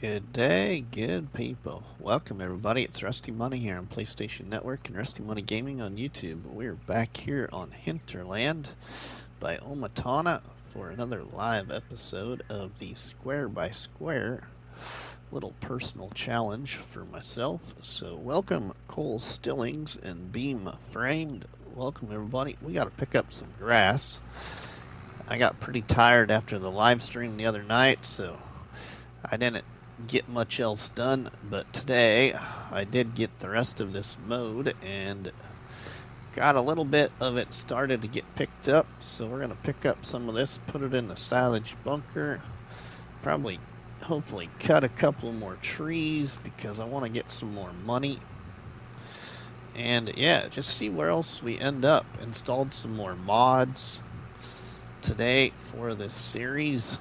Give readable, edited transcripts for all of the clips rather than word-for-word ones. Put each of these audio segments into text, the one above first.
Good day, good people. Welcome everybody. It's RustyMoney here on PlayStation Network and RustyMoney Gaming on YouTube. We're back here on Hinterland by OmaTana for another live episode of the Square by Square little personal challenge for myself. So welcome Cole Stillings and Beam Framed. Welcome everybody. We got to pick up some grass. I got pretty tired after the live stream the other night, so I didn't get much else done, but today I did get the rest of this mowed and got a little bit of it started to get picked up, so we're going to pick up some of this, put it in the silage bunker, probably hopefully cut a couple more trees because I want to get some more money, and yeah, just see where else we end up. Installed some more mods today for this series.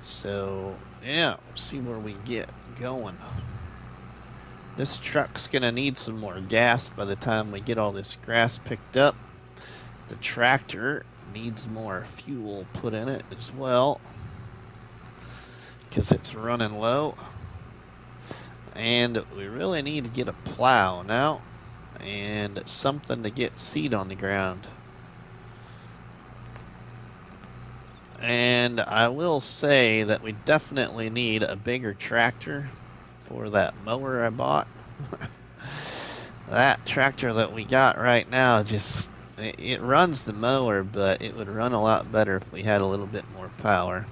So, yeah, see where we get going. This truck's going to need some more gas by the time we get all this grass picked up. The tractor needs more fuel put in it as well, because it's running low. And we really need to get a plow now and something to get seed on the ground. And I will say that we definitely need a bigger tractor for that mower I bought. That tractor that we got right now just, it runs the mower, but it would run a lot better if we had a little bit more power.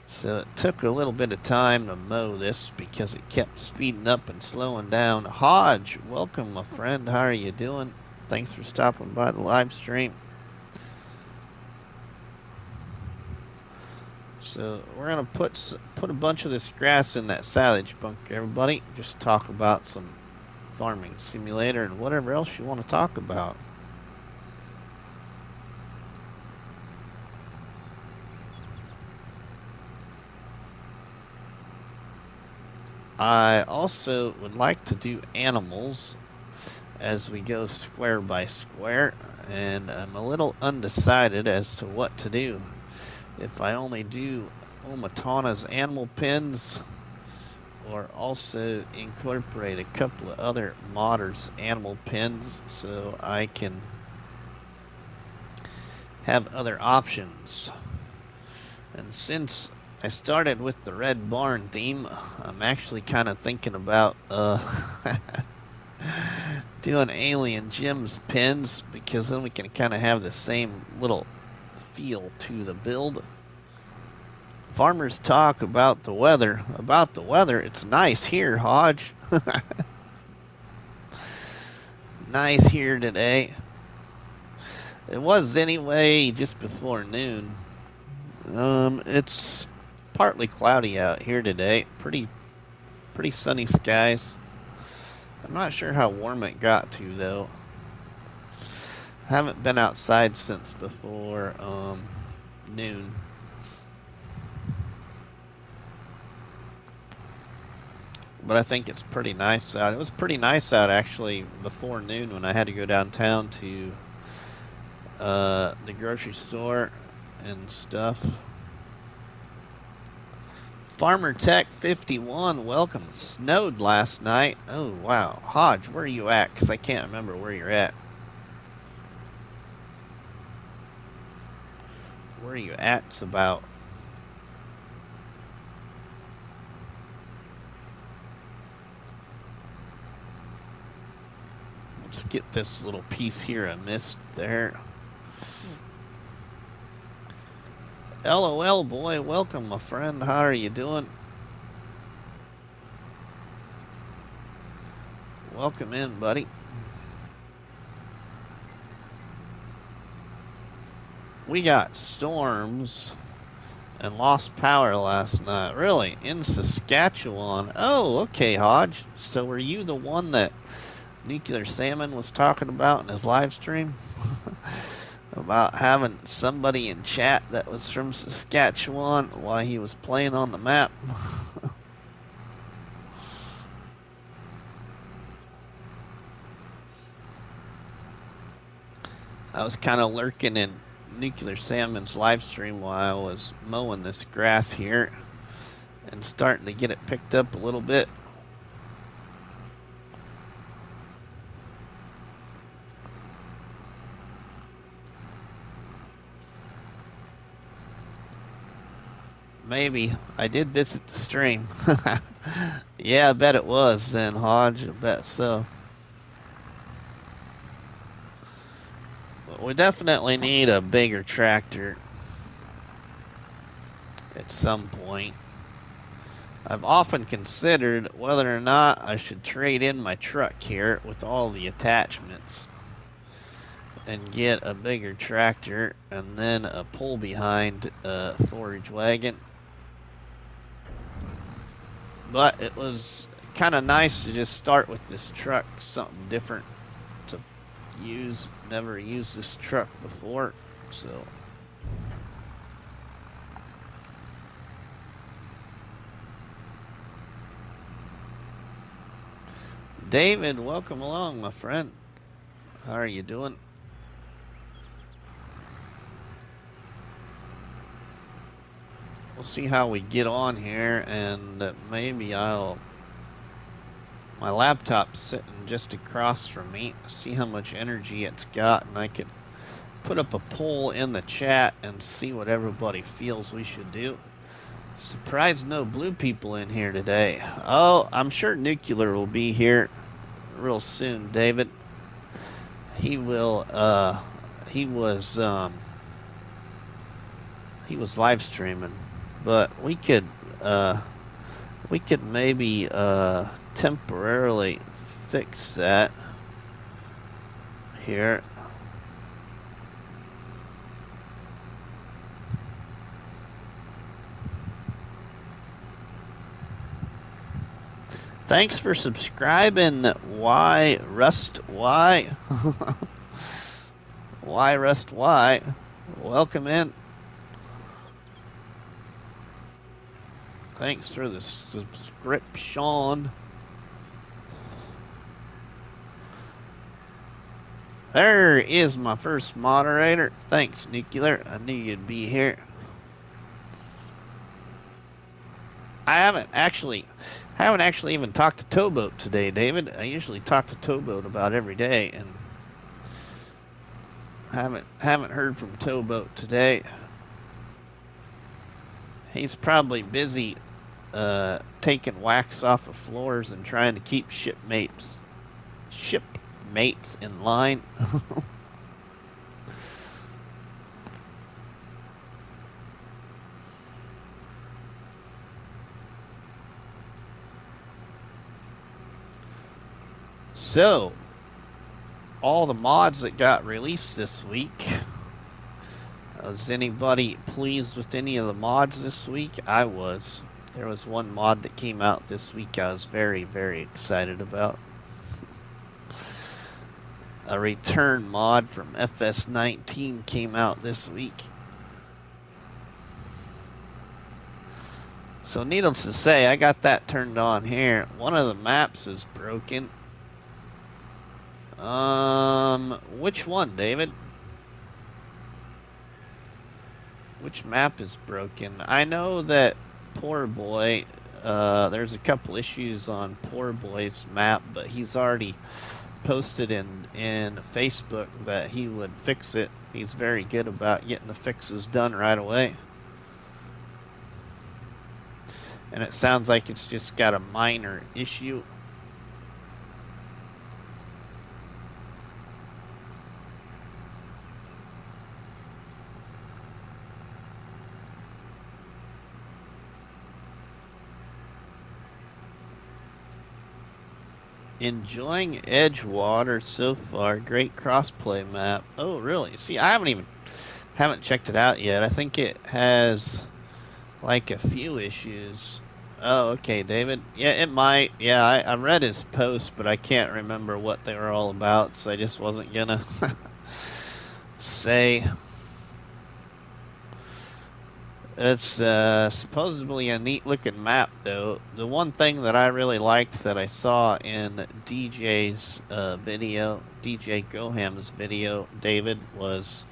So it took a little bit of time to mow this because it kept speeding up and slowing down. Hodge, welcome my friend. How are you doing? Thanks for stopping by the live stream. So we're going to put a bunch of this grass in that silage bunker, everybody. Just talk about some farming simulator and whatever else you want to talk about. I also would like to do animals as we go square by square, and I'm a little undecided as to what to do. If I only do OmaTana's animal pens, or also incorporate a couple of other modders' animal pens so I can have other options. And since I started with the red barn theme, I'm actually kind of thinking about doing Alien Jim's pens, because then we can kind of have the same little feel to the build. Farmers talk about the weather. About the weather, it's nice here, Hodge. Nice here today. It was anyway just before noon. It's partly cloudy out here today. Pretty sunny skies. I'm not sure how warm it got to though. Haven't been outside since before noon. But I think it's pretty nice out. It was pretty nice out actually before noon when I had to go downtown to the grocery store and stuff. Farmer Tech 51, welcome. Snowed last night. Oh wow. Hodge, where are you at? Because I can't remember where you're at. Where are you at? It's about. Let's get this little piece here I missed there. LOL boy, welcome my friend. How are you doing? Welcome in, buddy. We got storms and lost power last night. Really? In Saskatchewan? Oh, okay, Hodge. So were you the one that Nuclear Salmon was talking about in his live stream? About having somebody in chat that was from Saskatchewan while he was playing on the map? I was kind of lurking in Nuclear Salmon's live stream while I was mowing this grass here and starting to get it picked up a little bit. Maybe. I did visit the stream. Yeah, I bet it was then, Hodge. I bet so. But we definitely need a bigger tractor at some point. I've often considered whether or not I should trade in my truck here with all the attachments and get a bigger tractor and then a pull behind forage wagon. But it was kind of nice to just start with this truck, something different to use. Never used this truck before, so. David, welcome along, my friend. How are you doing? We'll see how we get on here, and maybe my laptop's sitting just across from me. See how much energy it's got, and I could put up a poll in the chat and see what everybody feels we should do. Surprised no blue people in here today. Oh, I'm sure Nuclear will be here real soon, David. He will, he was live streaming. But we could maybe temporarily fix that here. Thanks for subscribing. Why Rust? Why? Why Rust? Why? Welcome in. Thanks for the subscription. There is my first moderator. Thanks, Nuclear. I knew you'd be here. I haven't actually even talked to Towboat today, David. I usually talk to Towboat about every day, and haven't heard from Towboat today. He's probably busy taking wax off of floors and trying to keep shipmates in line. So, all the mods that got released this week. Was anybody pleased with any of the mods this week? I was. There was one mod that came out this week I was very, very excited about. A return mod from FS22 came out this week. So needless to say, I got that turned on here. One of the maps is broken. Which one, David? Which map is broken? I know that Poor Boy, there's a couple issues on Poor Boy's map, but he's already posted in Facebook that he would fix it. He's very good about getting the fixes done right away. And it sounds like it's just got a minor issue. Enjoying Edgewater so far. Great crossplay map. Oh, really? See, I haven't checked it out yet. I think it has like a few issues. Oh, okay, David. Yeah, it might. Yeah, I read his post, but I can't remember what they were all about, so I just wasn't gonna say. It's supposedly a neat looking map, though. The one thing that I really liked that I saw in DJ's video, DJ Goham's video, David, was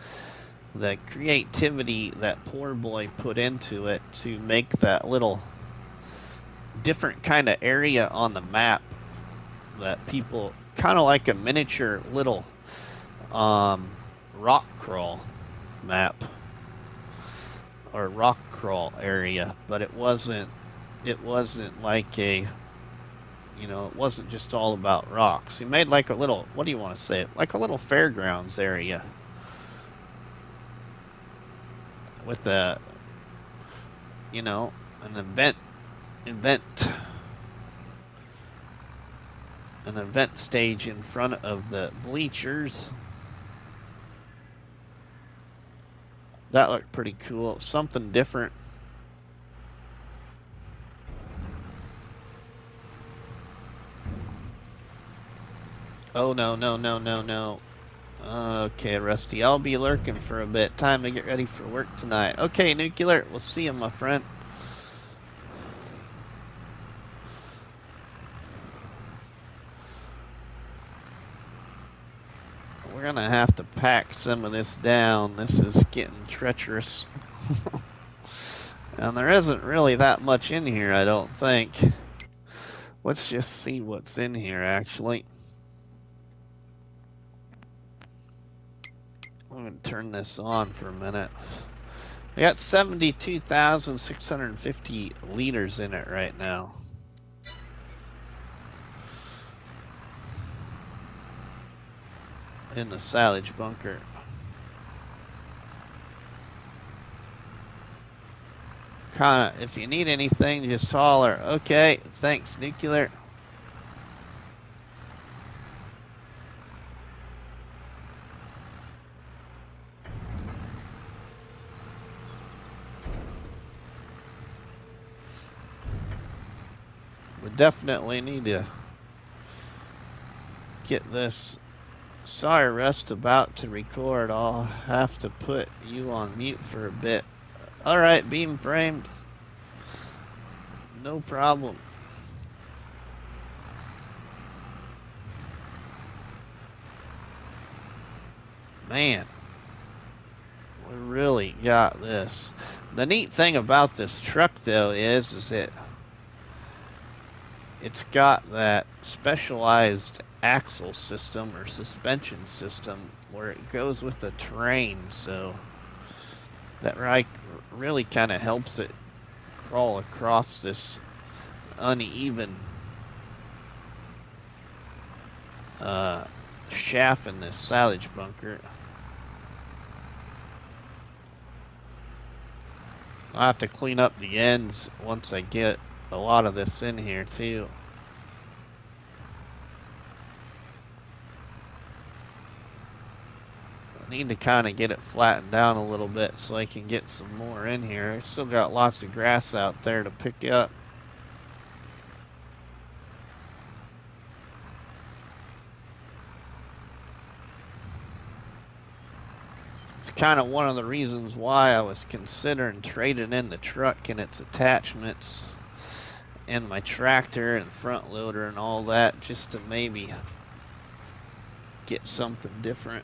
the creativity that poor boy put into it to make that little different kind of area on the map that people kind of like a miniature little rock crawl map or rock crawl area, but it wasn't like a, you know, it wasn't just all about rocks. He made like a little, what do you want to say, like a little fairgrounds area with a, you know, an event stage in front of the bleachers. That looked pretty cool. Something different. Oh, no, no, no, no, no. Okay, Rusty, I'll be lurking for a bit. Time to get ready for work tonight. Okay, Nuclear, we'll see you, my friend. We're gonna have to pack some of this down. This is getting treacherous. And there isn't really that much in here, I don't think. Let's just see what's in here, actually. I'm going to turn this on for a minute. We got 72,650 liters in it right now. In the silage bunker. Kinda, if you need anything, just holler. Okay, thanks, Nuclear. We definitely need to get this. Sorry, Rust, about to record. I'll have to put you on mute for a bit. Alright, beam framed. No problem. Man, we really got this. The neat thing about this truck, though, is it's got that specialized axle system or suspension system where it goes with the terrain, so that really kind of helps it crawl across this uneven shaft in this silage bunker. I'll have to clean up the ends once I get a lot of this in here too. I need to kind of get it flattened down a little bit so I can get some more in here. I still got lots of grass out there to pick up. It's kind of one of the reasons why I was considering trading in the truck and its attachments and my tractor and front loader and all that, just to maybe get something different.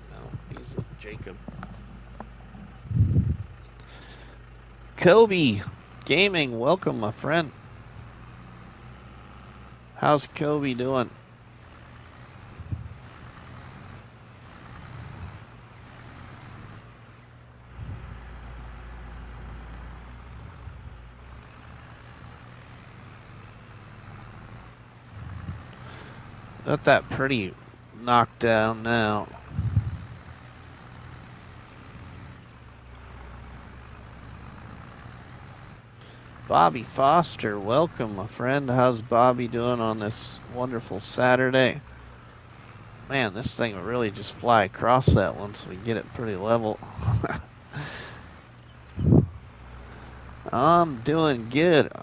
No, he's with Jacob. Kobe Gaming, welcome, my friend. How's Kobe doing? Got that pretty knocked down now. Bobby Foster, welcome, my friend. How's Bobby doing on this wonderful Saturday? Man, this thing will really just fly across that once we get it pretty level. I'm doing good.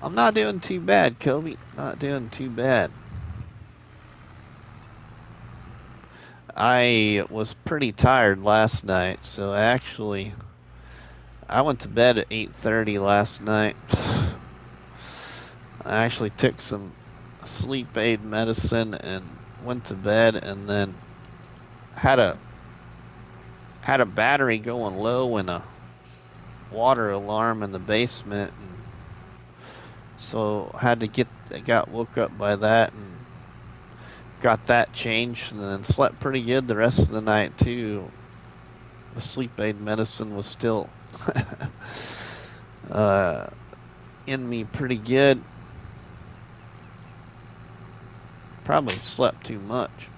I'm not doing too bad, Kobe. Not doing too bad. I was pretty tired last night, so I went to bed at 8:30 last night. I actually took some sleep aid medicine and went to bed, and then had a battery going low and a water alarm in the basement, and so got woke up by that and got that changed, and then slept pretty good the rest of the night too. The sleep aid medicine was still in me pretty good. Probably slept too much.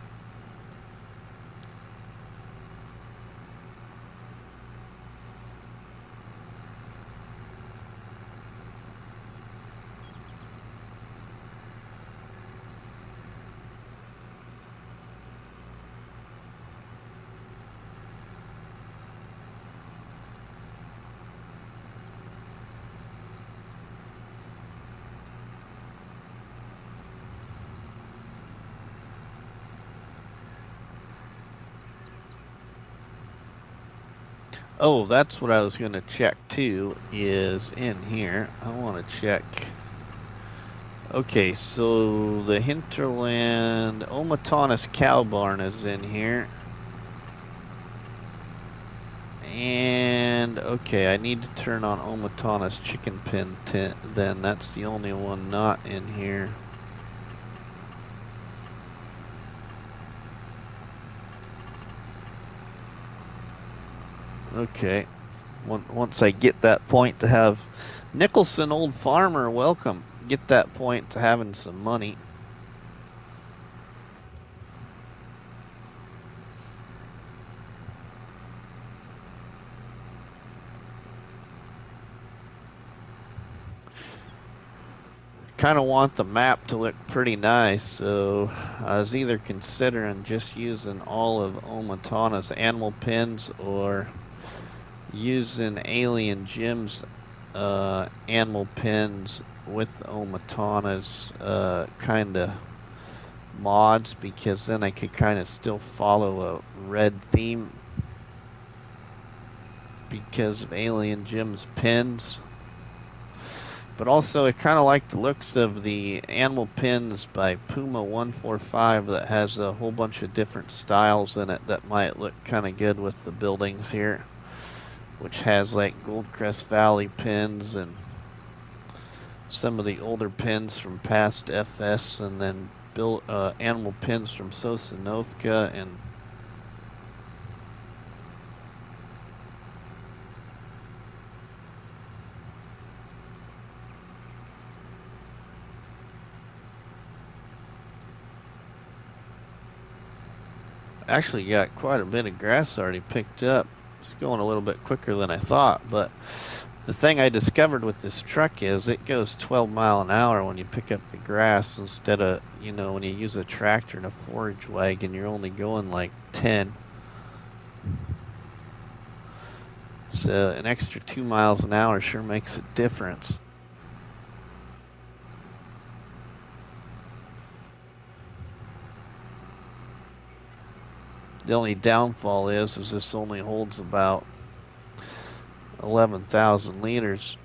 Oh, that's what I was going to check too, is in here. I want to check. Okay, so the Hinterland OmaTana's cow barn is in here. And, okay, I need to turn on OmaTana's chicken pen then. That's the only one not in here. Okay, once I get that point to have Nicholson, old farmer, welcome. Get that point to having some money. Kind of want the map to look pretty nice, so I was either considering just using all of OmaTana's animal pens or using Alien Jim's animal pens with OmaTana's kind of mods, because then I could kind of still follow a red theme because of Alien Jim's pens. But also, I kind of like the looks of the animal pins by Puma 145 that has a whole bunch of different styles in it that might look kind of good with the buildings here, which has like Goldcrest Valley pins and some of the older pins from past FS, and then animal pins from Sosnovka and actually got quite a bit of grass already picked up. It's going a little bit quicker than I thought, but the thing I discovered with this truck is it goes 12 miles an hour when you pick up the grass, instead of, when you use a tractor and a forage wagon, you're only going like 10. So an extra 2 miles an hour sure makes a difference. The only downfall is this only holds about 11,000 liters.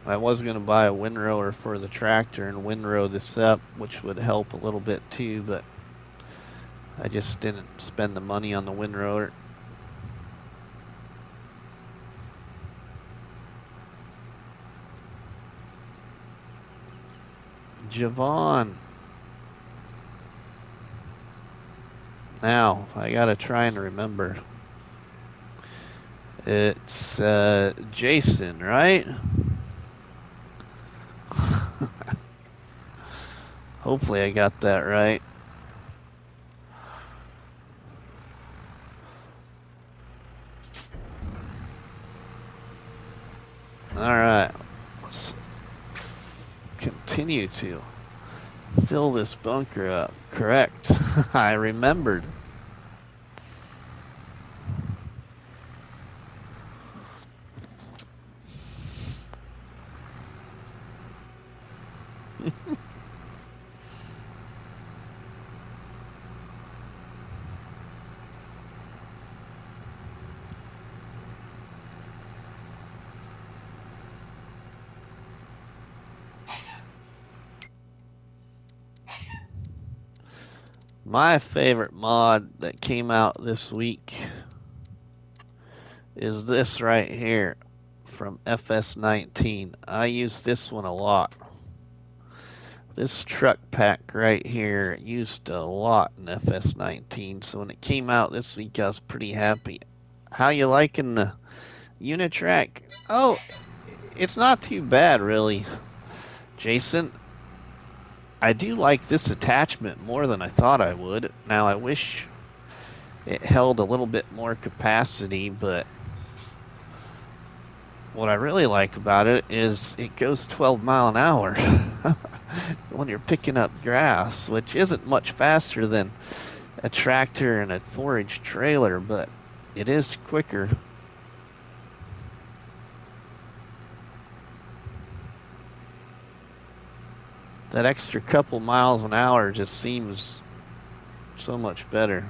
I was going to buy a windrower for the tractor and windrow this up, which would help a little bit too, but I just didn't spend the money on the windrower. Javon. Now, I gotta try and remember. It's Jason, right? Hopefully I got that right. Alright, let's continue to fill this bunker up. Correct. I remembered. My favorite mod that came out this week is this right here from FS19. I use this one a lot. This truck pack right here used a lot in FS19, so when it came out this week, I was pretty happy. How you liking the UniTrac? Oh, it's not too bad, really, Jason. I do like this attachment more than I thought I would. Now, I wish it held a little bit more capacity, but what I really like about it is it goes 12 mile an hour when you're picking up grass, which isn't much faster than a tractor and a 4-inch trailer, but it is quicker. That extra couple miles an hour just seems so much better.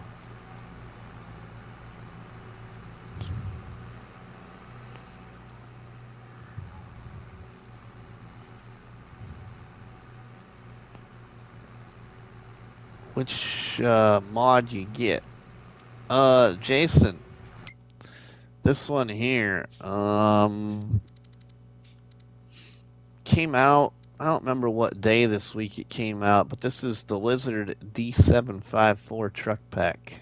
Which mod you get? Jason, this one here came out. I don't remember what day this week it came out, but this is the Lizard D754 truck pack.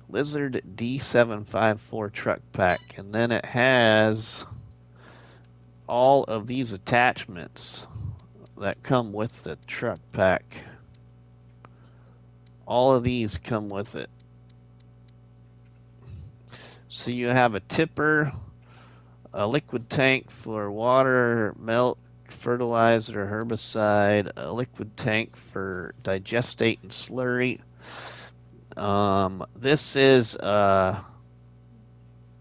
Lizard D754 truck pack, and then it has all of these attachments that come with the truck pack. All of these come with it. So you have a tipper, a liquid tank for water, milk, fertilizer, herbicide, a liquid tank for digestate and slurry. This is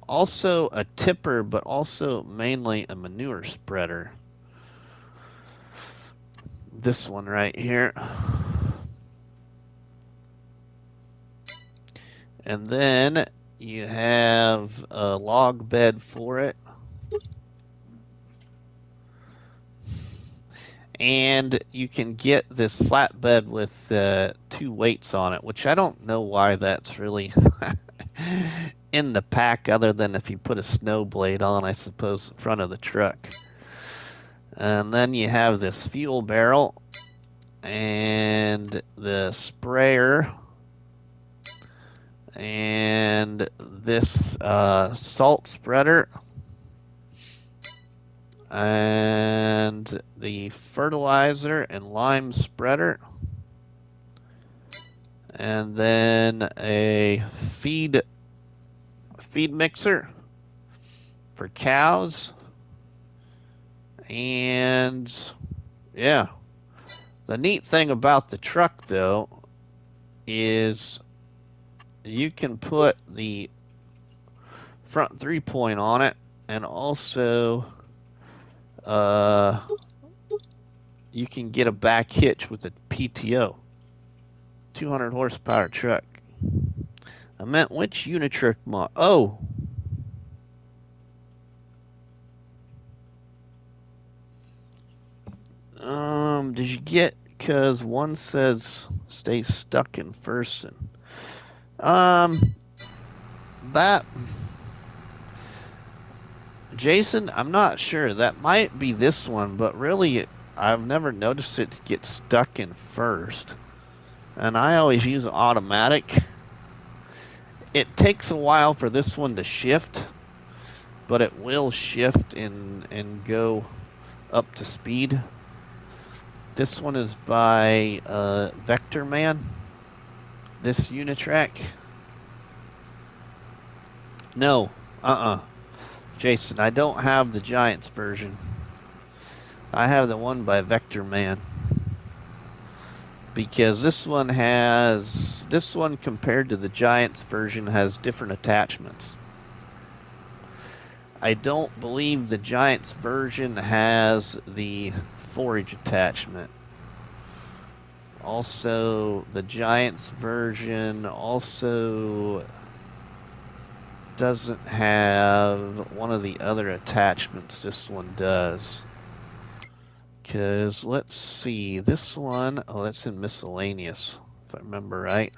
also a tipper, but also mainly a manure spreader. This one right here. And then you have a log bed for it. And you can get this flatbed with 2 weights on it, which I don't know why that's really in the pack, other than if you put a snow blade on, I suppose, in front of the truck. And then you have this fuel barrel and the sprayer and this salt spreader and the fertilizer and lime spreader, and then a feed mixer for cows. And yeah, the neat thing about the truck though is you can put the front 3-point on it, and also you can get a back hitch with a PTO. 200 horsepower truck. I meant which UniTrac mod? Oh. Did you get, because one says stay stuck in first, and that, Jason, I'm not sure. That might be this one, but really I've never noticed it get stuck in first. And I always use automatic. It takes a while for this one to shift, but it will shift and go up to speed. This one is by Vector Man. This UniTrac. No, Jason, I don't have the Giants version. I have the one by Vector Man. Because this one compared to the Giants version has different attachments. I don't believe the Giants version has the forage attachment. Also, the Giants version also doesn't have one of the other attachments this one does. Because, let's see, this one, oh, that's in miscellaneous, if I remember right.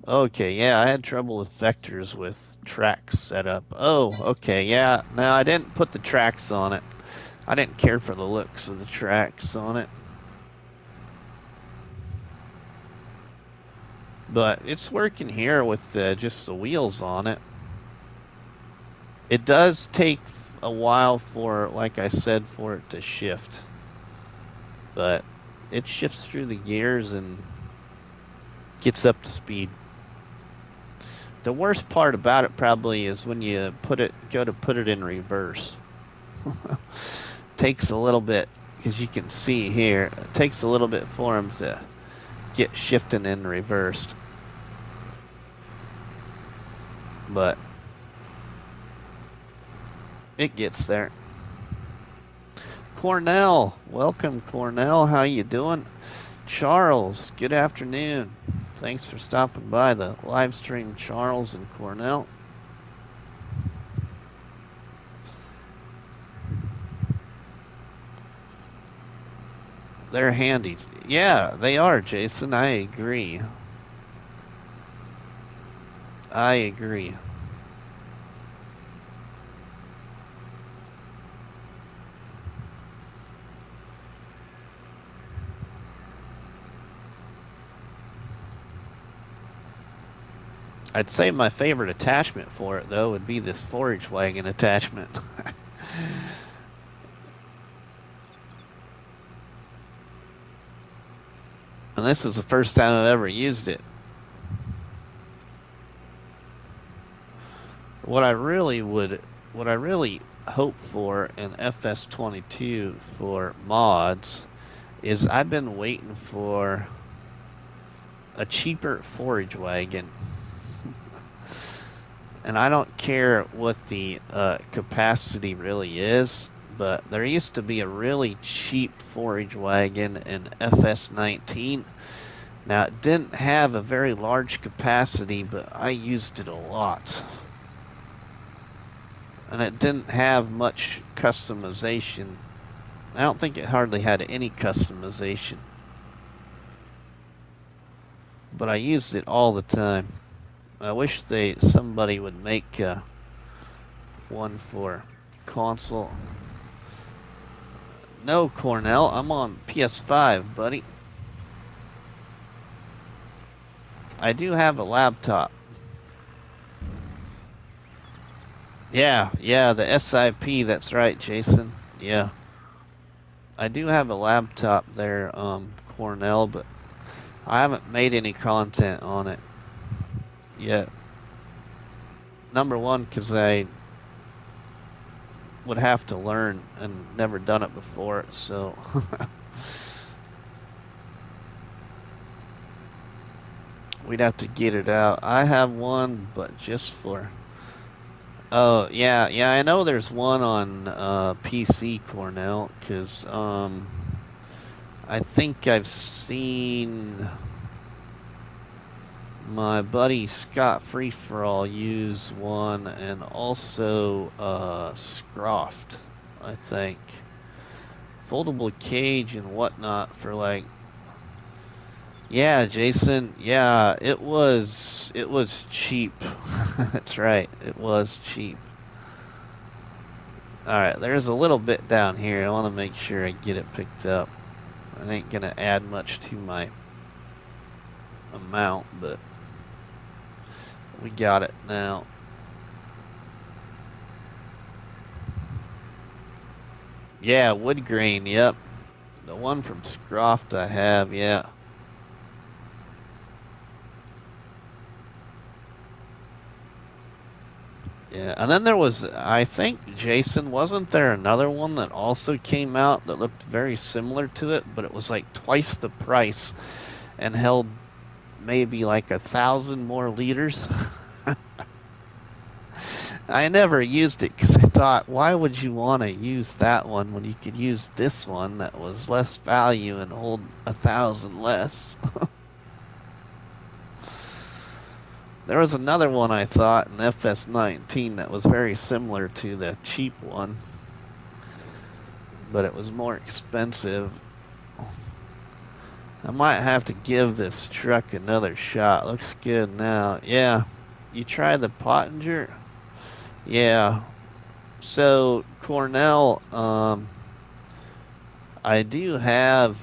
Okay, yeah, I had trouble with vectors with tracks set up. Oh, okay, yeah, no, I didn't put the tracks on it. I didn't care for the looks of the tracks on it. But it's working here with just the wheels on it. It does take a while for, like I said, for it to shift. But it shifts through the gears and gets up to speed. The worst part about it probably is when you go to put it in reverse. Takes a little bit, because you can see here, it takes a little bit for them to get shifting in reversed. But it gets there. Cornell, welcome Cornell, how you doing? Charles, good afternoon. Thanks for stopping by the live stream, Charles and Cornell. They're handy. Yeah, they are, Jason. I agree. I agree. I'd say my favorite attachment for it, though, would be this forage wagon attachment. And this is the first time I've ever used it. What I really hope for in FS22 for mods is I've been waiting for a cheaper forage wagon. And I don't care what the capacity really is, but there used to be a really cheap forage wagon in FS19. Now, it didn't have a very large capacity, but I used it a lot. And it didn't have much customization. I don't think it hardly had any customization. But I used it all the time. I wish somebody would make one for console. No, Cornell, I'm on PS5, buddy. I do have a laptop. Yeah, the SIP, that's right, Jason. Yeah. I do have a laptop there, Cornell, but I haven't made any content on it yet. Number one, because I would have to learn and never done it before, so we'd have to get it out. I have one, but just for... Oh, yeah, I know there's one on PC, Cornell, because I think I've seen my buddy Scott Free For All use one, and also Scroft, I think. Foldable cage and whatnot for like... Yeah, Jason, yeah, it was cheap. That's right, it was cheap. Alright, there's a little bit down here. I want to make sure I get it picked up. I ain't gonna add much to my amount, but we got it now. Yeah, wood grain, yep. The one from Scroft I have, yeah. Yeah, and then there was, I think, Jason, wasn't there another one that also came out that looked very similar to it, but it was like twice the price and held maybe like 1,000 more liters? I never used it because I thought, why would you want to use that one when you could use this one that was less value and hold 1,000 less? There was another one I thought in FS19 that was very similar to the cheap one, but it was more expensive. I might have to give this truck another shot. Looks good now. Yeah. You try the Pottinger? Yeah. So, Cornell, I do have,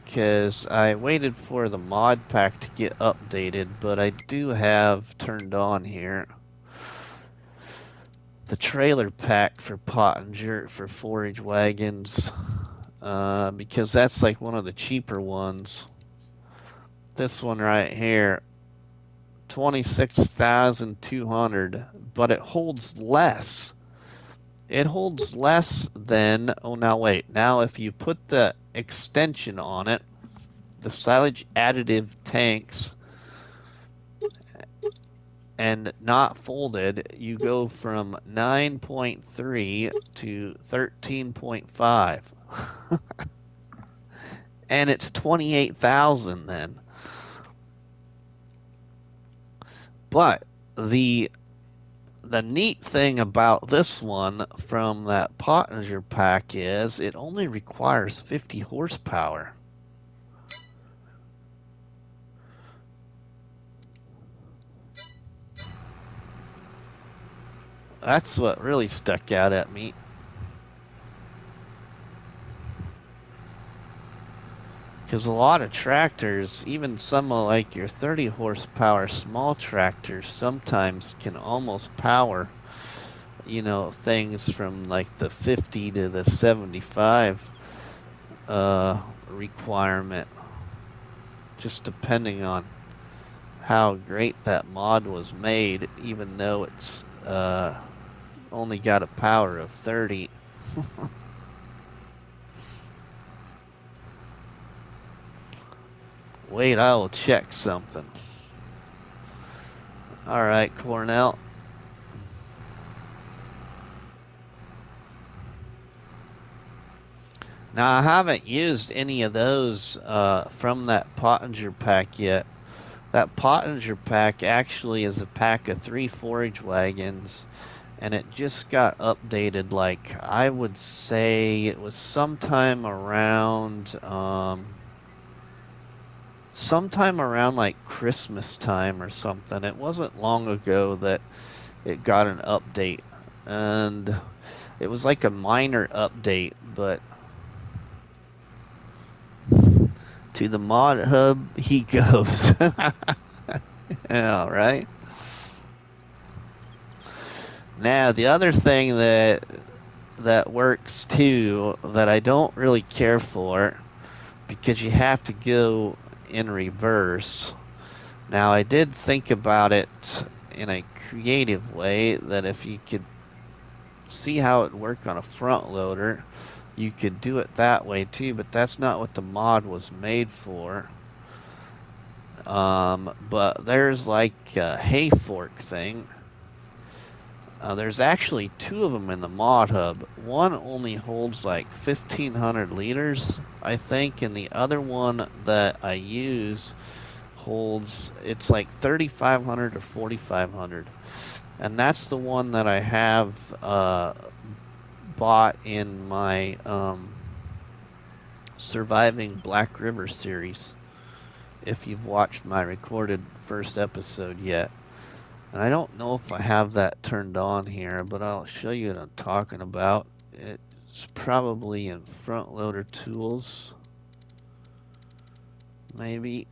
because I waited for the mod pack to get updated, but I do have turned on here the trailer pack for Pottinger for forage wagons, because that's like one of the cheaper ones. This one right here, 26,200, but it holds less. It holds less than, oh, now wait. Now if you put the extension on it, the silage additive tanks, and not folded, you go from 9.3 to 13.5. And it's 28,000 then. But the neat thing about this one from that Pottinger pack is it only requires 50 horsepower. That's what really stuck out at me. Because a lot of tractors, even some of like your 30 horsepower small tractors, sometimes can almost power, you know, things from like the 50 to the 75 requirement, just depending on how great that mod was made, even though it's only got a power of 30. Wait, I will check something. All right, Cornell. Now, I haven't used any of those from that Pottinger pack yet. That Pottinger pack actually is a pack of 3 forage wagons, and it just got updated, like, I would say it was sometime around like Christmas time or something. It wasn't long ago that it got an update, and it was like a minor update, but to the mod hub he goes. Yeah, right. Now the other thing that works too that I don't really care for, because you have to go in reverse. Now I did think about it in a creative way, that if you could see how it worked on a front loader, you could do it that way too, but that's not what the mod was made for. But there's like a hay fork thing. There's actually 2 of them in the mod hub. One only holds like 1,500 liters, I think, and the other one that I use holds, it's like 3,500 or 4,500. And that's the one that I have bought in my Surviving Black River series, if you've watched my recorded first episode yet. And I don't know if I have that turned on here, but I'll show you what I'm talking about. It's probably in front loader tools, maybe.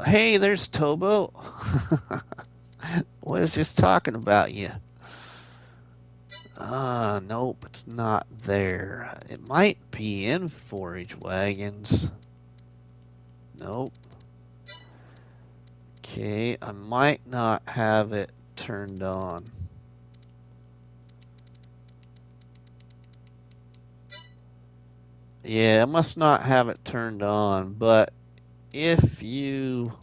Hey, there's Tobo. What is this talking about you? Nope, it's not there. It might be in forage wagons. Nope. Okay, I might not have it turned on. Yeah, I must not have it turned on, but if you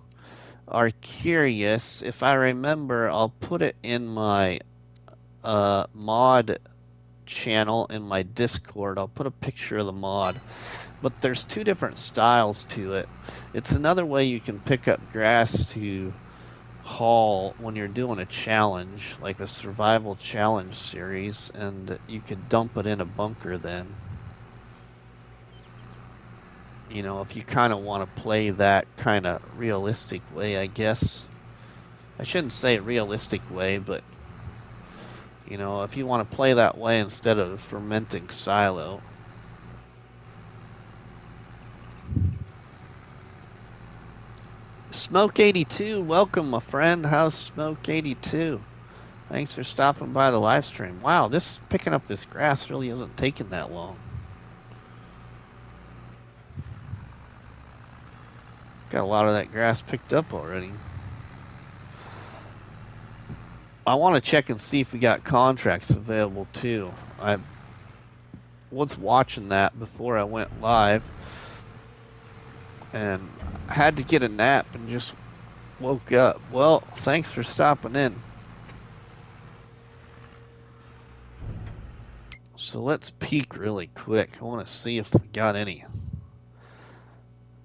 are curious, if I remember, I'll put it in my mod channel in my Discord. I'll put a picture of the mod. But there's two different styles to it. It's another way you can pick up grass to haul when you're doing a challenge, like a survival challenge series, and you could dump it in a bunker then. You know, if you kind of want to play that kind of realistic way, I guess. I shouldn't say realistic way, but, you know, if you want to play that way instead of fermenting silo. Smoke82, welcome, my friend. How's Smoke82? Thanks for stopping by the live stream. Wow, picking up this grass really isn't taking that long. Got a lot of that grass picked up already. I want to check and see if we got contracts available too. I was watching that before I went live, and I had to get a nap and just woke up. Well, thanks for stopping in. So let's peek really quick. I want to see if we got any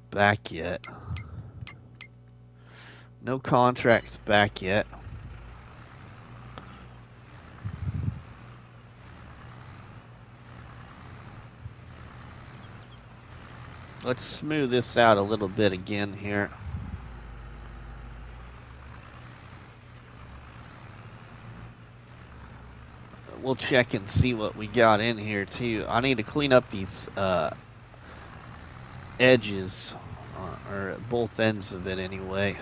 back yet. No contracts back yet. Let's smooth this out a little bit again here. We'll check and see what we got in here too. I need to clean up these edges, or both ends of it anyway,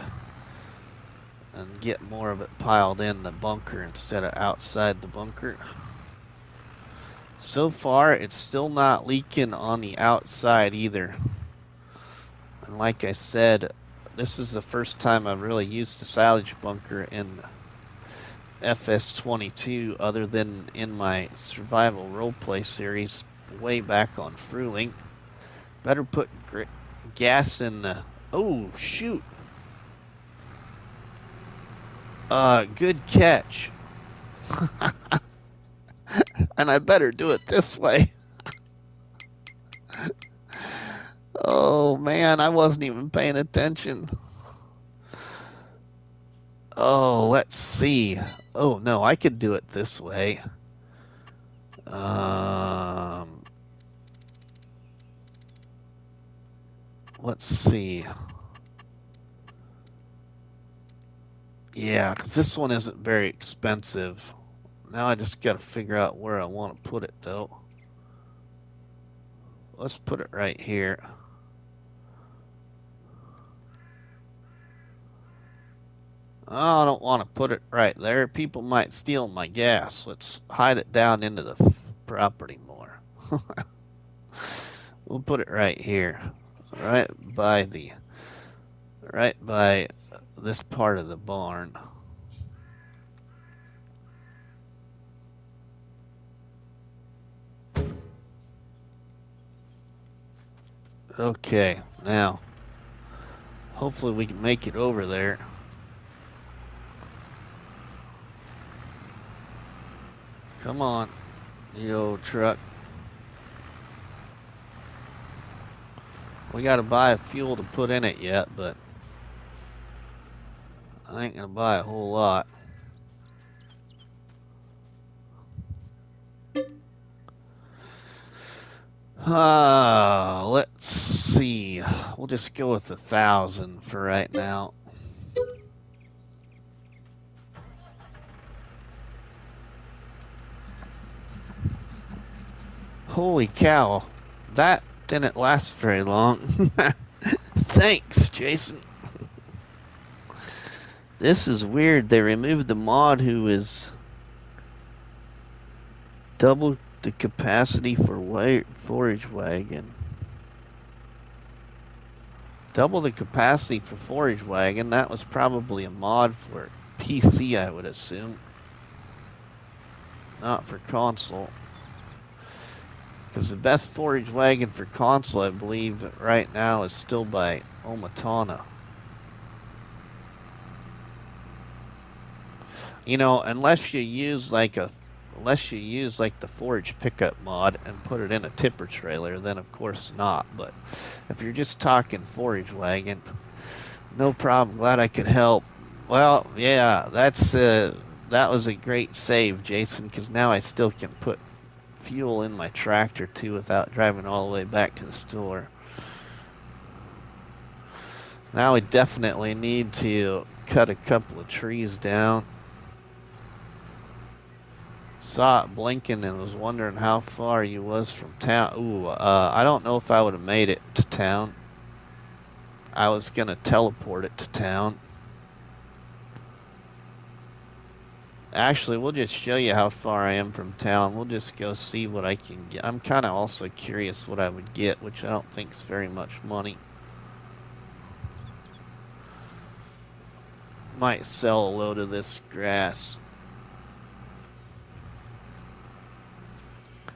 and get more of it piled in the bunker instead of outside the bunker. So far, it's still not leaking on the outside either. And like I said, this is the first time I've really used a silage bunker in FS22 other than in my survival roleplay series way back on Fruling. Better put gas in the... Oh, shoot! Good catch. And I better do it this way. Oh, man, I wasn't even paying attention. Oh, let's see. Oh, no, I could do it this way. Let's see. Yeah, because this one isn't very expensive. Now I just got to figure out where I want to put it, though. Let's put it right here. Oh, I don't want to put it right there. People might steal my gas. Let's hide it down into the property more. We'll put it right here. Right by this part of the barn. Okay, now hopefully we can make it over there. Come on, you old truck. We gotta buy fuel to put in it yet, but I ain't gonna buy a whole lot. Let's see. We'll just go with 1,000 for right now. Holy cow. That didn't last very long. Thanks, Jason. This is weird. They removed the mod who is double the capacity for forage wagon. Double the capacity for forage wagon. That was probably a mod for PC, I would assume. Not for console. Because the best forage wagon for console, I believe, right now is still by OmaTana. You know, unless you use like the forage pickup mod and put it in a tipper trailer, then of course not. But if you're just talking forage wagon, no problem. Glad I could help. Well, yeah, that was a great save, Jason, because now I still can put fuel in my tractor too without driving all the way back to the store. Now we definitely need to cut a couple of trees down. Saw it blinking and was wondering how far you was from town. Ooh, I don't know if I would have made it to town. I was gonna teleport it to town. Actually, we'll just show you how far I am from town. We'll just go see what I can get. I'm kind of also curious what I would get, which I don't think is very much money. Might sell a load of this grass.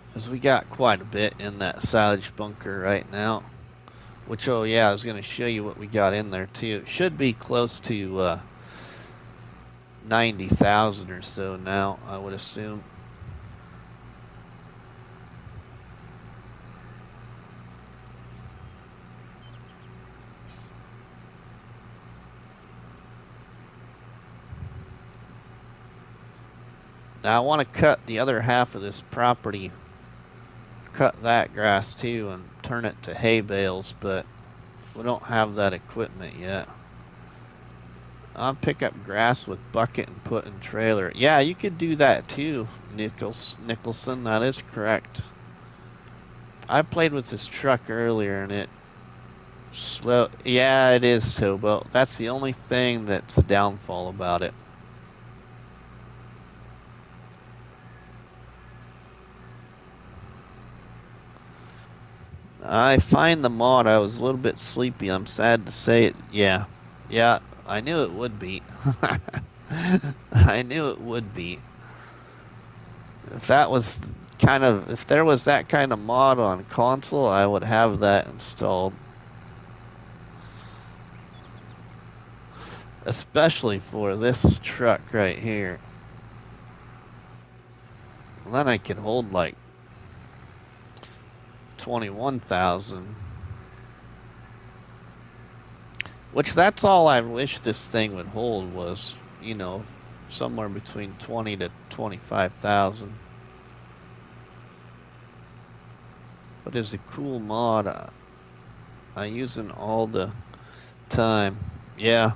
Because we got quite a bit in that silage bunker right now. Which, oh yeah, I was going to show you what we got in there too. It should be close to 90,000 or so now, I would assume. Now I want to cut the other half of this property, cut that grass too, and turn it to hay bales, but we don't have that equipment yet. I'll pick up grass with bucket and put in trailer. Yeah, you could do that too, Nicholson. That is correct. I played with this truck earlier and it slow. Yeah, it is towboat. That's the only thing that's a downfall about it. I find the mod. I was a little bit sleepy. I'm sad to say it. Yeah. Yeah, I knew it would be. I knew it would be. If there was that kind of mod on console, I would have that installed. Especially for this truck right here. Then I could hold like 21,000. Which that's all I wish this thing would hold was, you know, somewhere between 20 to 25,000. But it's a cool mod. I use it all the time. Yeah.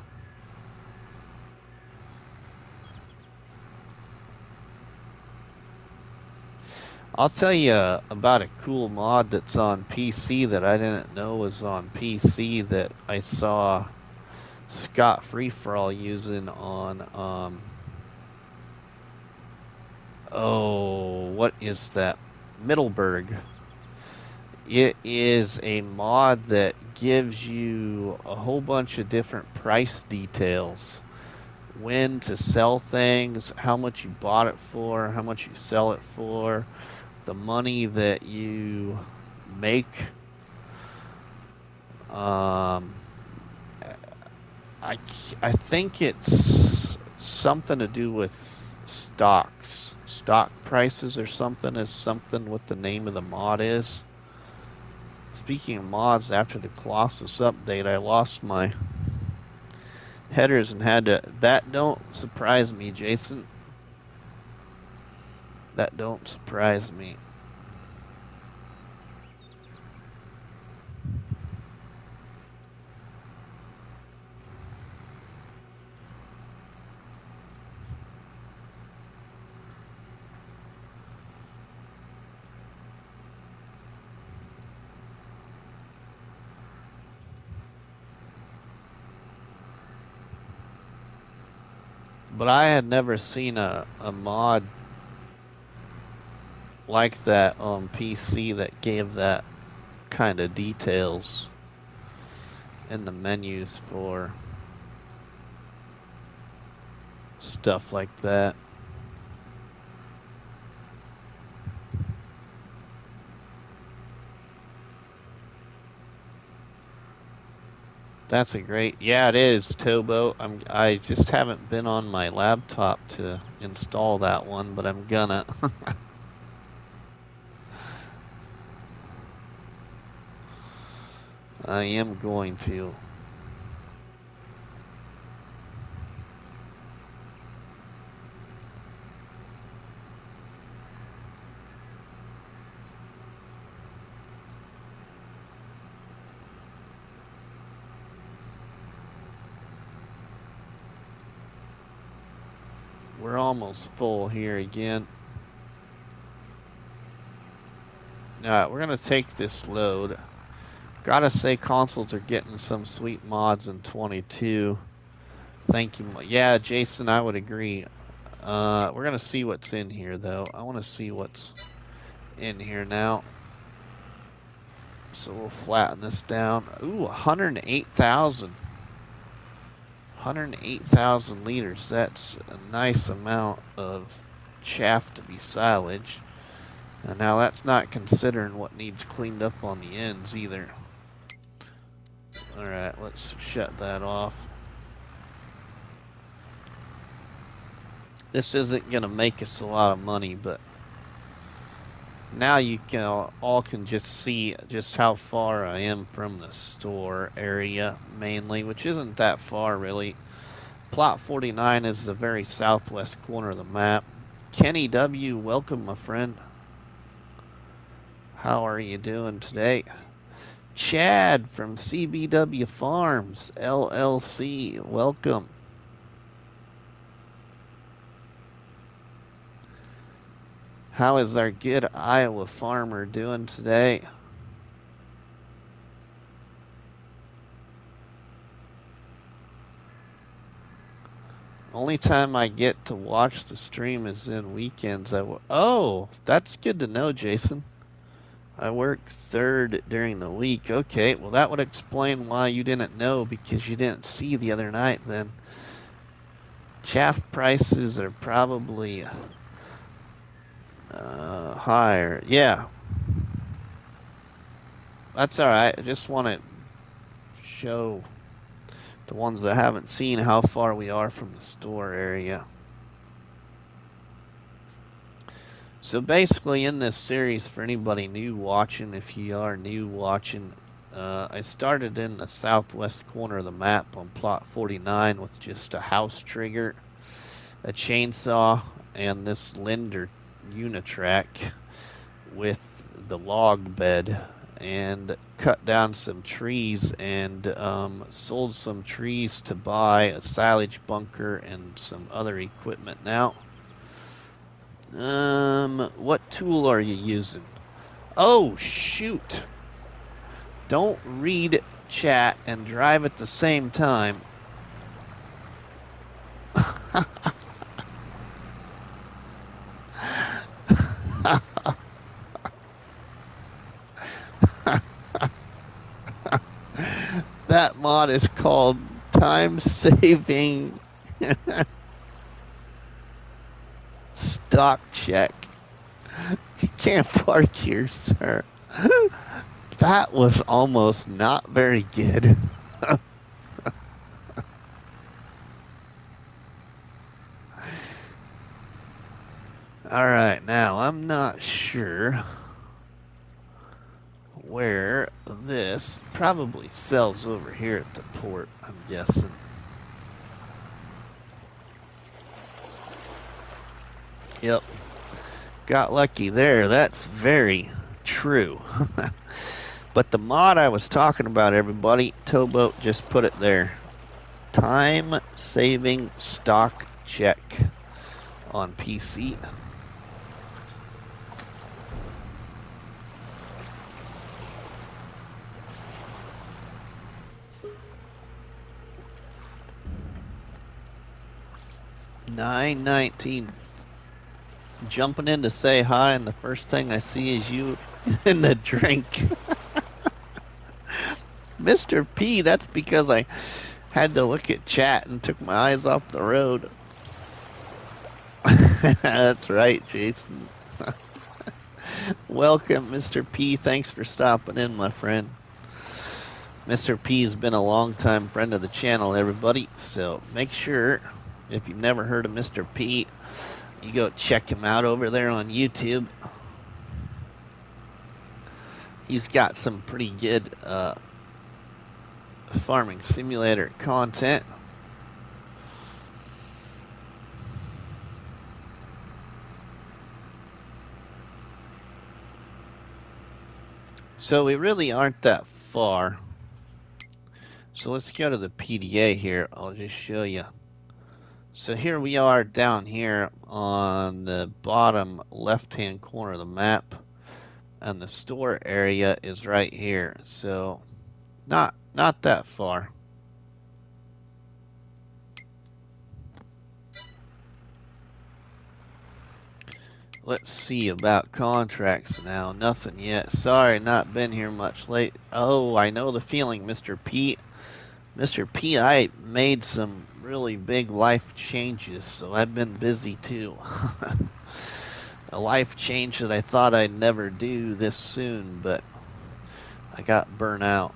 I'll tell you about a cool mod that's on PC that I didn't know was on PC that I saw Scott Free For All using on oh, what is that? Middleburg. It is a mod that gives you a whole bunch of different price details. When to sell things, how much you bought it for, how much you sell it for, the money that you make. I think it's something to do with stock prices or something is something what the name of the mod is. Speaking of mods, after the Colossus update, I lost my headers and had to. That don't surprise me, Jason. That don't surprise me. But I had never seen a mod like that on PC that gave that kind of details in the menus for stuff like that. That's a great, yeah, it is, Tobo. I just haven't been on my laptop to install that one, but I'm gonna. I am going to. We're almost full here again. Alright, we're gonna take this load. Gotta say, consoles are getting some sweet mods in 22. Thank you. Yeah, Jason, I would agree. We're gonna see what's in here, though. I want to see what's in here now. So we'll flatten this down. Ooh, 108,000. 108,000 liters. That's a nice amount of chaff to be silage. And now that's not considering what needs cleaned up on the ends either. Alright, let's shut that off. This isn't going to make us a lot of money, but now you can all can just see just how far I am from the store area, mainly, which isn't that far, really. Plot 49 is the very southwest corner of the map. Kenny W., welcome, my friend. How are you doing today? Chad from CBW Farms, LLC, welcome. How is our good Iowa farmer doing today? Only time I get to watch the stream is in weekends. Oh, that's good to know, Jason. I work third during the week. Okay, well that would explain why you didn't know, because you didn't see the other night then. Chaff prices are probably higher. Yeah. That's alright. I just want to show the ones that haven't seen how far we are from the store area. So basically in this series, for anybody new watching, if you are new watching, I started in the southwest corner of the map on plot 49 with just a house trigger, a chainsaw, and this Lindner UniTrac with the log bed, and cut down some trees and sold some trees to buy a silage bunker and some other equipment. Now, what tool are you using? Oh, shoot. Don't read chat and drive at the same time. That mod is called Time Saving Stock Check. You can't park here, sir. That was almost not very good. Alright, now I'm not sure where this probably sells over here at the port, I'm guessing. Yep. Got lucky there. That's very true. But the mod I was talking about, everybody, Towboat just put it there. Time saving stock check on PC. $9.19. Jumping in to say hi, and the first thing I see is you in the drink. Mr. P, that's because I had to look at chat and took my eyes off the road. That's right, Jason. Welcome, Mr. P. Thanks for stopping in, my friend. Mr. P's been a long-time friend of the channel, everybody. So make sure, if you've never heard of Mr. P, you go check him out over there on YouTube. He's got some pretty good farming simulator content. So we really aren't that far. So let's go to the PDA here. I'll just show you. So here we are down here on the bottom left-hand corner of the map, and the store area is right here. So not that far. Let's see about contracts now. Nothing yet. Sorry, not been here much late. Oh, I know the feeling, Mr. P. Mr. P, I made some really big life changes, so I've been busy too. A life change that I thought I'd never do this soon, but I got burnt out.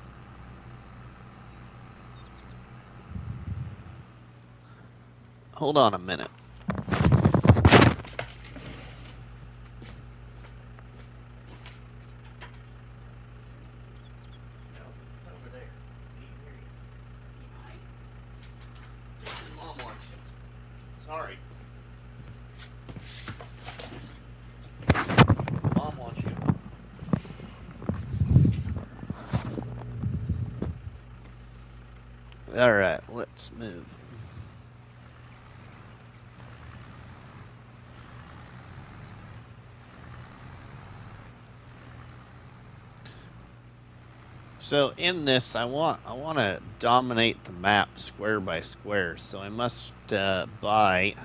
Hold on a minute. Sorry. Mom wants you. All right, let's move. So in this, I want to dominate the map square by square. So I must buy.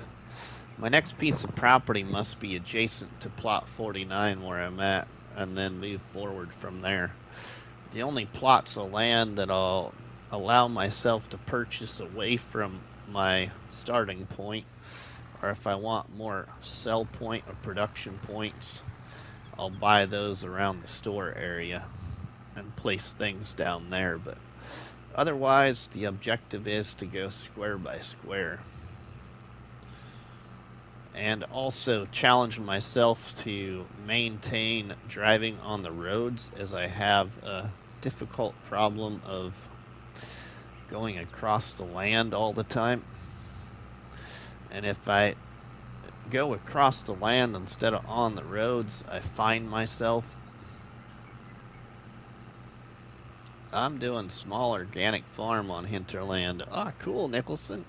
My next piece of property must be adjacent to plot 49 where I'm at, and then move forward from there. The only plots of land that I'll allow myself to purchase away from my starting point, or if I want more sell point or production points, I'll buy those around the store area and place things down there. But otherwise, the objective is to go square by square. And also challenge myself to maintain driving on the roads, as I have a difficult problem of going across the land all the time. And if I go across the land instead of on the roads, I find myself I'm doing small organic farm on Hinterland. Ah, cool, Nicholson.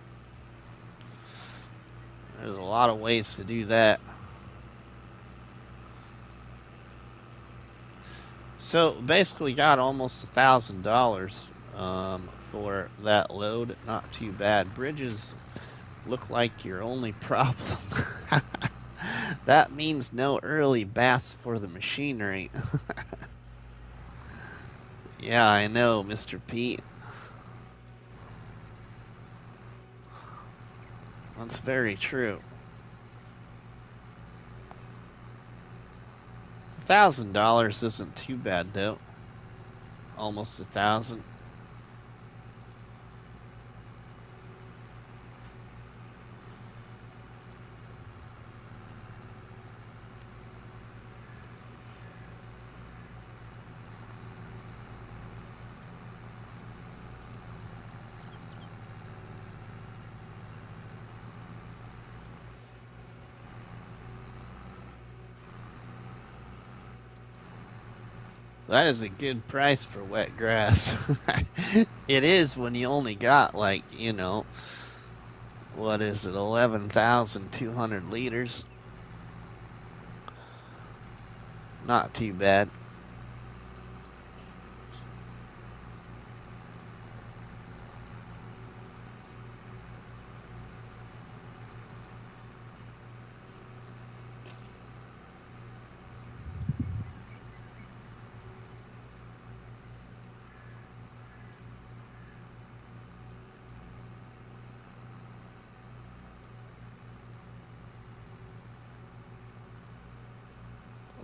There's a lot of ways to do that. So basically got almost $1,000 for that load. Not too bad. Bridges look like your only problem. That means no early baths for the machinery. Yeah, I know, Mr. Pete. That's very true. $1,000 isn't too bad though. Almost 1,000. That is a good price for wet grass. It is when you only got, like, you know, what is it, 11,200 liters? Not too bad.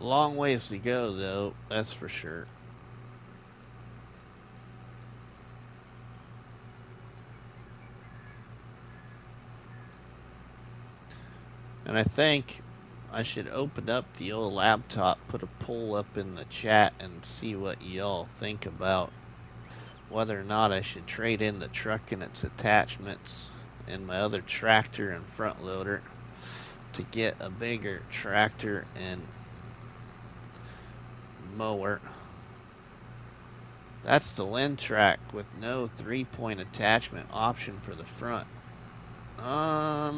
Long ways to go, though, that's for sure. And I think I should open up the old laptop, put a poll up in the chat, and see what y'all think about whether or not I should trade in the truck and its attachments and my other tractor and front loader to get a bigger tractor and mower. That's the UniTrac with no 3-point attachment option for the front. I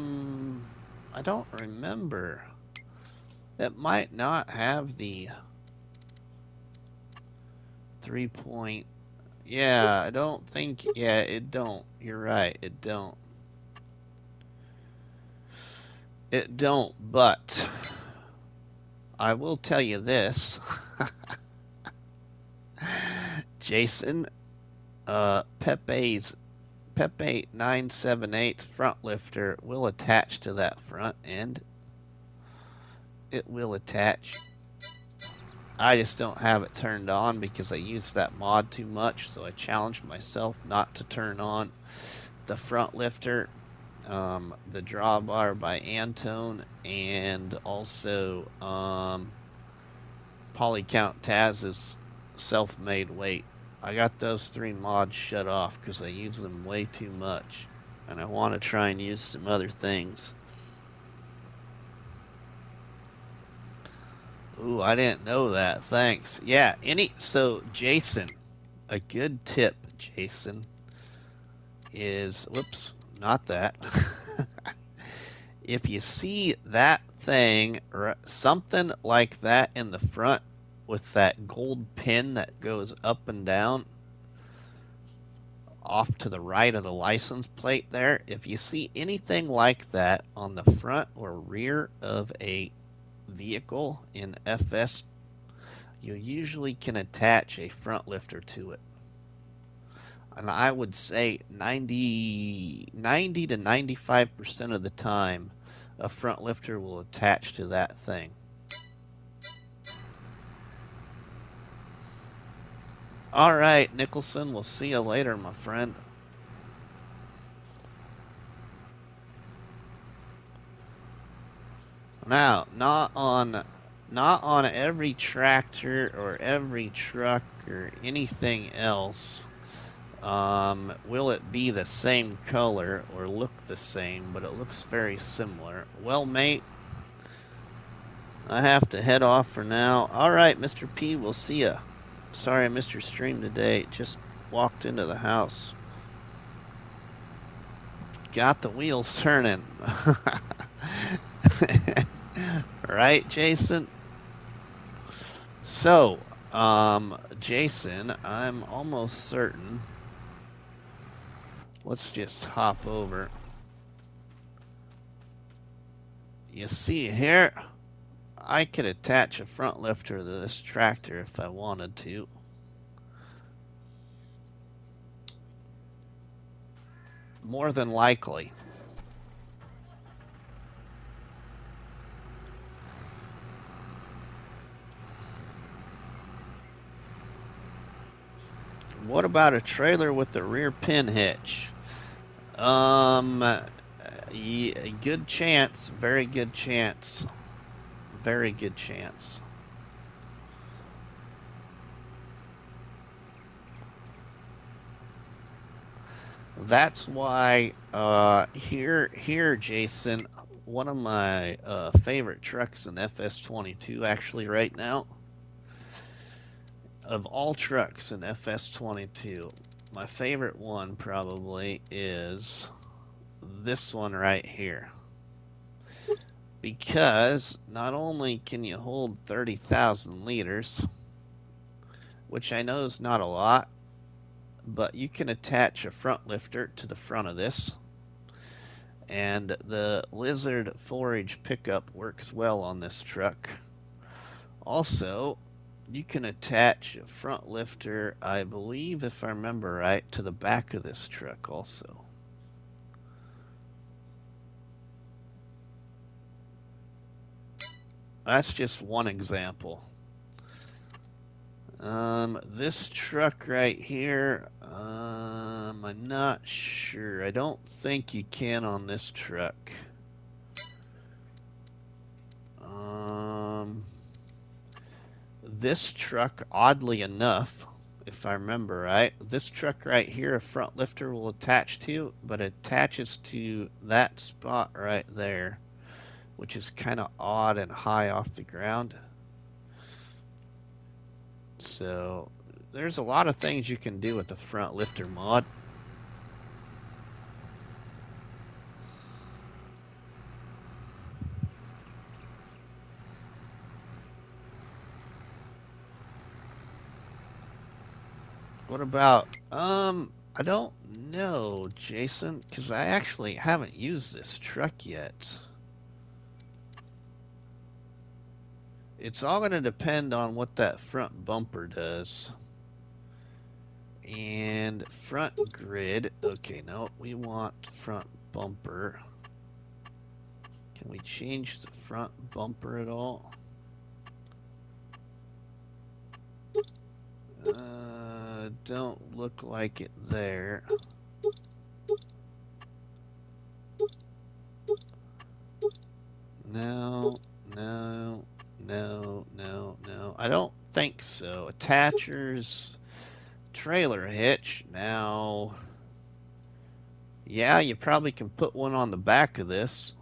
don't remember. It might not have the 3-point. Yeah, I don't think. Yeah, it don't. You're right. It don't. It don't. But I will tell you this, Jason. Pepe 978 front lifter will attach to that front end. It will attach. I just don't have it turned on because I use that mod too much, so I challenged myself not to turn on the front lifter, the drawbar by Antone, and also Polycount Taz's self-made weight. I got those 3 mods shut off because I use them way too much, and I want to try and use some other things. Ooh, I didn't know that. Thanks. Yeah, so Jason, a good tip, Jason, is, whoops, not that. If you see that thing or something like that in the front with that gold pin that goes up and down off to the right of the license plate there, if you see anything like that on the front or rear of a vehicle in FS, you usually can attach a front lifter to it. And I would say 90 to 95% of the time, a front lifter will attach to that thing. All right, Nicholson, we'll see you later, my friend. Now, not on every tractor or every truck or anything else will it be the same color or look the same, but it looks very similar. Well, mate, I have to head off for now. All right, Mr. P, we'll see ya. Sorry I missed your stream today. Just walked into the house. Got the wheels turning. Right, Jason? So, Jason, I'm almost certain. Let's just hop over. You see here, I could attach a front lifter to this tractor if I wanted to. More than likely. What about a trailer with the rear pin hitch? Yeah, good chance. Very good chance. Very good chance. That's why here, Jason, one of my favorite trucks in FS22 actually right now. Of all trucks in FS22, my favorite one probably is this one right here. Because not only can you hold 30,000 liters, which I know is not a lot, but you can attach a front lifter to the front of this. And the Lizard forage pickup works well on this truck. Also, you can attach a front lifter, I believe, if I remember right, to the back of this truck also. That's just one example. This truck right here, I'm not sure. I don't think you can on this truck. this truck, oddly enough, if I remember right, this truck right here, a front lifter will attach to, but it attaches to that spot right there, which is kind of odd and high off the ground. So there's a lot of things you can do with the front lifter mod. What about, I don't know, Jason, because I actually haven't used this truck yet. It's all going to depend on what that front bumper does. And front grid, okay, no, we want front bumper. Can we change the front bumper at all? Don't look like it there. No, no, no, no, no. I don't think so. Attachers, trailer hitch. Now, yeah, you probably can put one on the back of this,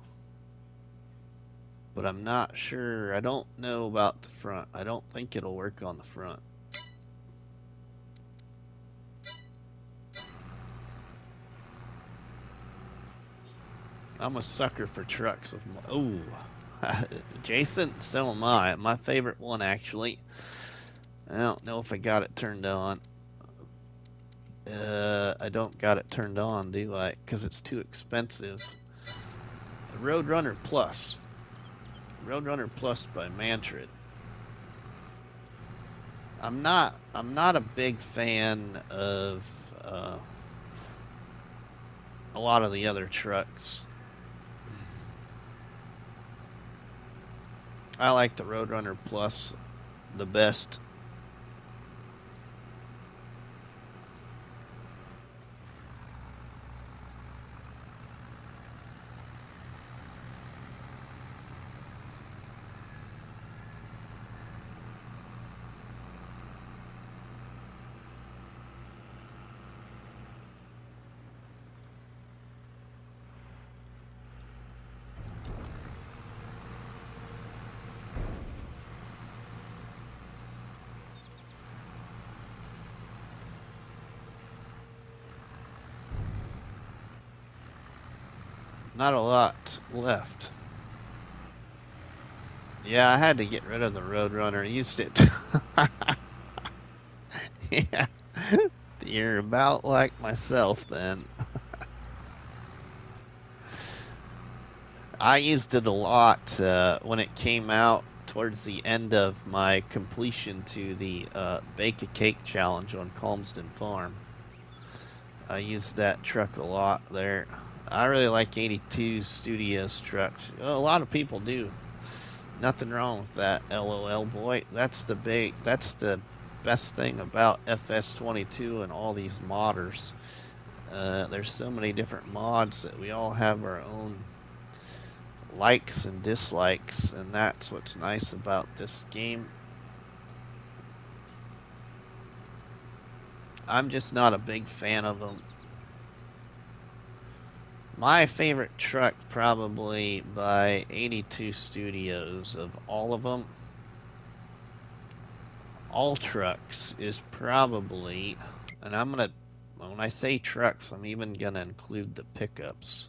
but I'm not sure. I don't know about the front. I don't think it'll work on the front. I'm a sucker for trucks with oh, Jason, so am I. My favorite one, actually. I don't know if I got it turned on. I don't got it turned on, do I? Because it's too expensive. Roadrunner Plus. Roadrunner Plus by Mantrid. I'm not a big fan of a lot of the other trucks. I like the Roadrunner Plus the best. Not a lot left. Yeah, I had to get rid of the Roadrunner. I used it. Yeah, you're about like myself then. I used it a lot when it came out towards the end of my completion to the Bake a Cake challenge on Calmsden Farm. I used that truck a lot there. I really like 82 Studios trucks. A lot of people do. Nothing wrong with that, LOL boy. That's the best thing about FS22 and all these modders. There's so many different mods that we all have our own likes and dislikes, and that's what's nice about this game. I'm just not a big fan of them. My favorite truck, probably by 82 Studios, of all of them, all trucks, is probably, and when I say trucks, I'm even gonna include the pickups.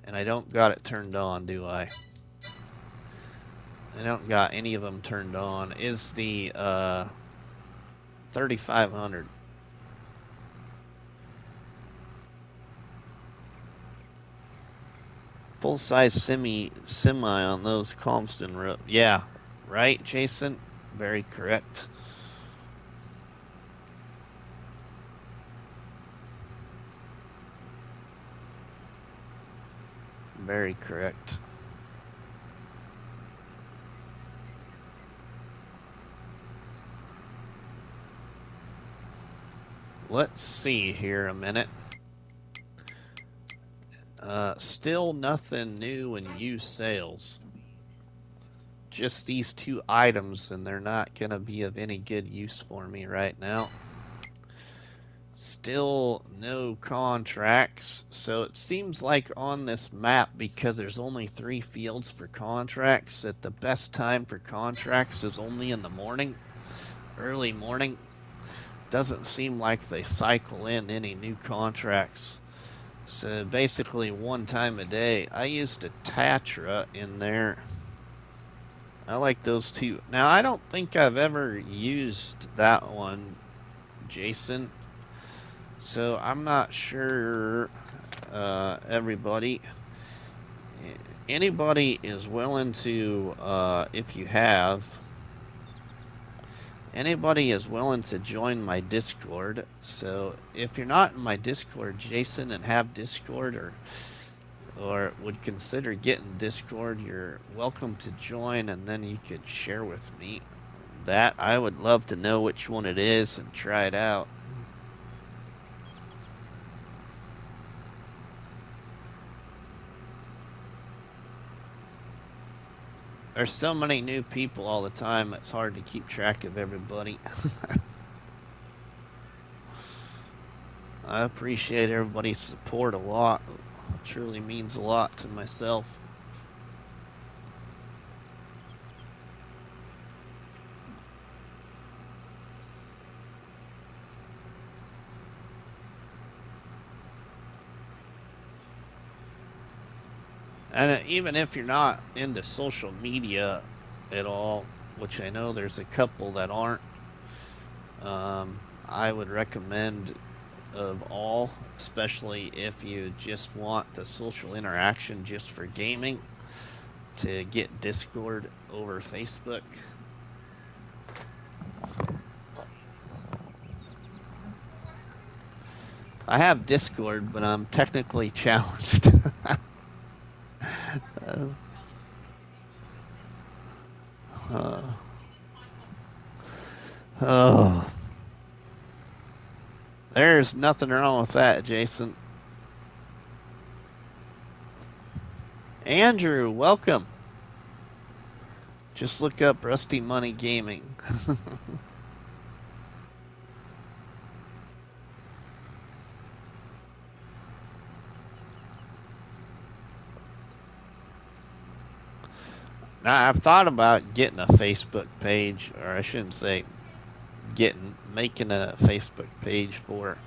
And I don't got it turned on, do I? I don't got any of them turned on. Is the 3500. Full-size semi on those Calmsden road. Yeah, right, Jason? Very correct. Very correct. Let's see here a minute. Still nothing new in used sales. just these two items, and they're not going to be of any good use for me right now. Still no contracts, so it seems like on this map, because there's only 3 fields for contracts, that the best time for contracts is only in the morning, early morning. Doesn't seem like they cycle in any new contracts. So basically one time a day. I used a Tatra in there. I like those two. Now I don't think I've ever used that one, Jason. So I'm not sure, everybody. Anybody is willing to, if you have, anybody is willing to join my Discord. So if you're not in my Discord, Jason, and have Discord or would consider getting Discord, you're welcome to join, and then you could share with me that. I would love to know which one it is and try it out. There's so many new people all the time, it's hard to keep track of everybody. I appreciate everybody's support a lot. It truly means a lot to myself. And even if you're not into social media at all, which I know there's a couple that aren't, I would recommend of all, especially if you just want the social interaction just for gaming, to get Discord over Facebook. I have Discord, but I'm technically challenged. Oh. There's nothing wrong with that, Jason. Andrew, welcome. Just look up RustyMoney Gaming. Now, I've thought about getting a Facebook page, or I shouldn't say making a Facebook page for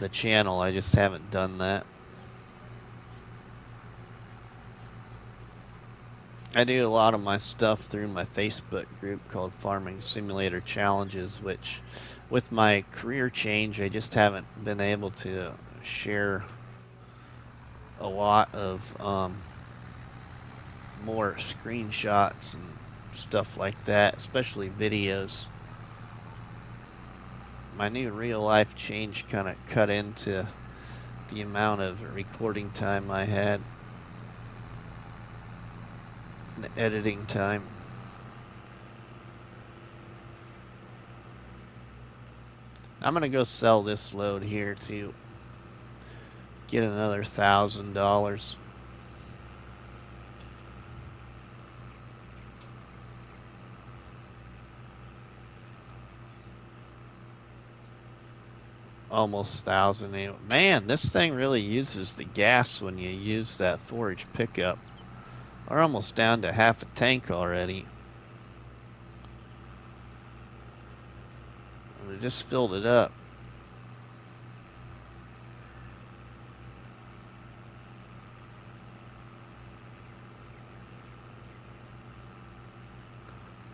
the channel. I just haven't done that. I do a lot of my stuff through my Facebook group called Farming Simulator Challenges, which with my career change, I just haven't been able to share a lot of more screenshots and stuff like that, especially videos. My new real life change kind of cut into the amount of recording time I had, and the editing time. I'm gonna go sell this load here to get another $1,000. Almost 1,000. Man, this thing really uses the gas when you use that forage pickup. We're almost down to half a tank already. We just filled it up.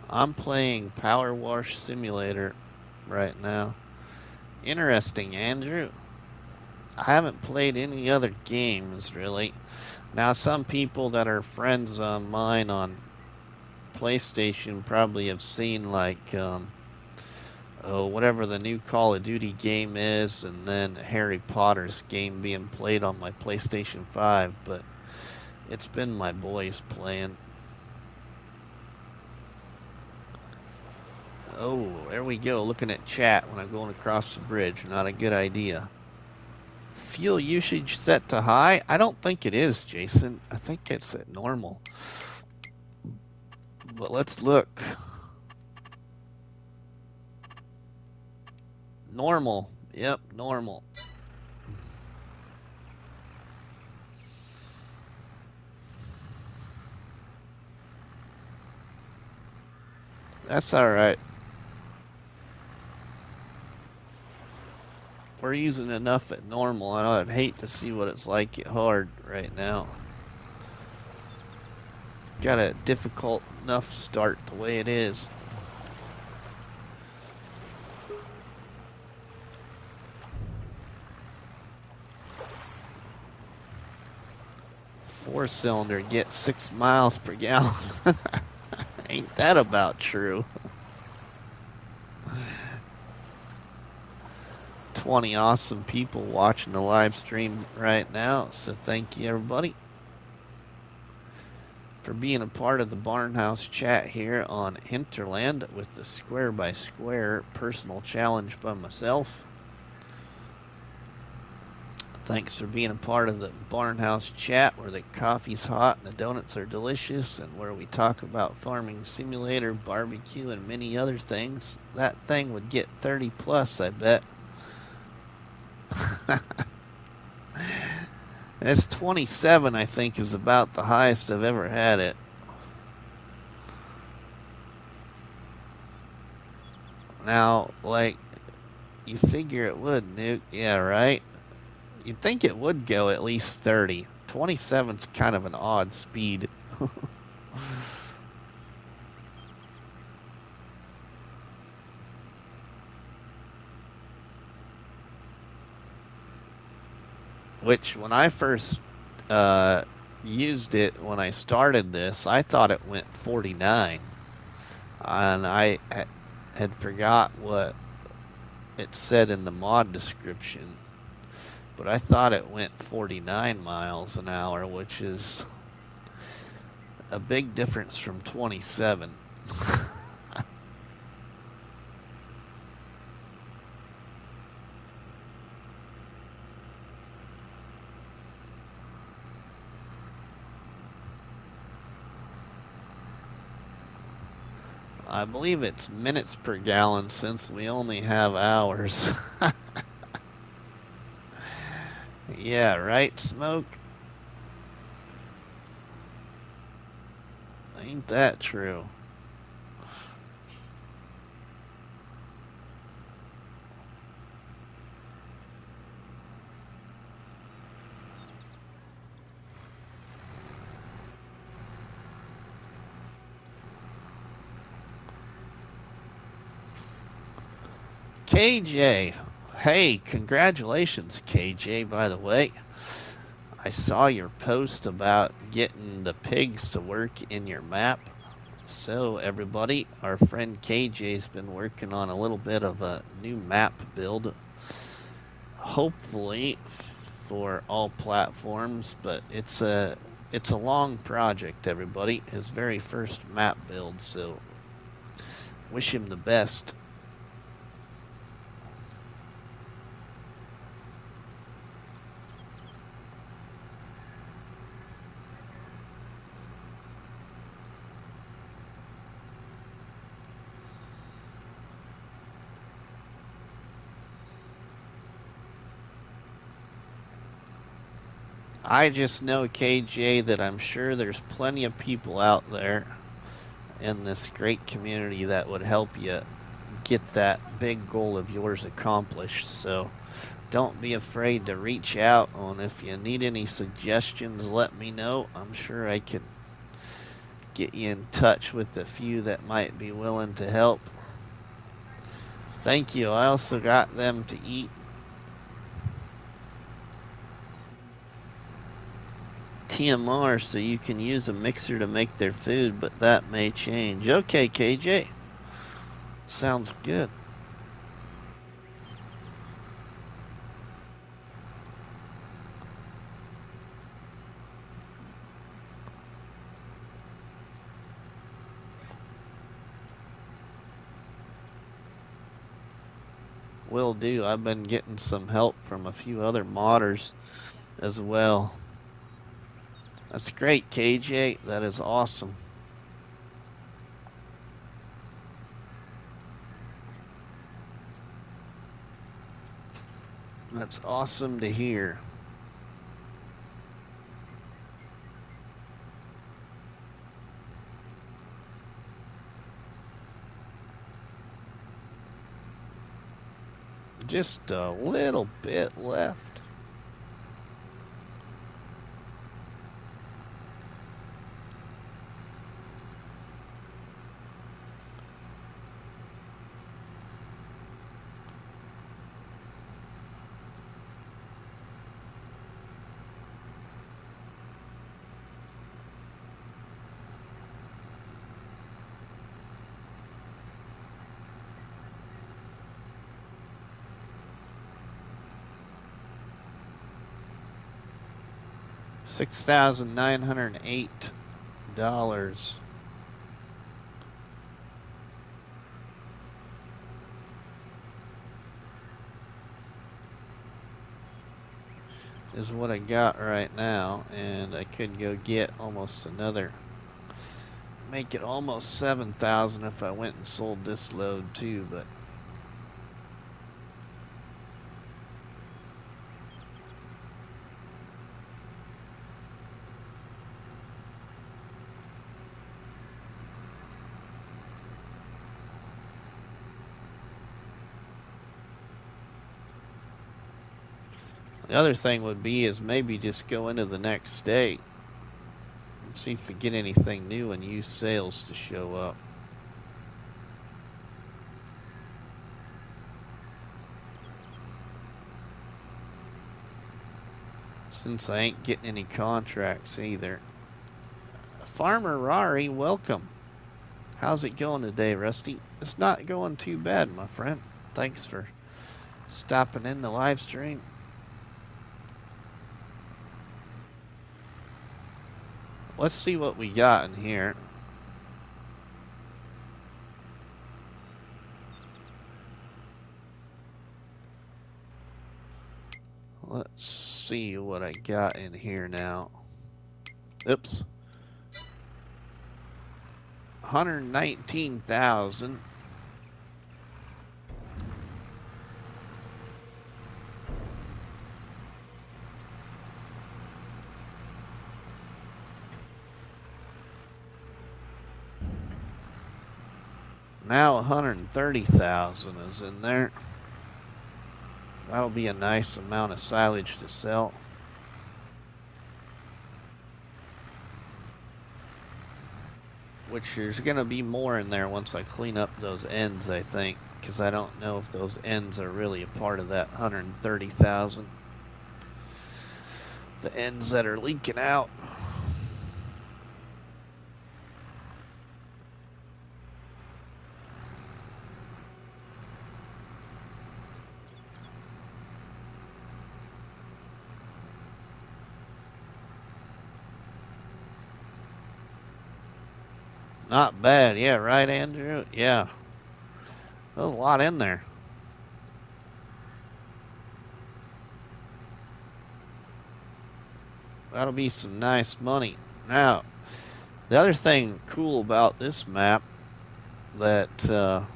I'm playing Power Wash Simulator right now. Interesting, Andrew. I haven't played any other games, really. Now, some people that are friends of mine on PlayStation probably have seen, like, whatever the new Call of Duty game is, and then Harry Potter's game being played on my PlayStation 5, but it's been my boys playing. Oh, there we go, looking at chat when I'm going across the bridge. Not a good idea. Fuel usage set to high? I don't think it is, Jason. I think it's at normal. But let's look. Normal. Yep, normal. That's alright. We're using enough at normal. I'd hate to see what it's like at hard right now. Got a difficult enough start the way it is. Four-cylinder gets 6 miles per gallon. Ain't that about true? 20 awesome people watching the live stream right now, so thank you everybody for being a part of the Farmhouse chat here on Hinterland with the square by square personal challenge by myself. Thanks for being a part of the Farmhouse chat where the coffee's hot and the donuts are delicious and where we talk about farming simulator, barbecue, and many other things. That thing would get 30 plus, I bet. It's 27, I think, is about the highest I've ever had it. Now, like, you figure it would, Nuke. Yeah, right? You'd think it would go at least 30. 27's kind of an odd speed. Which, when I first used it, when I started this, I thought it went 49. And I had forgot what it said in the mod description. But I thought it went 49 miles an hour, which is a big difference from 27. I believe it's minutes per gallon since we only have hours. Yeah, right, Smoke? Ain't that true? KJ. Hey, congratulations, KJ, by the way. I saw your post about getting the pigs to work in your map. So, everybody, our friend KJ's been working on a little bit of a new map build. Hopefully for all platforms, but it's a long project, everybody. His very first map build, so wish him the best. I just know, KJ, that I'm sure there's plenty of people out there in this great community that would help you get that big goal of yours accomplished. So don't be afraid to reach out, and if you need any suggestions, let me know. I'm sure I can get you in touch with a few that might be willing to help. Thank you. I also got them to eat. TMR, so you can use a mixer to make their food, but that may change. Okay, KJ. Sounds good. Will do. I've been getting some help from a few other modders as well. That's great, KJ. That is awesome. That's awesome to hear. Just a little bit left. $6,908 is what I got right now, and I could go get almost another, make it almost 7,000 if I went and sold this load too, but the other thing would be is maybe just go into the next state and see if we get anything new and use sales to show up. Since I ain't getting any contracts either. Farmer Rari, welcome. How's it going today, Rusty? It's not going too bad, my friend. Thanks for stopping in the live stream. Let's see what we got in here. Let's see what I got in here now. Oops. 119,000. Now 130,000 is in there. That'll be a nice amount of silage to sell. Which there's going to be more in there once I clean up those ends, I think. Because I don't know if those ends are really a part of that 130,000. The ends that are leaking out. Not bad. Yeah, right, Andrew? Yeah. There's a lot in there. That'll be some nice money. Now, the other thing cool about this map that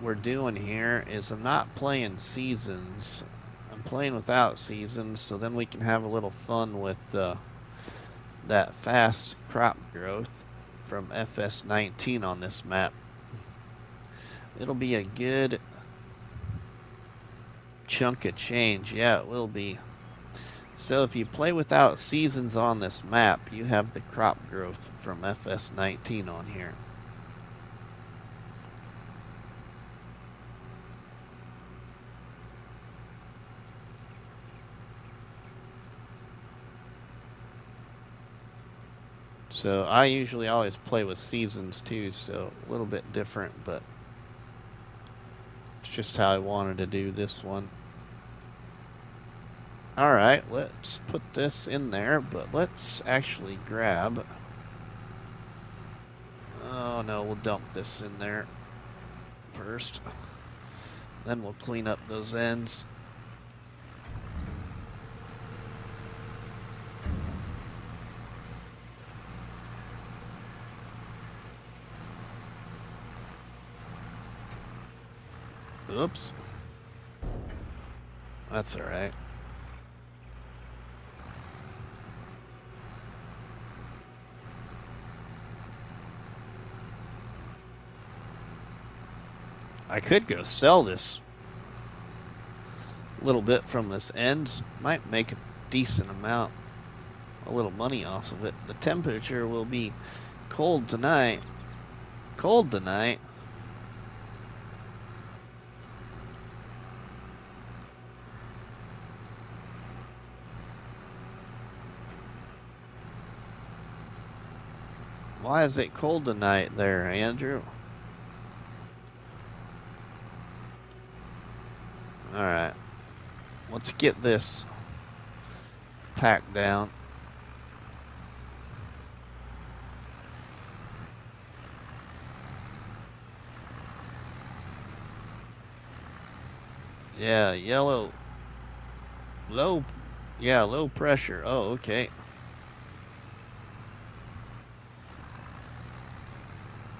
we're doing here is I'm not playing seasons. I'm playing without seasons, so then we can have a little fun with that fast crop growth from FS19 on this map. It'll be a good chunk of change. Yeah, it will be. So if you play without seasons on this map, you have the crop growth from FS19 on here. So I usually always play with seasons too, so a little bit different, but it's just how I wanted to do this one. Alright, let's put this in there, but let's actually grab... Oh no, we'll dump this in there first. Then we'll clean up those ends. Oops. That's all right. I could go sell this little bit from this end. Might make a decent amount, a little money off of it. The temperature will be cold tonight. Cold tonight. Why is it cold tonight there, Andrew? Alright. Let's get this packed down. Yeah, yellow. Low. Yeah, low pressure. Oh, okay.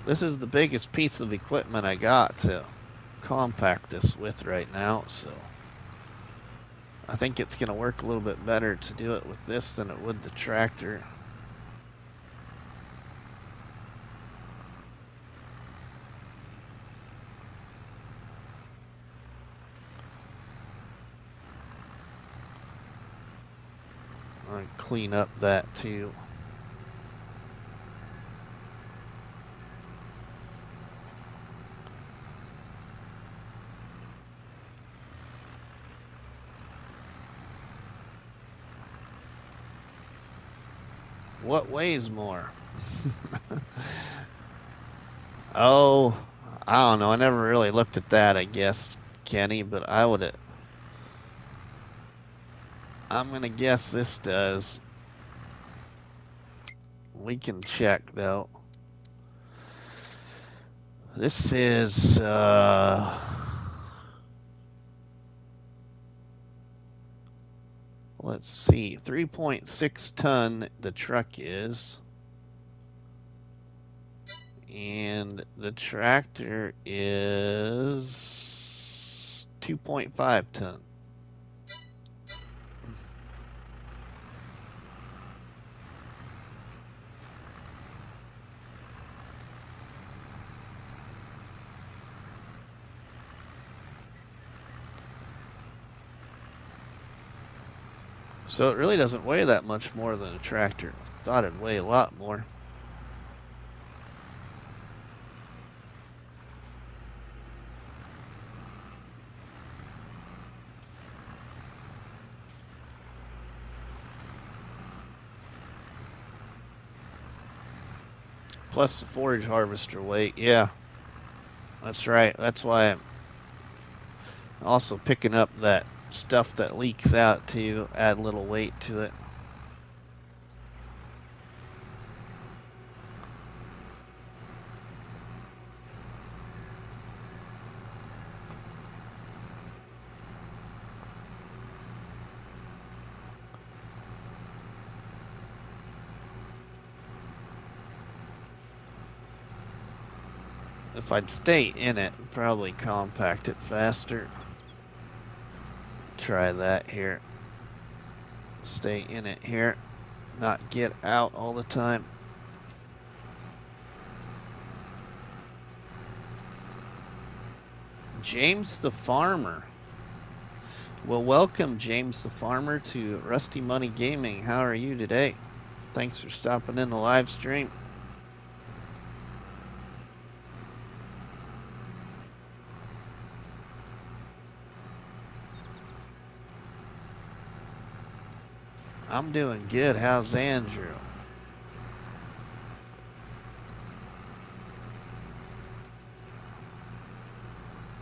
This is the biggest piece of equipment I got to compact this with right now, so I think it's going to work a little bit better to do it with this than it would the tractor. I'll clean up that too. What weighs more? Oh, I don't know. I never really looked at that, I guess, Kenny, but I'm gonna guess this does. We can check though. This is let's see, 3.6 ton the truck is. And the tractor is 2.5 ton. So it really doesn't weigh that much more than a tractor. I thought it'd weigh a lot more. Plus the forage harvester weight, yeah. That's right. That's why I'm also picking up that stuff that leaks out to add a little weight to it. If I'd stay in it, probably compact it faster. Try that here. Stay in it here, not get out all the time. James the Farmer. Well, welcome, James the Farmer, to Rusty Money Gaming. How are you today? Thanks for stopping in the live stream. I'm doing good. How's Andrew?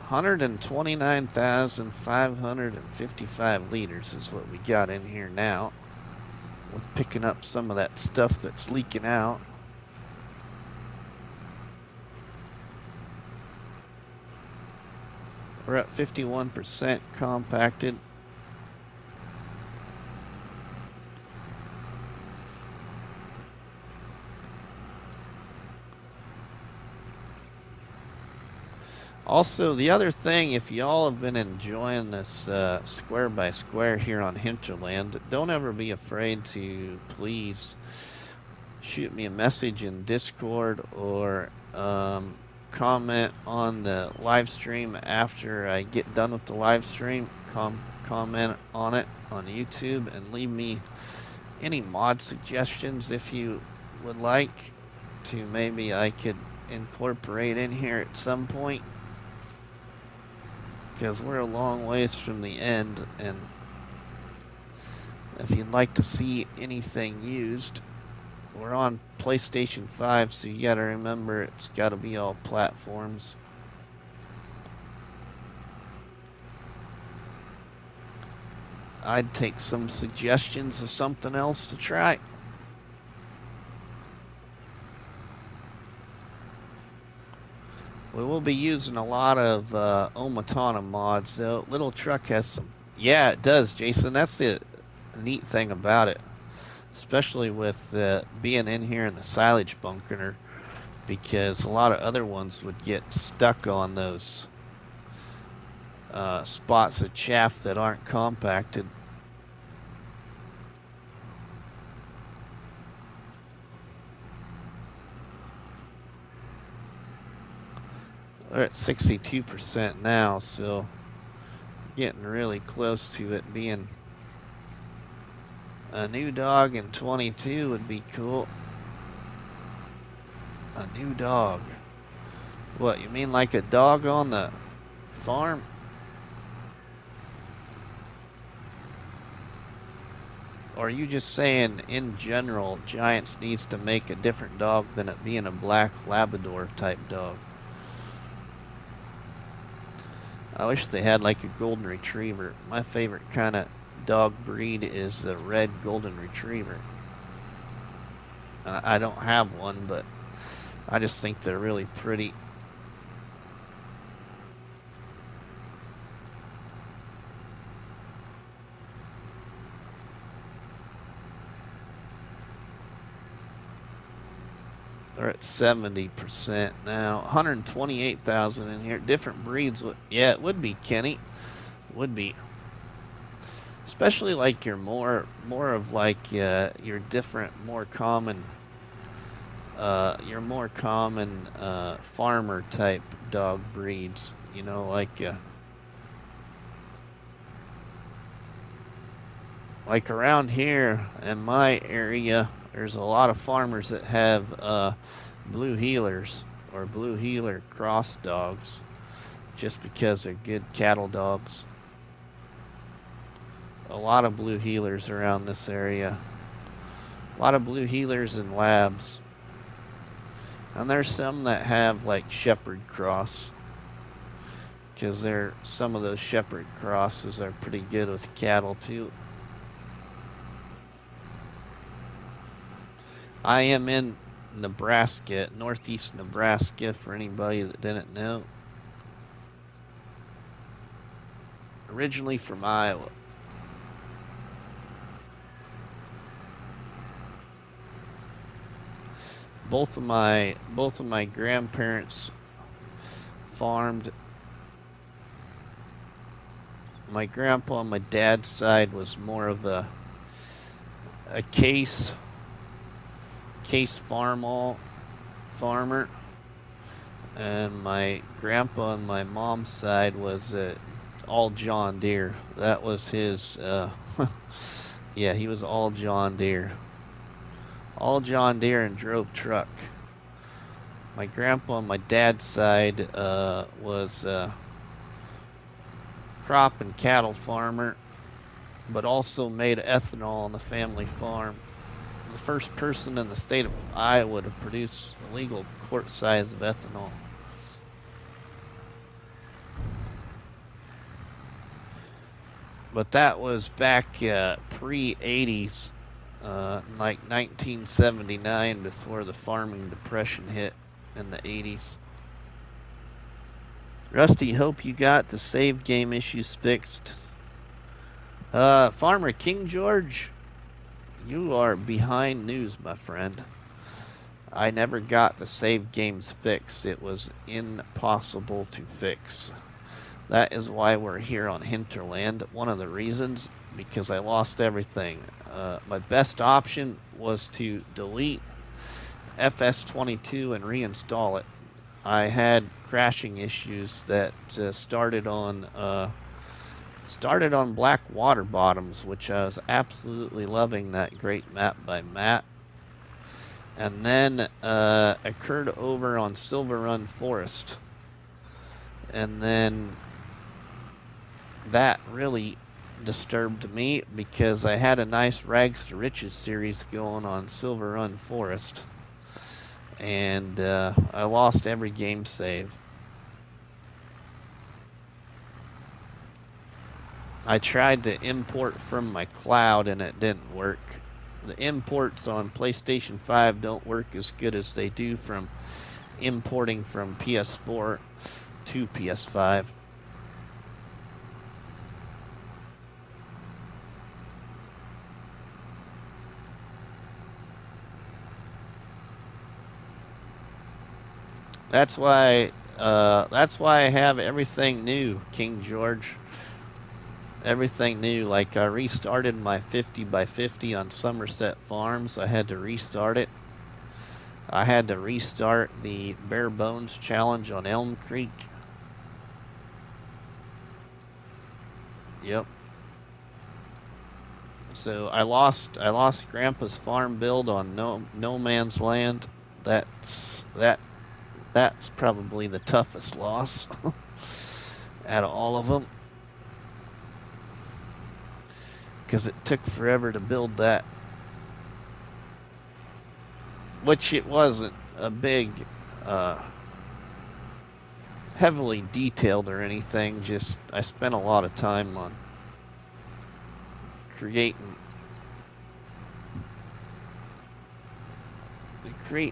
$129,555 liters is what we got in here now, with picking up some of that stuff that's leaking out. We're at 51% compacted. Also, the other thing, if y'all have been enjoying this square by square here on Hinterland, don't ever be afraid to please shoot me a message in Discord or comment on the live stream after I get done with the live stream. Comment on it on YouTube and leave me any mod suggestions if you would like to. Maybe I could incorporate in here at some point, because we're a long ways from the end, and if you'd like to see anything used, we're on PlayStation 5, so you gotta remember it's gotta be all platforms. I'd take some suggestions of something else to try. We will be using a lot of OmaTana mods, though. Little Truck has some. Yeah, it does, Jason. That's the neat thing about it, especially with being in here in the silage bunker, because a lot of other ones would get stuck on those spots of chaff that aren't compacted. We're at 62% now, so getting really close to it being a new dog in 22 would be cool. A new dog. What, you mean like a dog on the farm? Or are you just saying in general Giants needs to make a different dog than it being a black Labrador type dog? I wish they had like a golden retriever. My favorite kind of dog breed is the red golden retriever. I don't have one, but I just think they're really pretty. They're at 70% now. 128,000 in here. Different breeds. Yeah, it would be, Kenny. Would be. Especially like your more of like your different, more common, your more common farmer type dog breeds. You know, like around here in my area, there's a lot of farmers that have blue heelers or blue heeler cross dogs, just because they're good cattle dogs. A lot of blue heelers around this area. A lot of blue heelers and labs. And there's some that have like shepherd cross, because some of those shepherd crosses are pretty good with cattle too. I am in Nebraska, northeast Nebraska, for anybody that didn't know. Originally from Iowa. Both of my grandparents farmed. My grandpa on my dad's side was more of a case farmer, and my grandpa on my mom's side was all John Deere. That was his. Yeah, he was all John Deere. All John Deere and drove truck. My grandpa on my dad's side was crop and cattle farmer, but also made ethanol on the family farm. The first person in the state of Iowa to produce a legal quart size of ethanol. But that was back pre-80s, like 1979, before the farming depression hit in the 80s. Rusty, hope you got the save game issues fixed. Farmer King George, you are behind news, my friend. I never got the save games fixed. It was impossible to fix. That is why we're here on Hinterland. One of the reasons, because I lost everything. My best option was to delete FS22 and reinstall it. I had crashing issues that started on Black Water Bottoms, which I was absolutely loving that great map by Matt. And then occurred over on Silver Run Forest. And then that really disturbed me because I had a nice Rags to Riches series going on Silver Run Forest. And I lost every game save. I tried to import from my cloud and it didn't work. The imports on PlayStation 5 don't work as good as they do from importing from PS4 to PS5. That's why I have everything new, King George. Everything new. Like I restarted my 50x50 on Somerset Farms. I had to restart it. I had to restart the Bare Bones Challenge on Elm Creek. Yep. So I lost Grandpa's farm build on No Man's Land. That's probably the toughest loss out of all of them, because it took forever to build that, which it wasn't a big heavily detailed or anything. Just I spent a lot of time on creating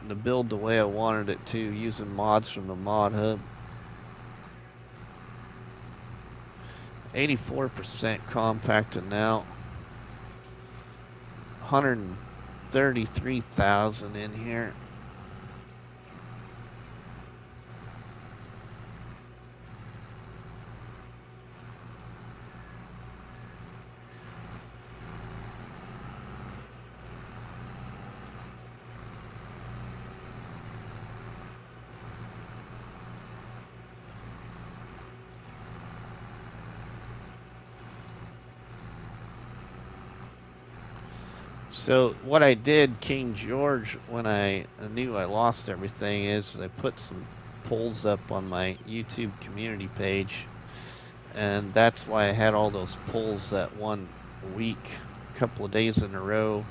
the build the way I wanted it to, using mods from the mod hub. 84% compacted now. 133,000 in here. So what I did, King George, when I knew I lost everything, is I put some polls up on my YouTube community page, and that's why I had all those polls that one week, a couple of days in a row,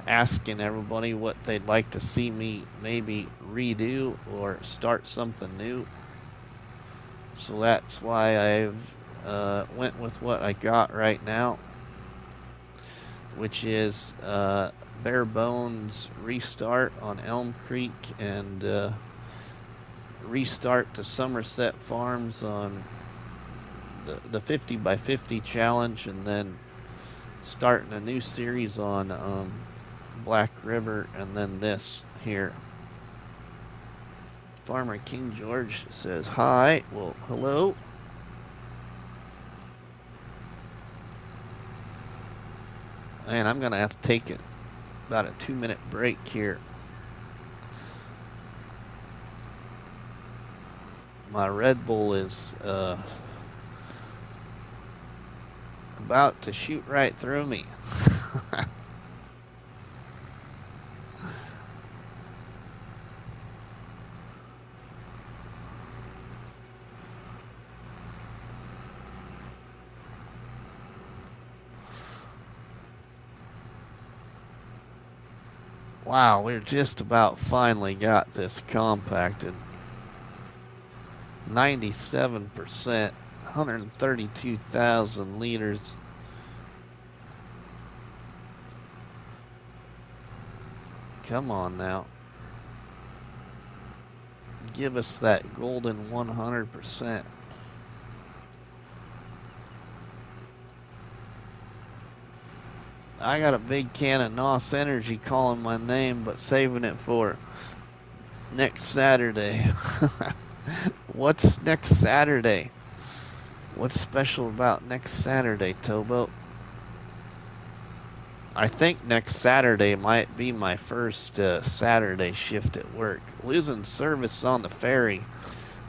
asking everybody what they'd like to see me maybe redo or start something new. So that's why I've went with what I got right now, which is Bare Bones restart on Elm Creek and restart to Somerset Farms on the 50x50 challenge, and then starting a new series on Black River, and then this here. Farmer King George says hi. Well, hello. And I'm gonna have to take about a 2-minute break here. My Red Bull is about to shoot right through me. Wow, we're just about finally got this compacted. 97%, 132,000 liters. Come on now. Give us that golden 100%. I got a big can of NOS Energy calling my name, but saving it for next Saturday. What's next Saturday? What's special about next Saturday, Towboat? I think next Saturday might be my first Saturday shift at work. Losing service on the ferry.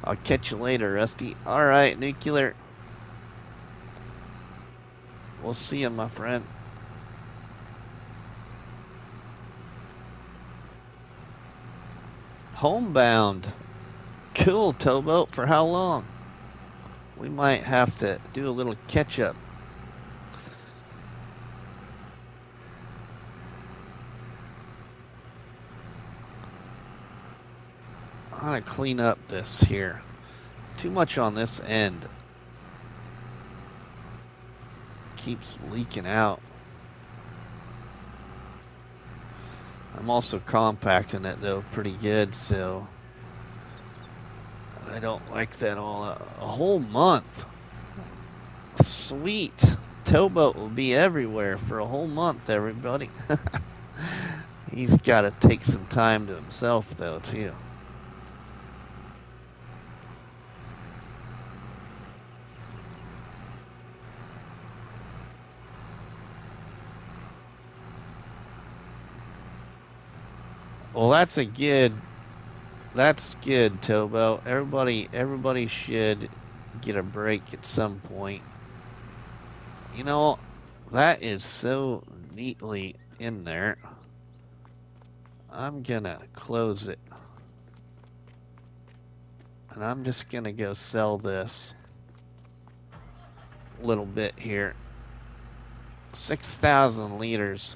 I'll catch you later, Rusty. Alright, Nuclear. We'll see you, my friend. Homebound. Cool, Towboat. For how long? We might have to do a little catch-up. I'm gonna clean up this here. Too much on this end. Keeps leaking out. I'm also compacting it though pretty good, so I don't like that all. A whole month. Sweet. Towboat will be everywhere for a whole month, everybody. He's got to take some time to himself though, too. Well, that's good, Towboat. Everybody should get a break at some point. You know, that is so neatly in there. I'm gonna close it. And I'm just gonna go sell this a little bit here. 6,000 liters.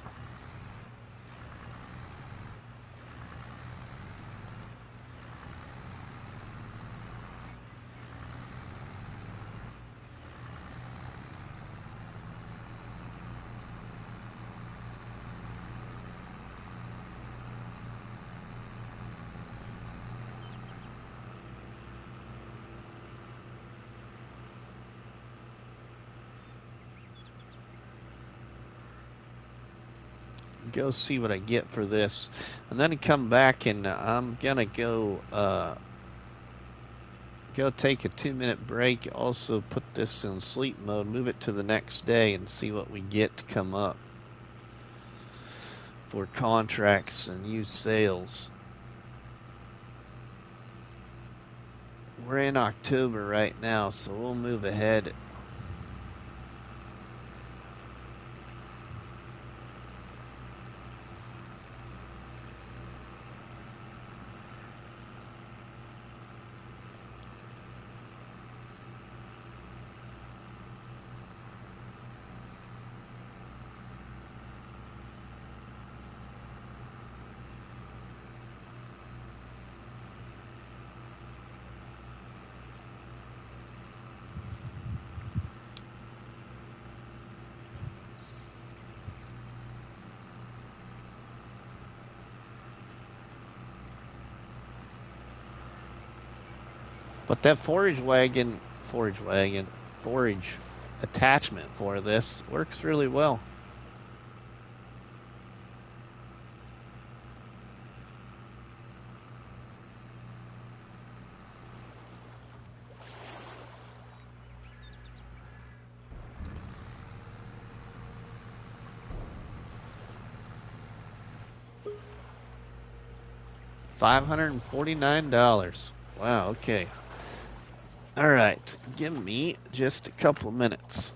Go see what I get for this, and then come back and I'm gonna go take a 2-minute break. Also put this in sleep mode, move it to the next day, and see what we get to come up for contracts and used sales. We're in October right now, so we'll move ahead. But that forage attachment for this works really well. $549. Wow, okay. All right, give me just a couple minutes.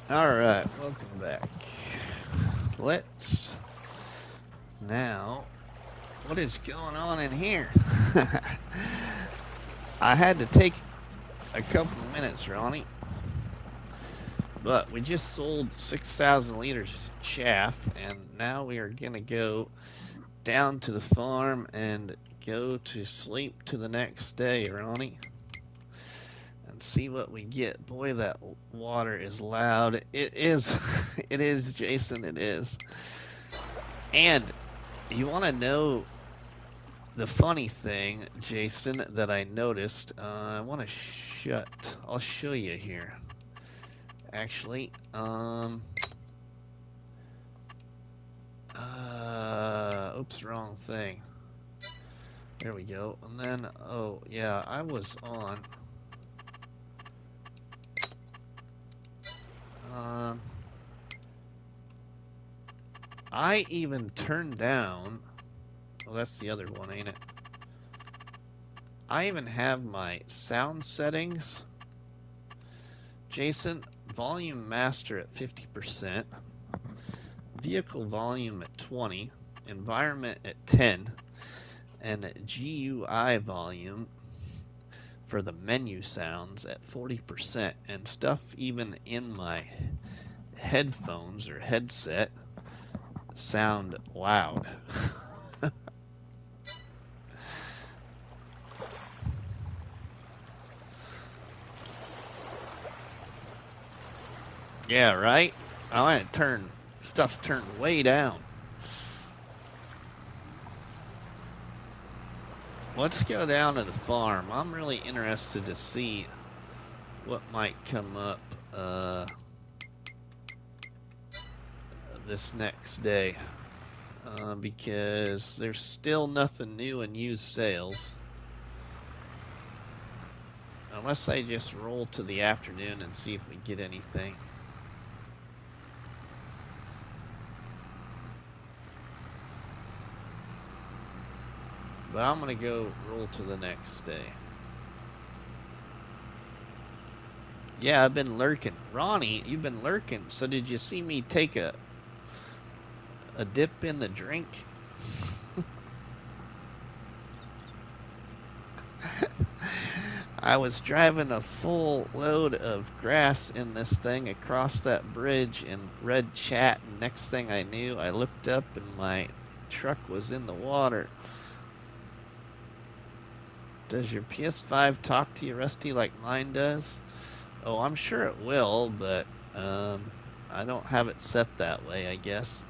Alright, welcome back. Let's now, what is going on in here? I had to take a couple of minutes, Ronnie, but we just sold 6,000 liters of chaff, and now we are going to go down to the farm and go to sleep to the next day, Ronnie, and see what we get. Boy, that water is loud. It is. It is, Jason, it is. And you want to know the funny thing, Jason, that I noticed? I want to I'll show you here. Actually, oops, wrong thing. There we go. And then, oh yeah, I was on. I even turned down. Well, that's the other one, ain't it? I even have my sound settings. Jason, volume master at 50%, vehicle volume at 20, environment at 10, and GUI volume for the menu sounds at 40%, and stuff even in my headphones or headset sound loud. Yeah, right? I want to turn stuff turned way down. Let's go down to the farm. I'm really interested to see what might come up this next day, because there's still nothing new in used sales, unless I just roll to the afternoon and see if we get anything. But I'm gonna go roll to the next day. Yeah, I've been lurking. Ronnie, you've been lurking. So did you see me take a dip in the drink? I was driving a full load of grass in this thing across that bridge and read chat, and next thing I knew, I looked up and my truck was in the water. Does your PS5 talk to you, Rusty, like mine does? Oh, I'm sure it will, but I don't have it set that way, I guess.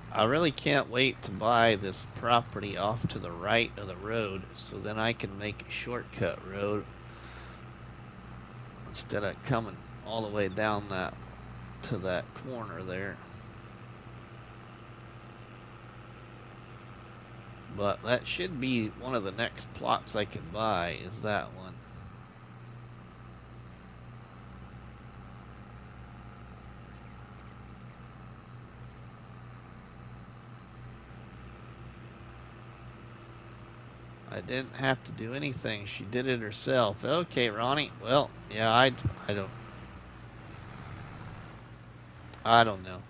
I really can't wait to buy this property off to the right of the road, so then I can make a shortcut road instead of coming all the way down that to that corner there. But that should be one of the next plots I can buy, is that one. I didn't have to do anything. She did it herself. Okay, Ronnie. Well, yeah, I don't know.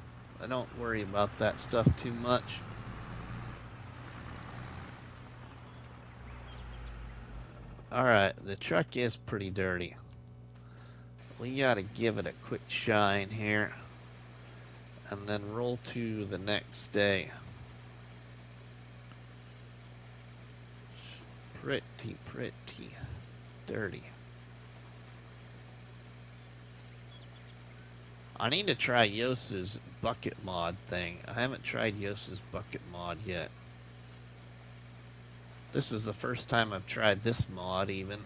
I don't worry about that stuff too much. Alright, the truck is pretty dirty. We gotta give it a quick shine here, and then roll to the next day. Pretty dirty. I need to try Yosa's bucket mod thing. I haven't tried Yosa's bucket mod yet. This is the first time I've tried this mod, even.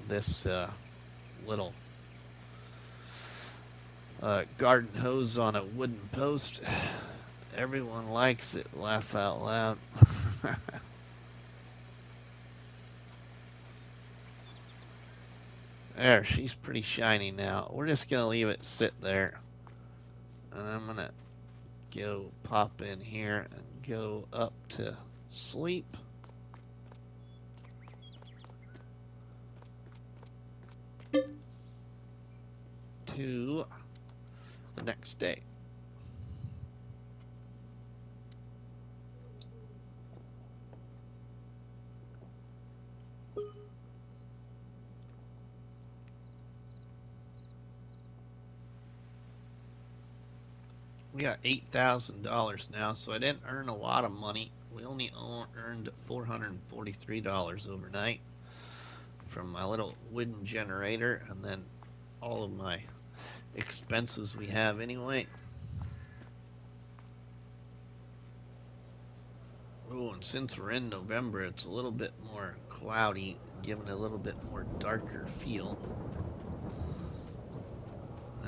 This little garden hose on a wooden post. Everyone likes it. Laugh out loud. There, she's pretty shiny now. We're just gonna leave it sit there. And I'm gonna go pop in here and go up to sleep. To the next day. We got $8,000 now, so I didn't earn a lot of money. We only earned $443 overnight from my little wooden generator, and then all of my expenses we have anyway. Oh, and since we're in November, it's a little bit more cloudy, giving a little bit more darker feel.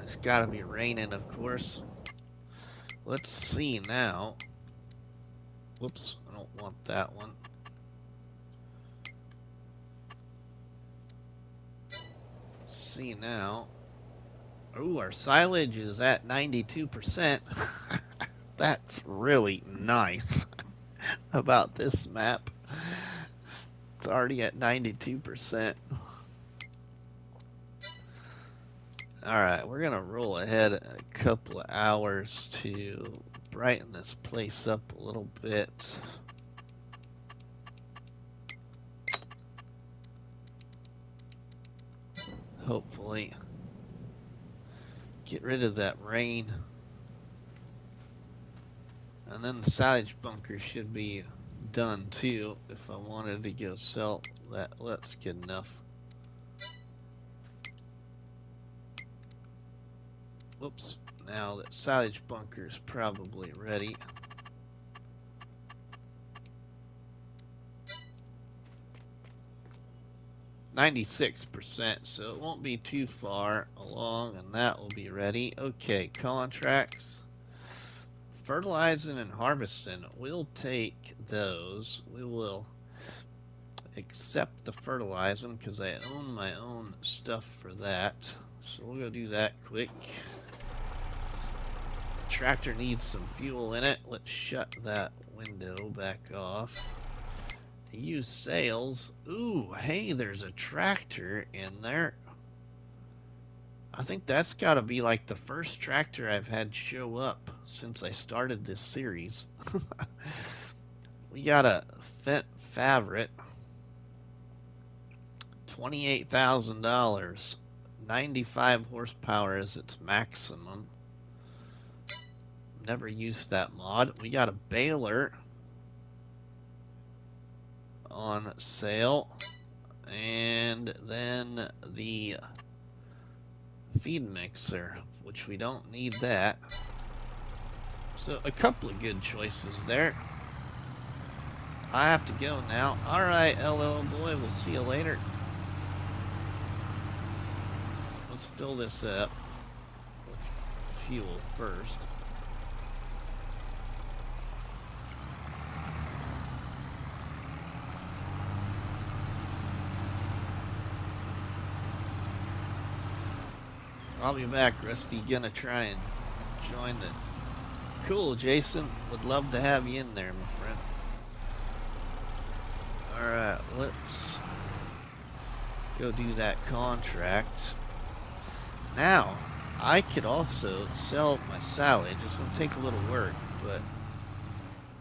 It's got to be raining, of course. Let's see now. Whoops, I don't want that one. Let's see now. Oh, our silage is at 92%. That's really nice about this map. It's already at 92%. Alright, we're going to roll ahead a couple of hours to brighten this place up a little bit. Hopefully get rid of that rain. And then the silage bunker should be done too if I wanted to go sell that. That's good enough. Whoops, now that silage bunker is probably ready. %, so it won't be too far along, and that will be ready. Okay, contracts. Fertilizing and harvesting, we'll take those. We will accept the fertilizing because I own my own stuff for that. So we'll go do that quick. Tractor needs some fuel in it. Let's shut that window back off. Use sales. Ooh, hey, there's a tractor in there. I think that's got to be like the first tractor I've had show up since I started this series. We got a Fendt Favorite. $28,000. 95 horsepower is its maximum. Never used that mod. We got a baler on sale, and then the feed mixer, which we don't need that. So a couple of good choices there. I have to go now. Alright, LL boy, we'll see you later. Let's fill this up with fuel first. I'll be back, Rusty. Gonna try and join the... Cool, Jason. Would love to have you in there, my friend. Alright, let's go do that contract. Now, I could also sell my silage. It's gonna take a little work,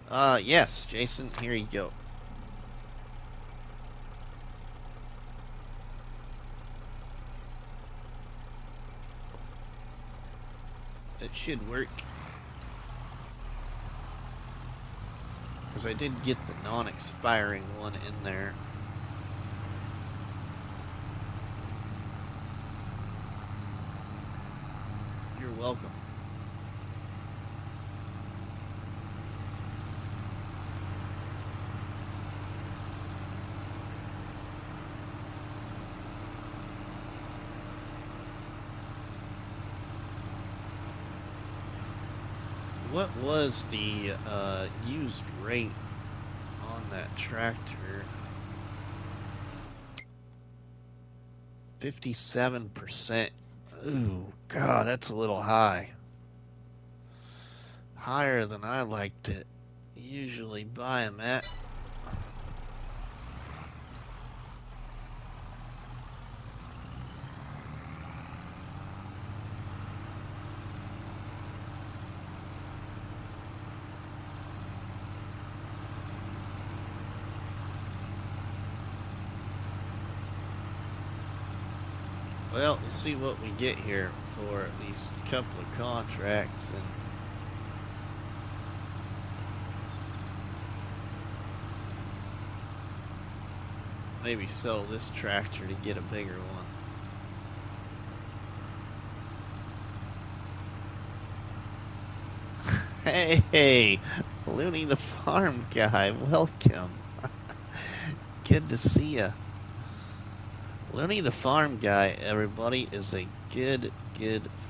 but... yes, Jason, here you go. It should work. Because I did get the non-expiring one in there. You're welcome. What was the used rate on that tractor? 57%. Ooh, God, that's a little high. Higher than I like to usually buy them at. Well, we'll see what we get here for these couple of contracts, and maybe sell this tractor to get a bigger one. Hey, Looney the farm guy, welcome. Good to see ya. Looney the farm guy, everybody, is a good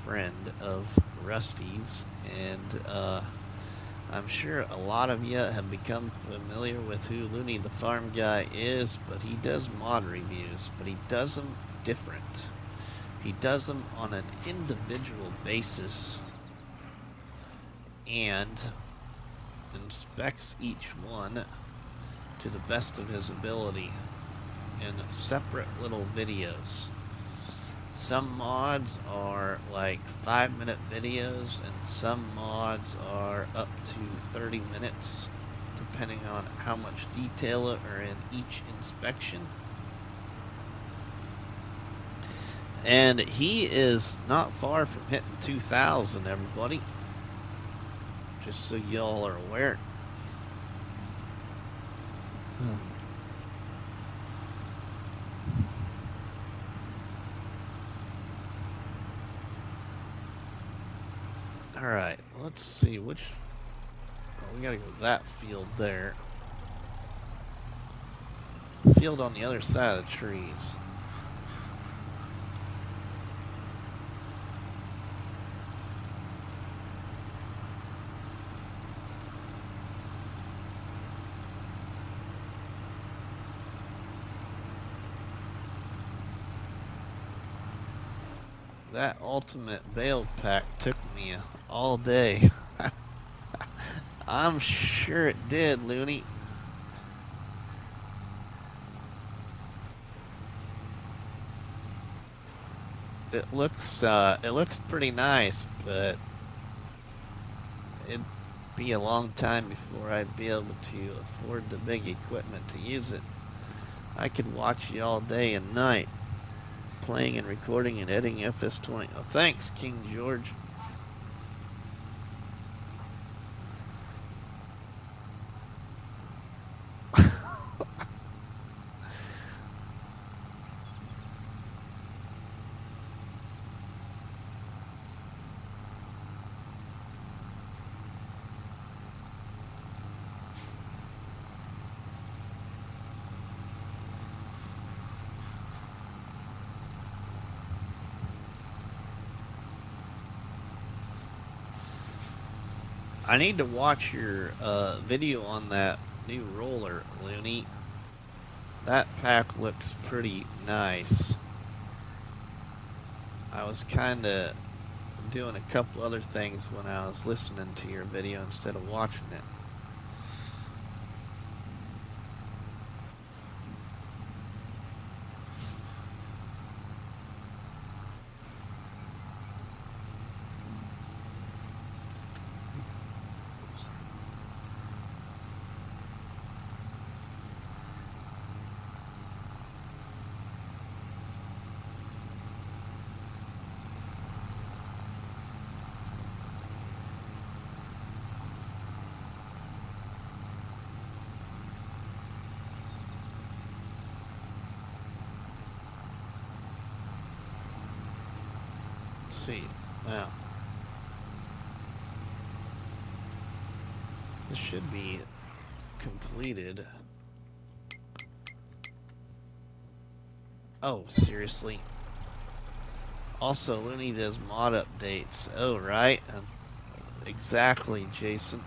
friend of Rusty's, and I'm sure a lot of you have become familiar with who Looney the farm guy is, but he does mod reviews, but he does them different. He does them on an individual basis and inspects each one to the best of his ability in separate little videos. Some mods are like 5-minute videos, and some mods are up to 30 minutes, depending on how much detail are in each inspection. And he is not far from hitting 2,000, everybody. Just so y'all are aware. Alright, let's see which... Oh, we gotta go to that field there. Field on the other side of the trees. That ultimate bale pack took me all day. I'm sure it did, Looney. It looks pretty nice, but it'd be a long time before I'd be able to afford the big equipment to use it. I could watch you all day and night, playing and recording and editing FS20. Oh, thanks, King George. I need to watch your video on that new roller, Looney. That pack looks pretty nice. I was kind of doing a couple other things when I was listening to your video instead of watching it. See now, this should be completed. Oh, seriously? Also, Looney does mod updates. Oh, right? Exactly, Jason.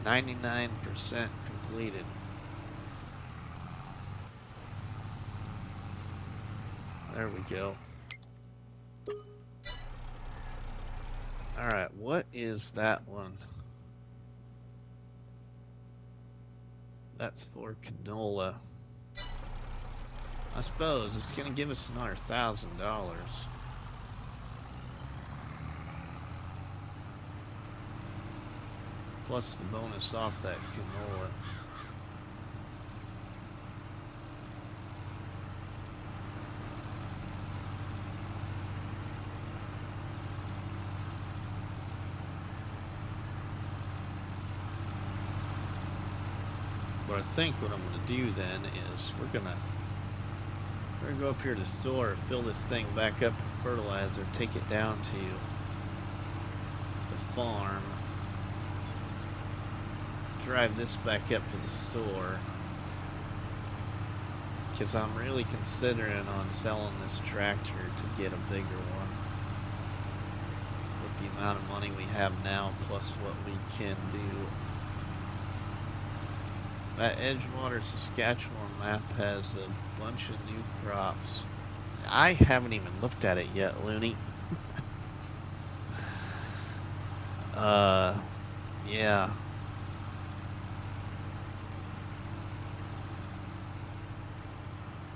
99% completed. There we go. Alright, what is that one? That's for canola. I suppose it's going to give us another $1,000. Plus the bonus off that canola. But I think what I'm going to do then is we're gonna go up here to the store, fill this thing back up with fertilizer, take it down to the farm, drive this back up to the store, because I'm really considering on selling this tractor to get a bigger one with the amount of money we have now plus what we can do. That Edgewater, Saskatchewan map has a bunch of new crops. I haven't even looked at it yet, Looney. Yeah.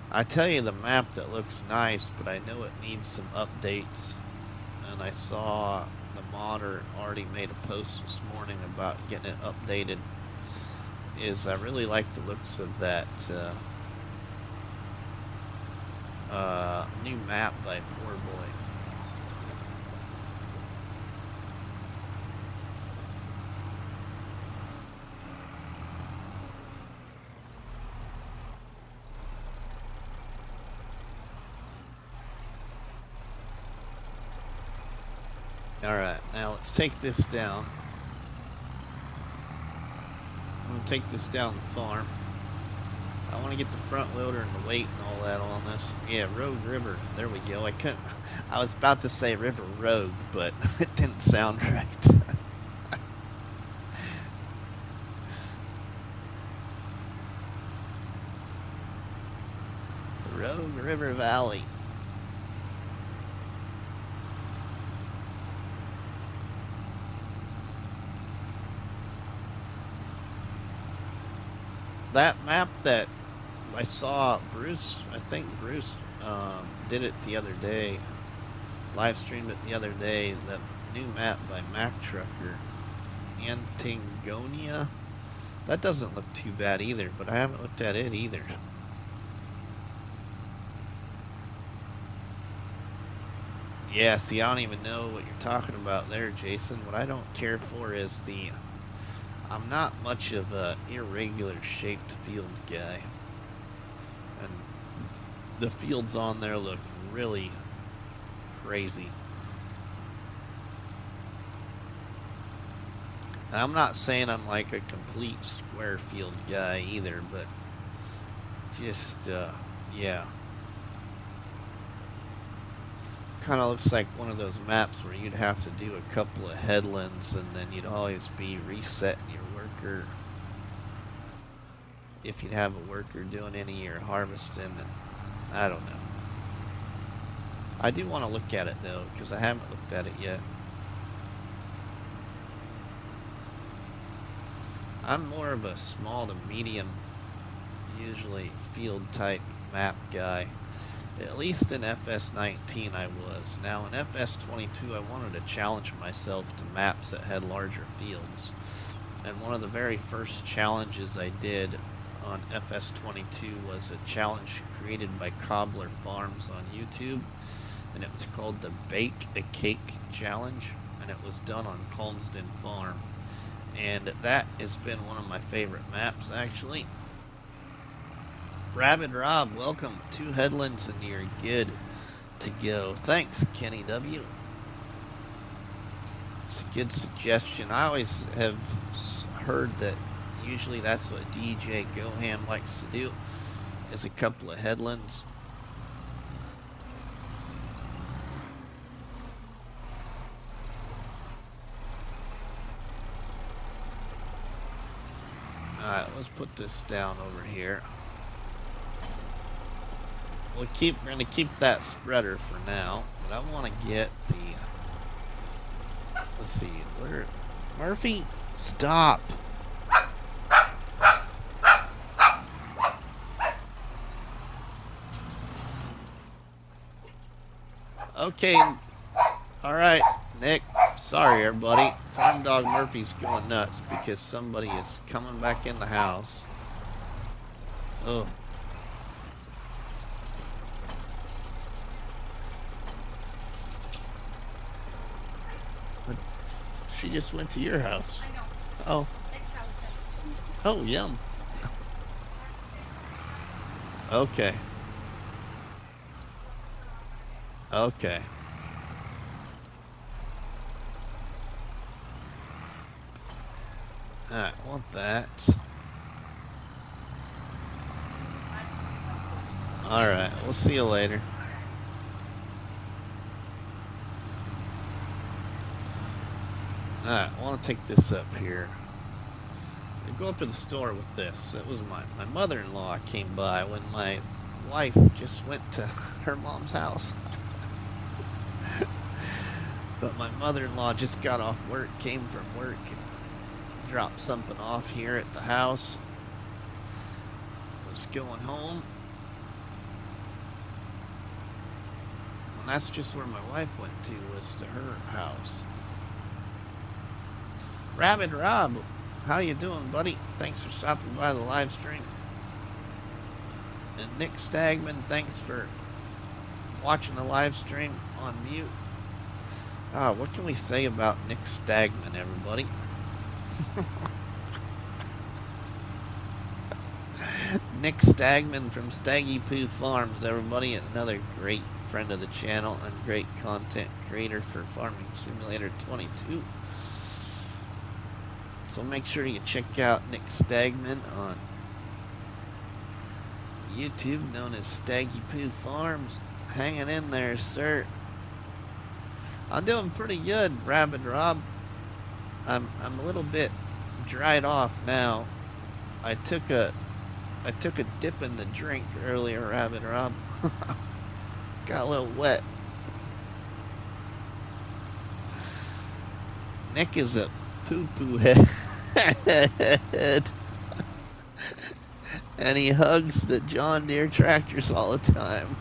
I tell you the map that looks nice, but I know it needs some updates. And I saw the modder already made a post this morning about getting it updated. I really like the looks of that new map by Poor Boy. Alright, now let's take this down. I'm going to take this down the farm. I want to get the front loader and the weight and all that on this. Yeah, Rogue River. There we go. I was about to say River Rogue, but it didn't sound right. Rogue River Valley. That map that I saw Bruce, I think Bruce did it the other day, live streamed it the other day, that new map by Mac Trucker, Antigonia. That doesn't look too bad either, but I haven't looked at it either. Yeah, see, I don't even know what you're talking about there, Jason. What I don't care for is I'm not much of a irregular shaped field guy. And the fields on there look really crazy. And I'm not saying I'm like a complete square field guy either, but just, yeah. Kind of looks like one of those maps where you'd have to do a couple of headlands and then you'd always be resetting your worker if you'd have a worker doing any of your harvesting, and I don't know. I do want to look at it though, because I haven't looked at it yet. I'm more of a small to medium, usually field type map guy. At least in FS19 I was. Now in FS22 I wanted to challenge myself to maps that had larger fields. And one of the very first challenges I did on FS22 was a challenge created by Cobbler Farms on YouTube. And it was called the Bake a Cake Challenge. And it was done on Colmsden Farm. And that has been one of my favorite maps actually. Rabid Rob, welcome. 2 headlands and you're good to go. Thanks, Kenny W. It's a good suggestion. I always have heard that usually that's what DJ Goham likes to do, is a couple of headlands. Alright, let's put this down over here. We're gonna keep that spreader for now, but I want to get the. Let's see, where Murphy, stop. Okay, all right, Nick. Sorry, everybody. Farm Dog Murphy's going nuts because somebody is coming back in the house. Oh. But she just went to your house. I know. Oh. Oh, yum. Okay. Okay. Alright, want that. Alright, we'll see you later. Alright, I want to take this up here. I go up to the store with this. It was my mother-in-law came by when my wife just went to her mom's house. But my mother-in-law just got off work, came from work, and dropped something off here at the house. Was going home. And that's just where my wife went to, was to her house. Rabid Rob, how you doing, buddy? Thanks for stopping by the live stream. And Nick Stagman, thanks for watching the live stream on mute. What can we say about Nick Stagman, everybody? Nick Stagman from Staggy Poo Farms, everybody. Another great friend of the channel and great content creator for Farming Simulator 22. So make sure you check out Nick Stagman on YouTube, known as Staggy Poo Farms. Hanging in there, sir. I'm doing pretty good, Rabid Rob. I'm a little bit dried off now. I took a dip in the drink earlier, Rabid Rob. Got a little wet. Nick is a poo-poo head. And he hugs the John Deere tractors all the time.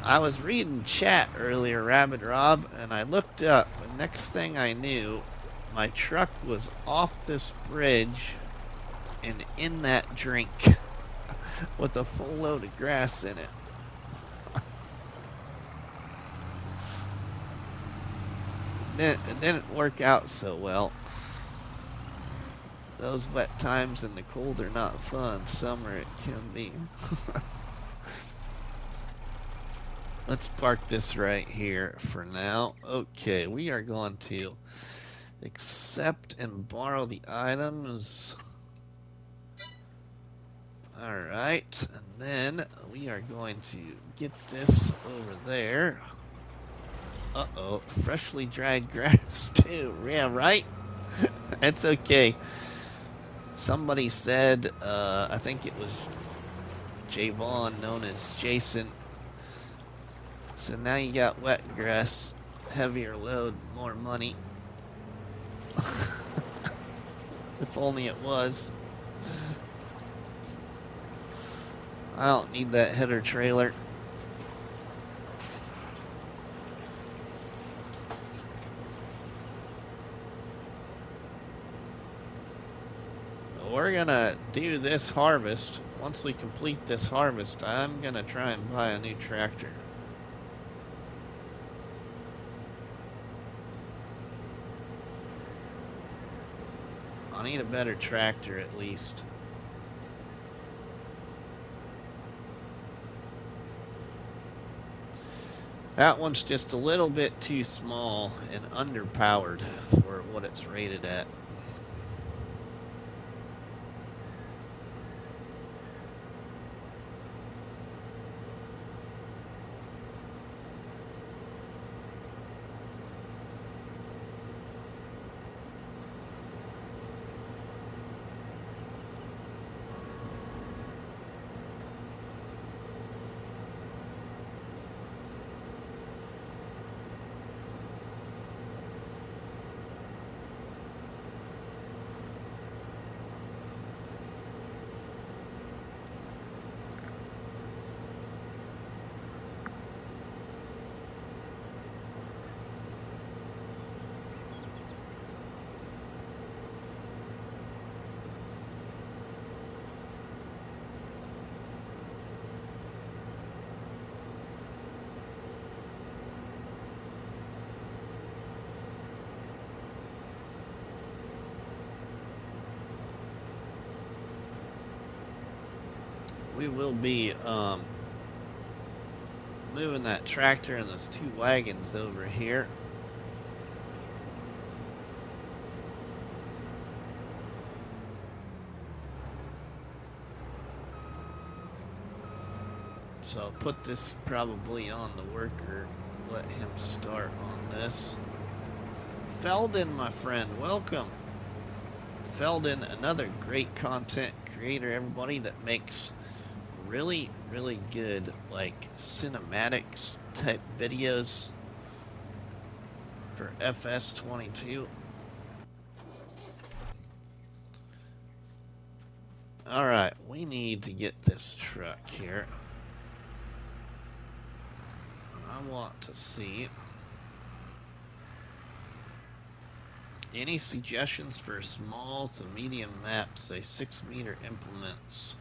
I was reading chat earlier, Rabid Rob, and I looked up, and next thing I knew, my truck was off this bridge and in that drink with a full load of grass in it. It didn't work out so well. Those wet times in the cold are not fun. Summer it can be. Let's park this right here for now. Okay, we are going to accept and borrow the items. Alright, and then we are going to get this over there. Uh-oh, freshly dried grass too. Yeah, right? It's okay. Somebody said, I think it was Javon, known as Jason. So now you got wet grass, heavier load, more money. If only it was. I don't need that header trailer. We're gonna do this harvest. Once we complete this harvest, I'm gonna try and buy a new tractor. I need a better tractor at least. That one's just a little bit too small and underpowered for what it's rated at. we will be moving that tractor and those 2 wagons over here. So I'll put this probably on the worker, let him start on this. Feldon, my friend, welcome. Feldon, another great content creator, everybody, that makes really, really good, like, cinematics type videos for FS22. Alright, we need to get this truck here. I want to see any suggestions for small to medium maps, say 6-meter implements.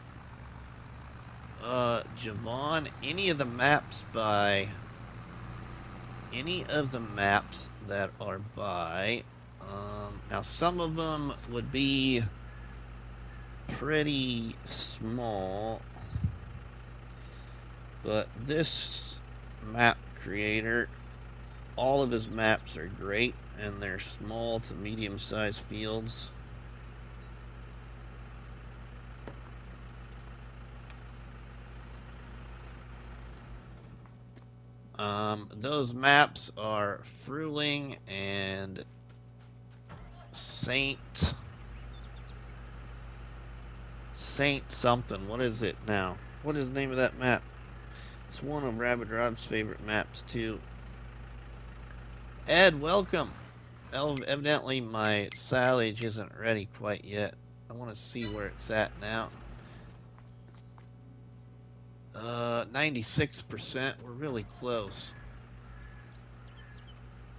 Javon, any of the maps that are by, now some of them would be pretty small, but this map creator, all of his maps are great, and they're small to medium-sized fields. Those maps are Fruling and Saint something. What is it now? What is the name of that map? It's one of Rabbit Rob's favorite maps too. Ed, welcome. Evidently my silage isn't ready quite yet. I want to see where it's at now. 96%. We're really close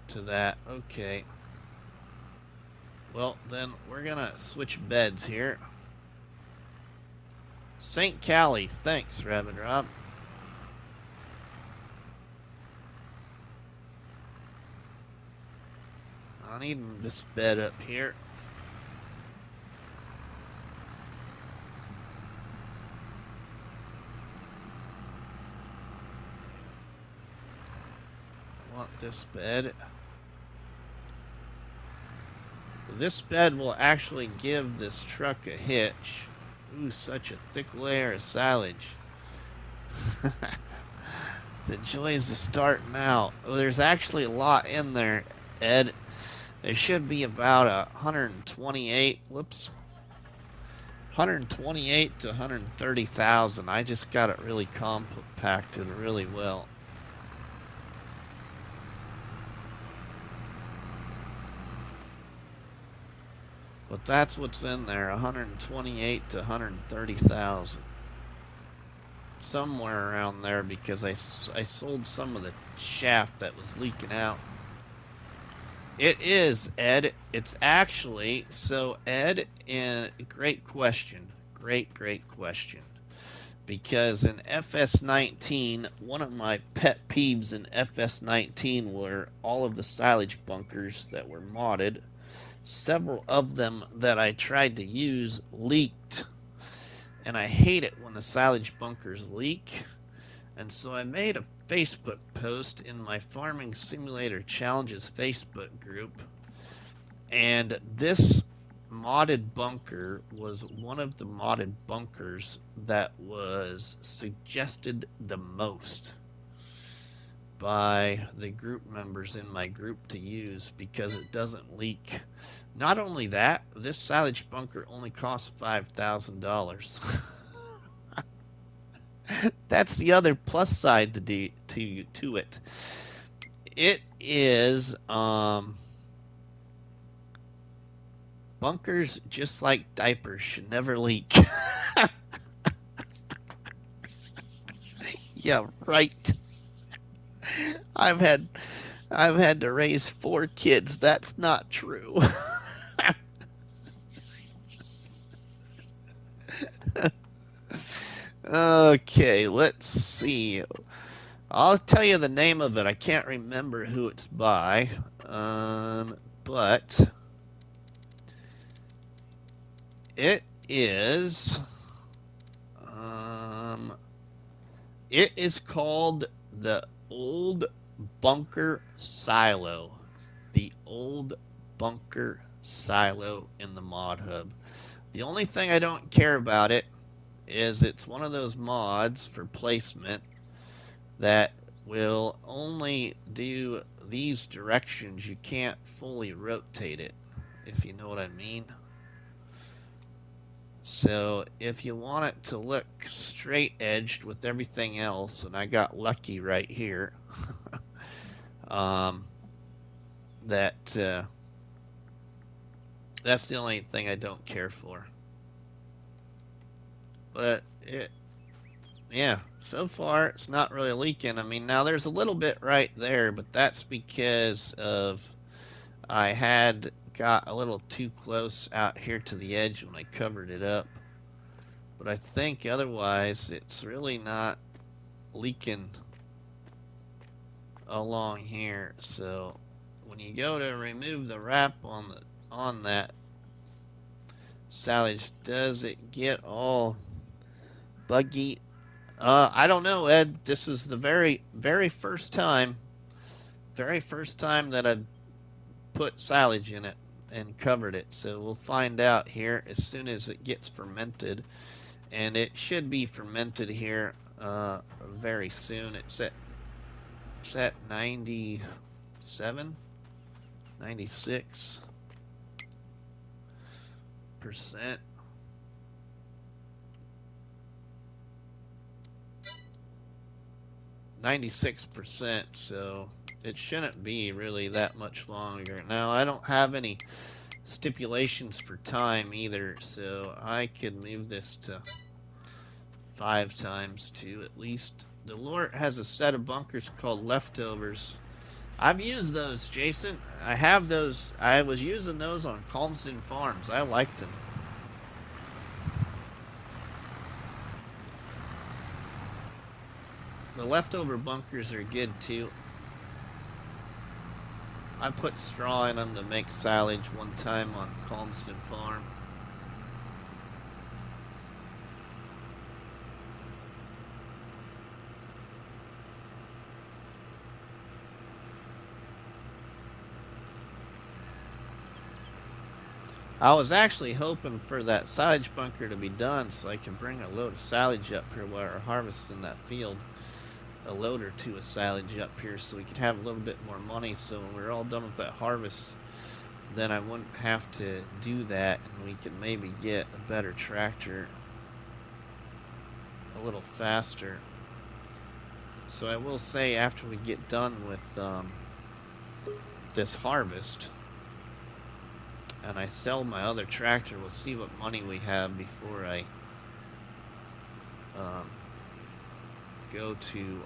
to that. Okay. Well, then we're gonna switch beds here. St. Cali, thanks, Rabbit Rob. I need this bed up here. I want this bed. This bed will actually give this truck a hitch. Ooh, such a thick layer of silage. The joys of starting out. Oh, there's actually a lot in there, Ed. There should be about 128, whoops, 128 to 130,000. I just got it really compacted really well. But that's what's in there, 128 to 130,000. Somewhere around there, because I sold some of the shaft that was leaking out. It is, Ed. It's actually, so Ed, great question. Great question. Because in FS19, one of my pet peeves in FS19 were all of the silage bunkers that were modded. Several of them that I tried to use leaked, and I hate it when the silage bunkers leak. And so I made a Facebook post in my Farming Simulator Challenges Facebook group, and this modded bunker was one of the modded bunkers that was suggested the most by the group members in my group to use because it doesn't leak. Not only that, this silage bunker only costs $5,000. That's the other plus side to it. It is bunkers, just like diapers, should never leak. Yeah, right. I've had to raise 4 kids. That's not true. Okay, let's see. I'll tell you the name of it. I can't remember who it's by, but it is. It is called the Old Bunker Silo. The Old Bunker Silo in the mod hub. The only thing I don't care about it is it's one of those mods for placement that will only do these directions. You can't fully rotate it, if you know what I mean. So if you want it to look straight edged with everything else, and I got lucky right here, that's the only thing I don't care for. But yeah, so far it's not really leaking. I mean, now there's a little bit right there, but that's because of I had got a little too close out here to the edge when I covered it up. But I think otherwise it's really not leaking along here. So when you go to remove the wrap on that silage, does it get all buggy? I don't know, Ed. This is the very first time that I've put silage in it and covered it. So we'll find out here as soon as it gets fermented, and it should be fermented here very soon. It's at 97, 96%. 96%, so it shouldn't be really that much longer. Now, I don't have any stipulations for time either, so I could move this to 5 times to at least. The Lord has a set of bunkers called leftovers. I've used those, Jason. I have those. I was using those on Calmsden Farms. I liked them. The leftover bunkers are good too. I put straw in them to make silage one time on Calmsden Farm. I was actually hoping for that silage bunker to be done so I can bring a load of silage up here while we're harvesting that field. A load or two of silage up here so we could have a little bit more money, so when we're all done with that harvest, then I wouldn't have to do that, and we could maybe get a better tractor a little faster. So I will say, after we get done with this harvest and I sell my other tractor, we'll see what money we have before I go to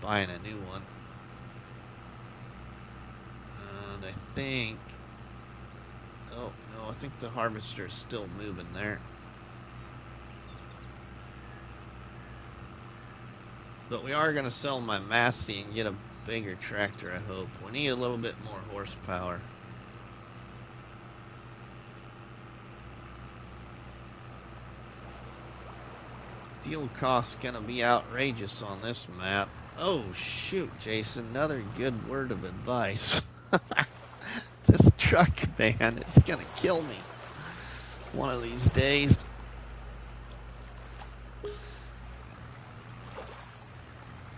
buying a new one. And I think, oh no, I think the harvester is still moving there. But we are going to sell my Massey and get a bigger tractor, I hope. We need a little bit more horsepower. Fuel costs gonna be outrageous on this map. Oh shoot, Jason, another good word of advice. This truck, man, it's gonna kill me one of these days.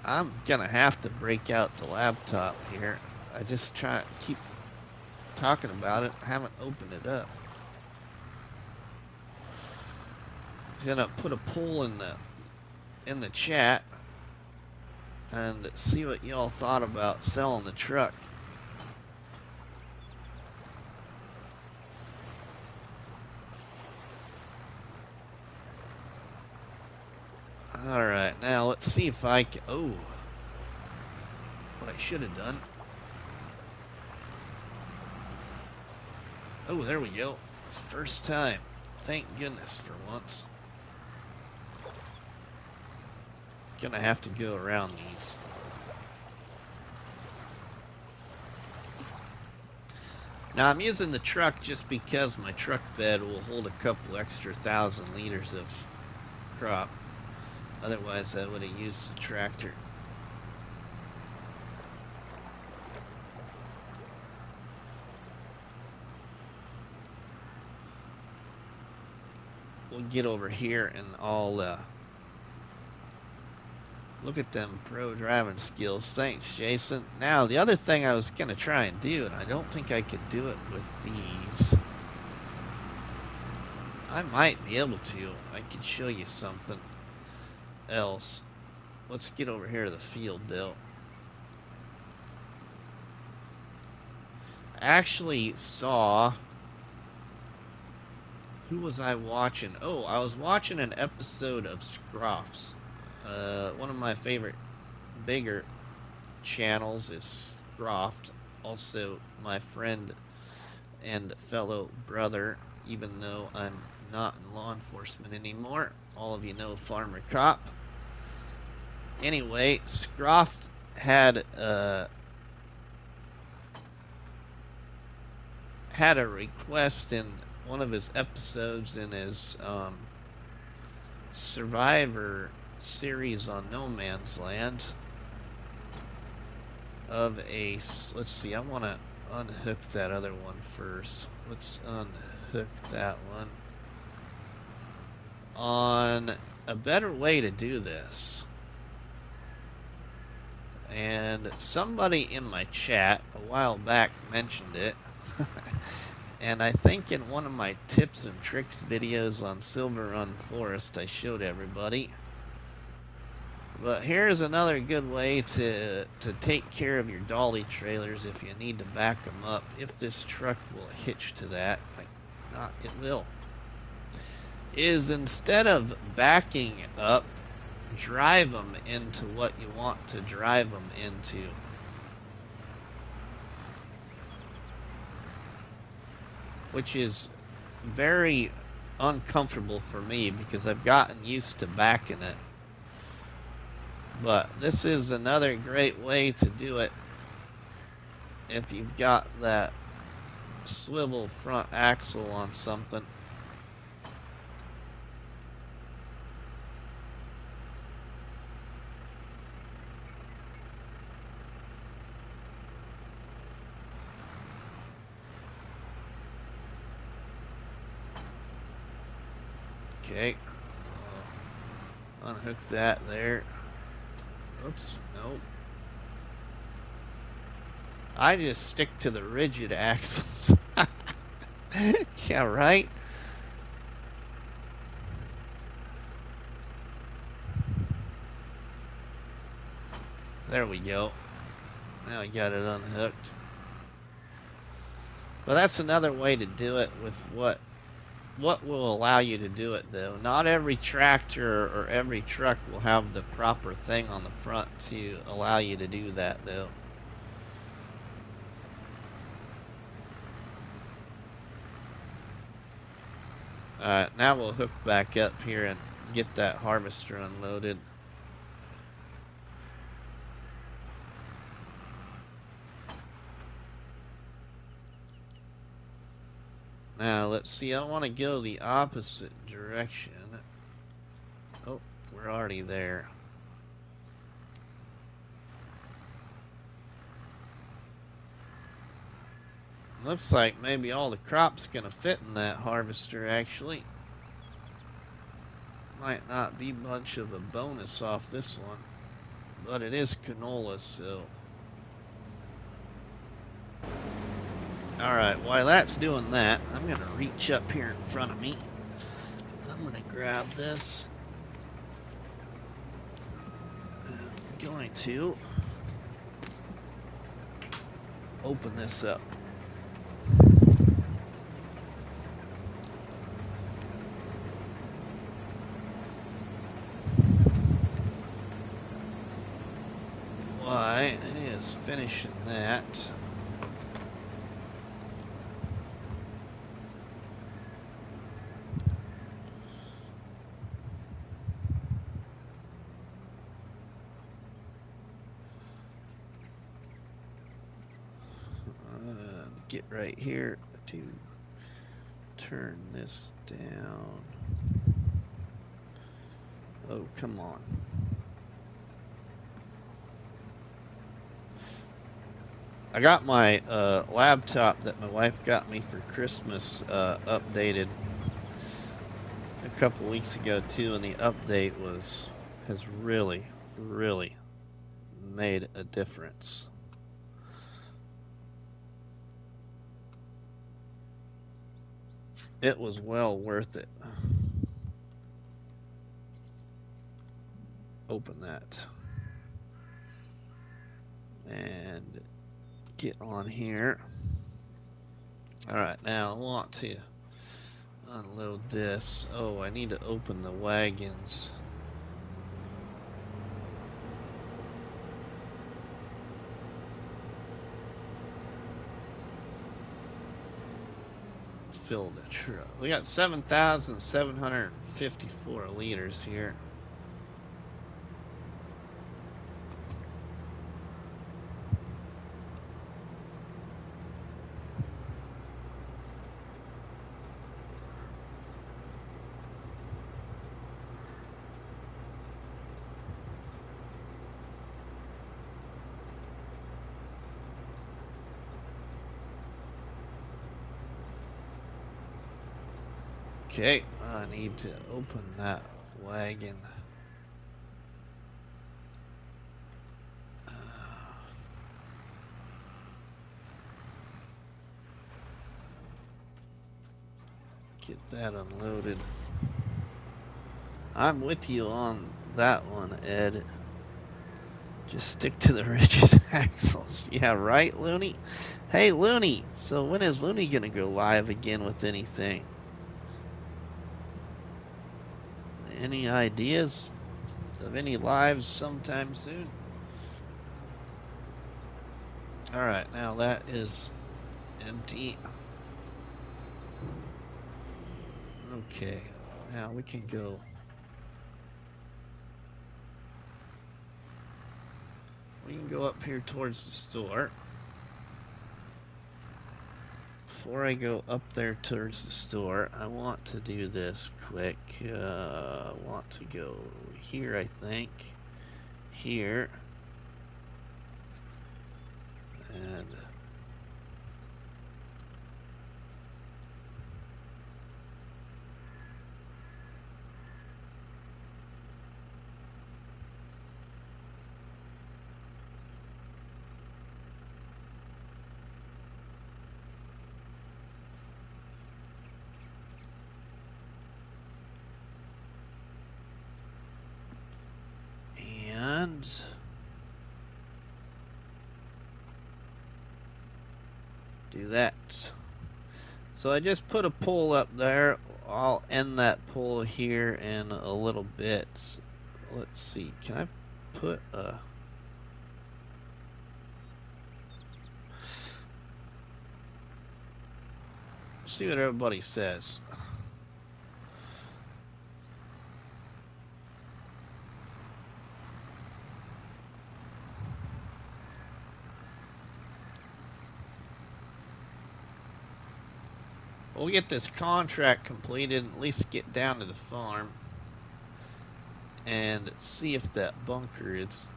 I'm gonna have to break out the laptop here. I just keep talking about it, haven't opened it up. Gonna put a poll in the chat and see what y'all thought about selling the truck. All right, now let's see if I can. Oh, what I should have done. Oh, there we go. First time. Thank goodness for once. Gonna have to go around these. Now I'm using the truck just because my truck bed will hold a couple extra 1,000 liters of crop. Otherwise, I would have used the tractor. We'll get over here and I'll look at them pro driving skills. Thanks, Jason. Now, the other thing I was going to try and do, and I don't think I could do it with these. I might be able to. I could show you something else. Let's get over here to the field, though. I actually saw... Who was I watching? Oh, I was watching an episode of Scroffs. One of my favorite bigger channels is Scroft. Also, my friend and fellow brother, even though I'm not in law enforcement anymore. All of you know Farmer Cop. Anyway, Scroft had a request in one of his episodes in his Survivor series on No Man's Land of a, let's see, I want to unhook that other one first. Let's unhook that one. On a better way to do this. And somebody in my chat a while back mentioned it. And I think in one of my tips and tricks videos on Silver Run Forest I showed everybody. But here's another good way to take care of your dolly trailers if you need to back them up. If this truck will hitch to that, it will. Is instead of backing up, drive them into what you want to drive them into. Which is very uncomfortable for me because I've gotten used to backing it. But this is another great way to do it if you've got that swivel front axle on something. Okay, unhook that there. Oops, nope. I just stick to the rigid axles. Yeah, right? There we go. Now I got it unhooked. But that's another way to do it with what will allow you to do it, though. Not every tractor or every truck will have the proper thing on the front to allow you to do that, though. Alright, now we'll hook back up here and get that harvester unloaded. Now, let's see, I want to go the opposite direction. Oh, we're already there. Looks like maybe all the crop's gonna fit in that harvester, actually. Might not be much of a bonus off this one, but it is canola, so... Alright, while that's doing that, I'm going to reach up here in front of me. I'm going to grab this. I'm going to open this up. Why, it is finishing that. Get right here to turn this down. Oh, come on. I got my laptop that my wife got me for Christmas updated a couple weeks ago too, and the update has really made a difference. It was well worth it. Open that and get on here. Alright, now I want to unload this. Oh, I need to open the wagons. Fill the truck. We got 7,754 liters here. Okay, I need to open that wagon. Get that unloaded. I'm with you on that one, Ed. Just stick to the rigid axles. Yeah, right, Looney? Hey, Looney, so when is Looney gonna go live again with anything? Any ideas of any lives sometime soon? Alright, now that is empty. Okay, now we can go. We can go up here towards the store. Before I go up there towards the store, I want to do this quick. I want to go here, I think. Here. And do that. So I just put a pole up there. I'll end that pole here in a little bit. Let's see, can I put a... See what everybody says. We'll get this contract completed, at least get down to the farm and see if that bunker is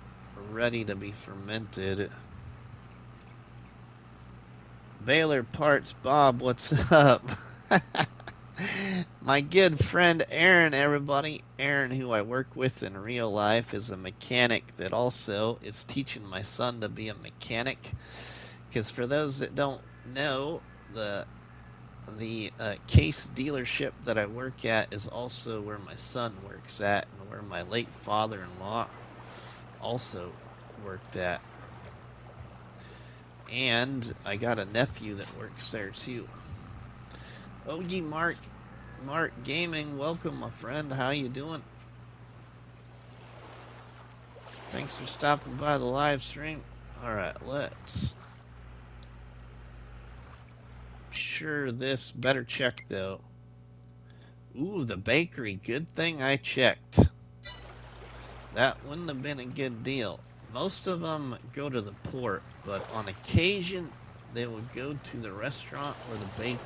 ready to be fermented. Baylor Parts Bob, what's up? My good friend Aaron, everybody. Aaron, who I work with in real life, is a mechanic that also is teaching my son to be a mechanic. Because for those that don't know, the Case dealership that I work at is also where my son works at and where my late father-in-law also worked at. And I got a nephew that works there too. Ogie Mark Gaming, welcome my friend. How you doing? Thanks for stopping by the live stream. Alright, let's... Sure, this better check though. Ooh, the bakery. Good thing I checked. That wouldn't have been a good deal. Most of them go to the port, but on occasion they will go to the restaurant or the bakery.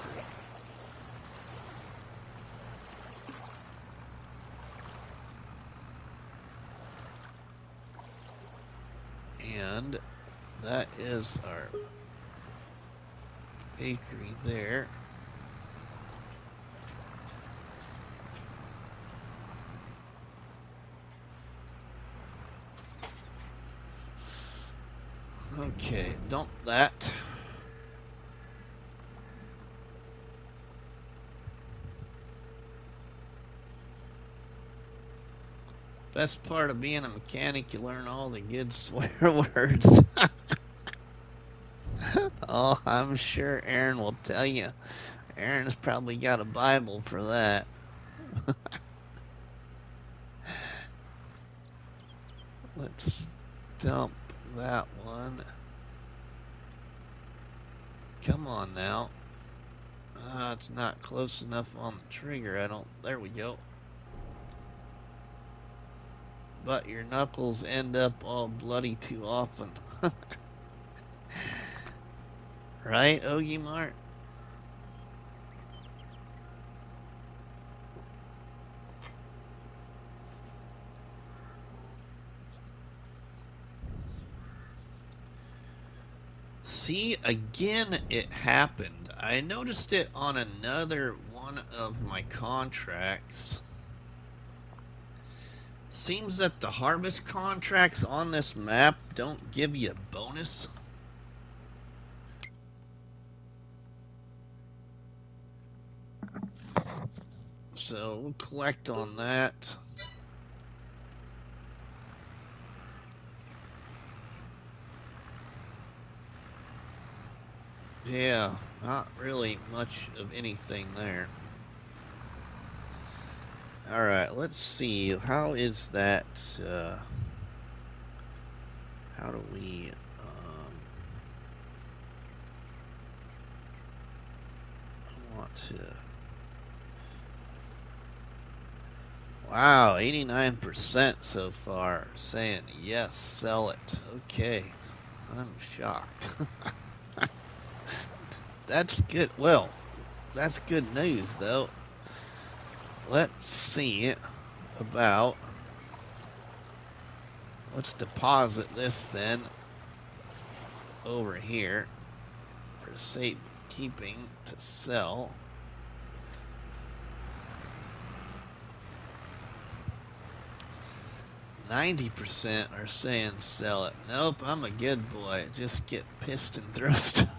And that is our bakery there. Okay, dump that. Best part of being a mechanic, you learn all the good swear words. Oh, I'm sure Aaron will tell you. Aaron's probably got a Bible for that. Let's dump that one. Come on now. It's not close enough on the trigger. There we go. But your knuckles end up all bloody too often. Right, Ogie Mart? See, again it happened. I noticed it on another one of my contracts. Seems that the harvest contracts on this map don't give you a bonus. So we'll collect on that. Yeah, not really much of anything there. Alright, let's see. How is that? How do we... I want to... Wow, 89% so far saying yes, sell it. Okay, I'm shocked. That's good. Well, that's good news, though. Let's see about... Let's deposit this then over here for safekeeping to sell. %90 are saying sell it. Nope, I'm a good boy. Just get pissed and throw stuff.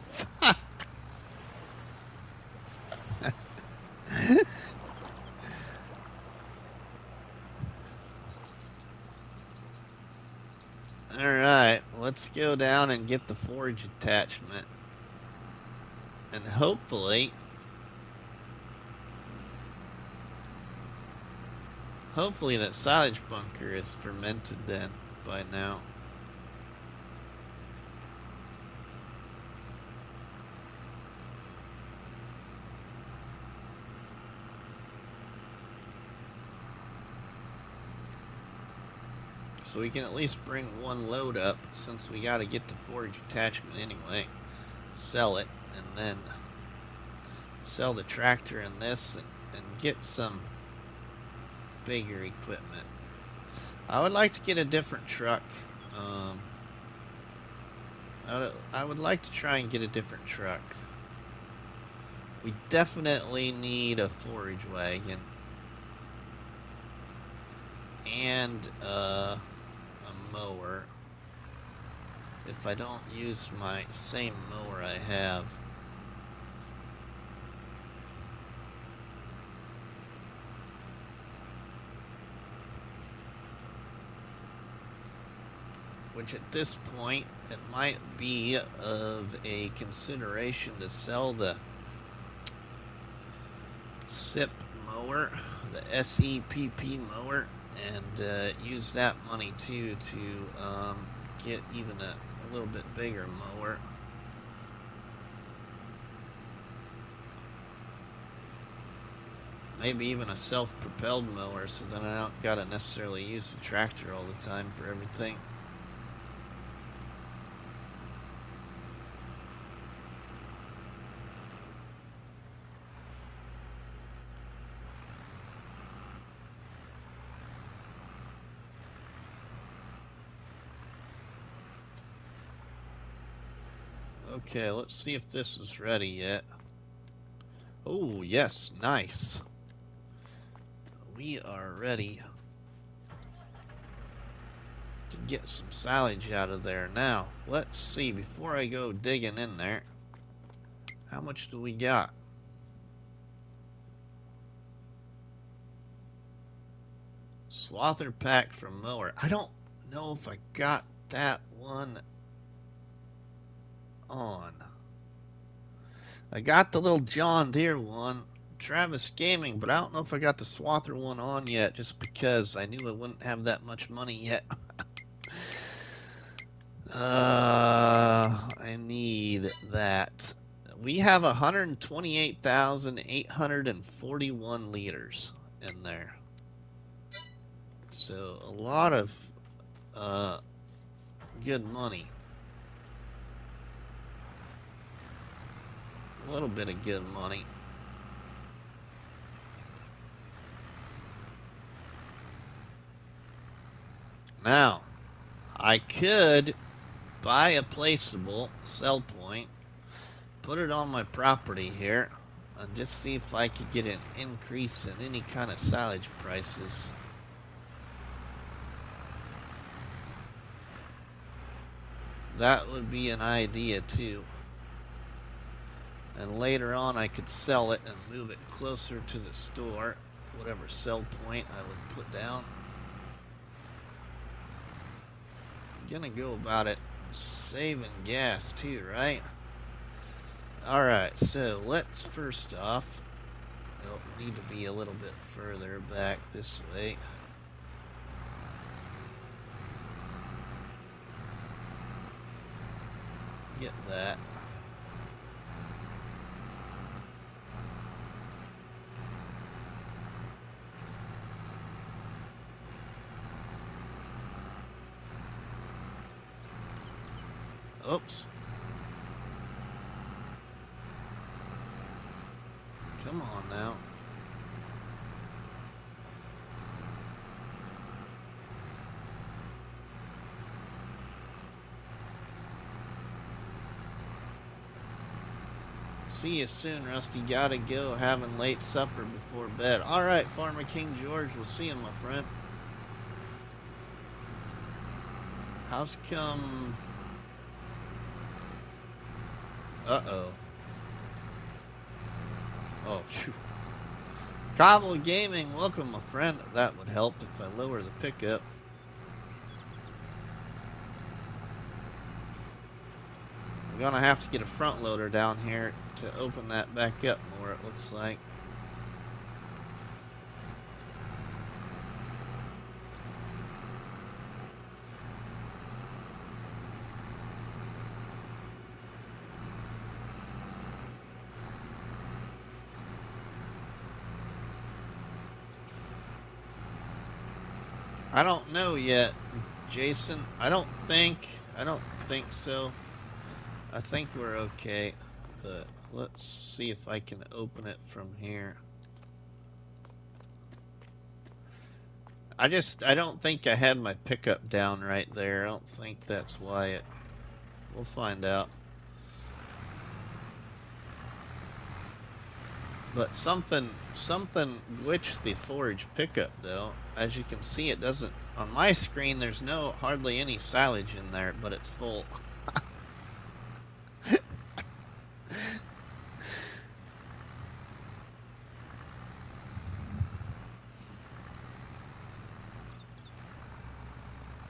Alright, let's go down and get the forge attachment. And hopefully that silage bunker is fermented then by now. So we can at least bring one load up, since we got to get the forage attachment anyway. Sell it, and then sell the tractor and this, and get some bigger equipment. I would like to get a different truck. I would like to try and get a different truck. We definitely need a forage wagon. And a mower. If I don't use my same mower I have. Which at this point, it might be of a consideration to sell the SIP mower, the SEPP mower, and use that money too to get even a little bit bigger mower. Maybe even a self-propelled mower, so then I don't gotta necessarily use the tractor all the time for everything. Okay, let's see if this is ready yet. Oh, yes, nice. We are ready to get some silage out of there. Now, let's see, before I go digging in there, how much do we got? Swather pack from mower. I don't know if I got that one on. I got the little John Deere one, Travis Gaming, but I don't know if I got the Swather one on yet, just because I knew I wouldn't have that much money yet. I need that. We have 128,841 liters in there. So a lot of good money. A little bit of good money. Now, I could buy a placeable sell point, put it on my property here, and just see if I could get an increase in any kind of silage prices. That would be an idea too. And later on I could sell it and move it closer to the store, whatever sell point I would put down. I'm gonna go about it saving gas too, right? Alright, so let's first off, we need to be a little bit further back this way. Get that. Oops. Come on now. See you soon, Rusty. Gotta go. Having late supper before bed. Alright, Farmer King George. We'll see you, my friend. How's come... Uh-oh. Oh, phew. Cobble Gaming, welcome, my friend. That would help if I lower the pickup. I'm gonna have to get a front loader down here to open that back up more, it looks like. I don't know yet, Jason. I don't think so. I think we're okay, but let's see if I can open it from here. I don't think I had my pickup down right there. I don't think that's why it... We'll find out. But something glitched the forage pickup though. As you can see, it doesn't... On my screen, there's hardly any silage in there, but it's full.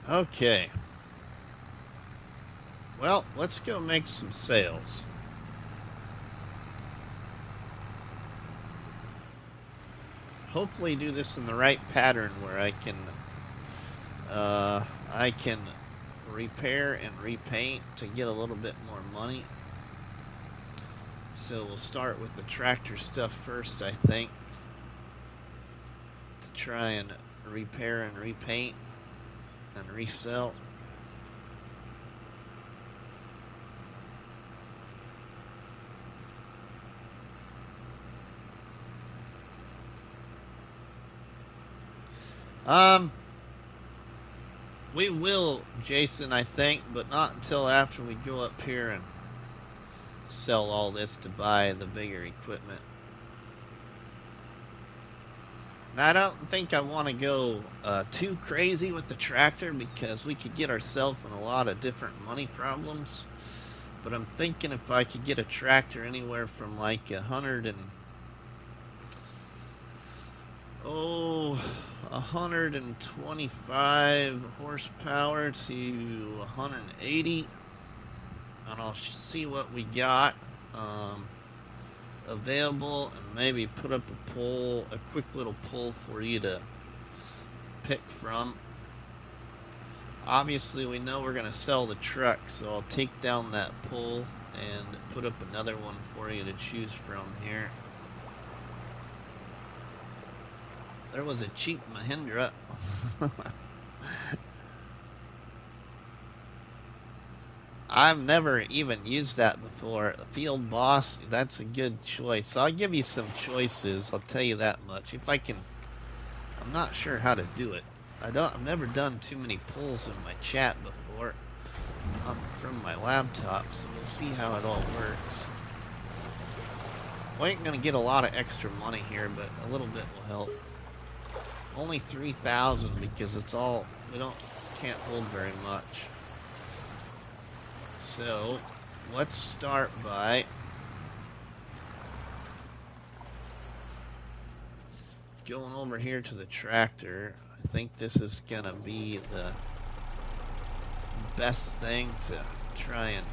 Okay. Well, let's go make some sales. Hopefully do this in the right pattern where I can repair and repaint to get a little bit more money. So we'll start with the tractor stuff first, I think, to try and repair and repaint and resell. We will, Jason, I think, but not until after we go up here and sell all this to buy the bigger equipment. Now, I don't think I want to go too crazy with the tractor because we could get ourselves in a lot of different money problems. But I'm thinking if I could get a tractor anywhere from like 125 horsepower to 180, and I'll see what we got available, and maybe put up a poll, a quick little poll for you to pick from. Obviously, we know we're going to sell the truck, so I'll take down that poll and put up another one for you to choose from here. There was a cheap Mahindra. I've never even used that before. Field Boss, that's a good choice. So I'll give you some choices, I'll tell you that much. If I can, I'm not sure how to do it. I've never done too many polls in my chat before from my laptop, so we'll see how it all works. We ain't gonna get a lot of extra money here, but a little bit will help. Only 3,000 because it's all, can't hold very much. So let's start by going over here to the tractor. I think this is gonna be the best thing to try and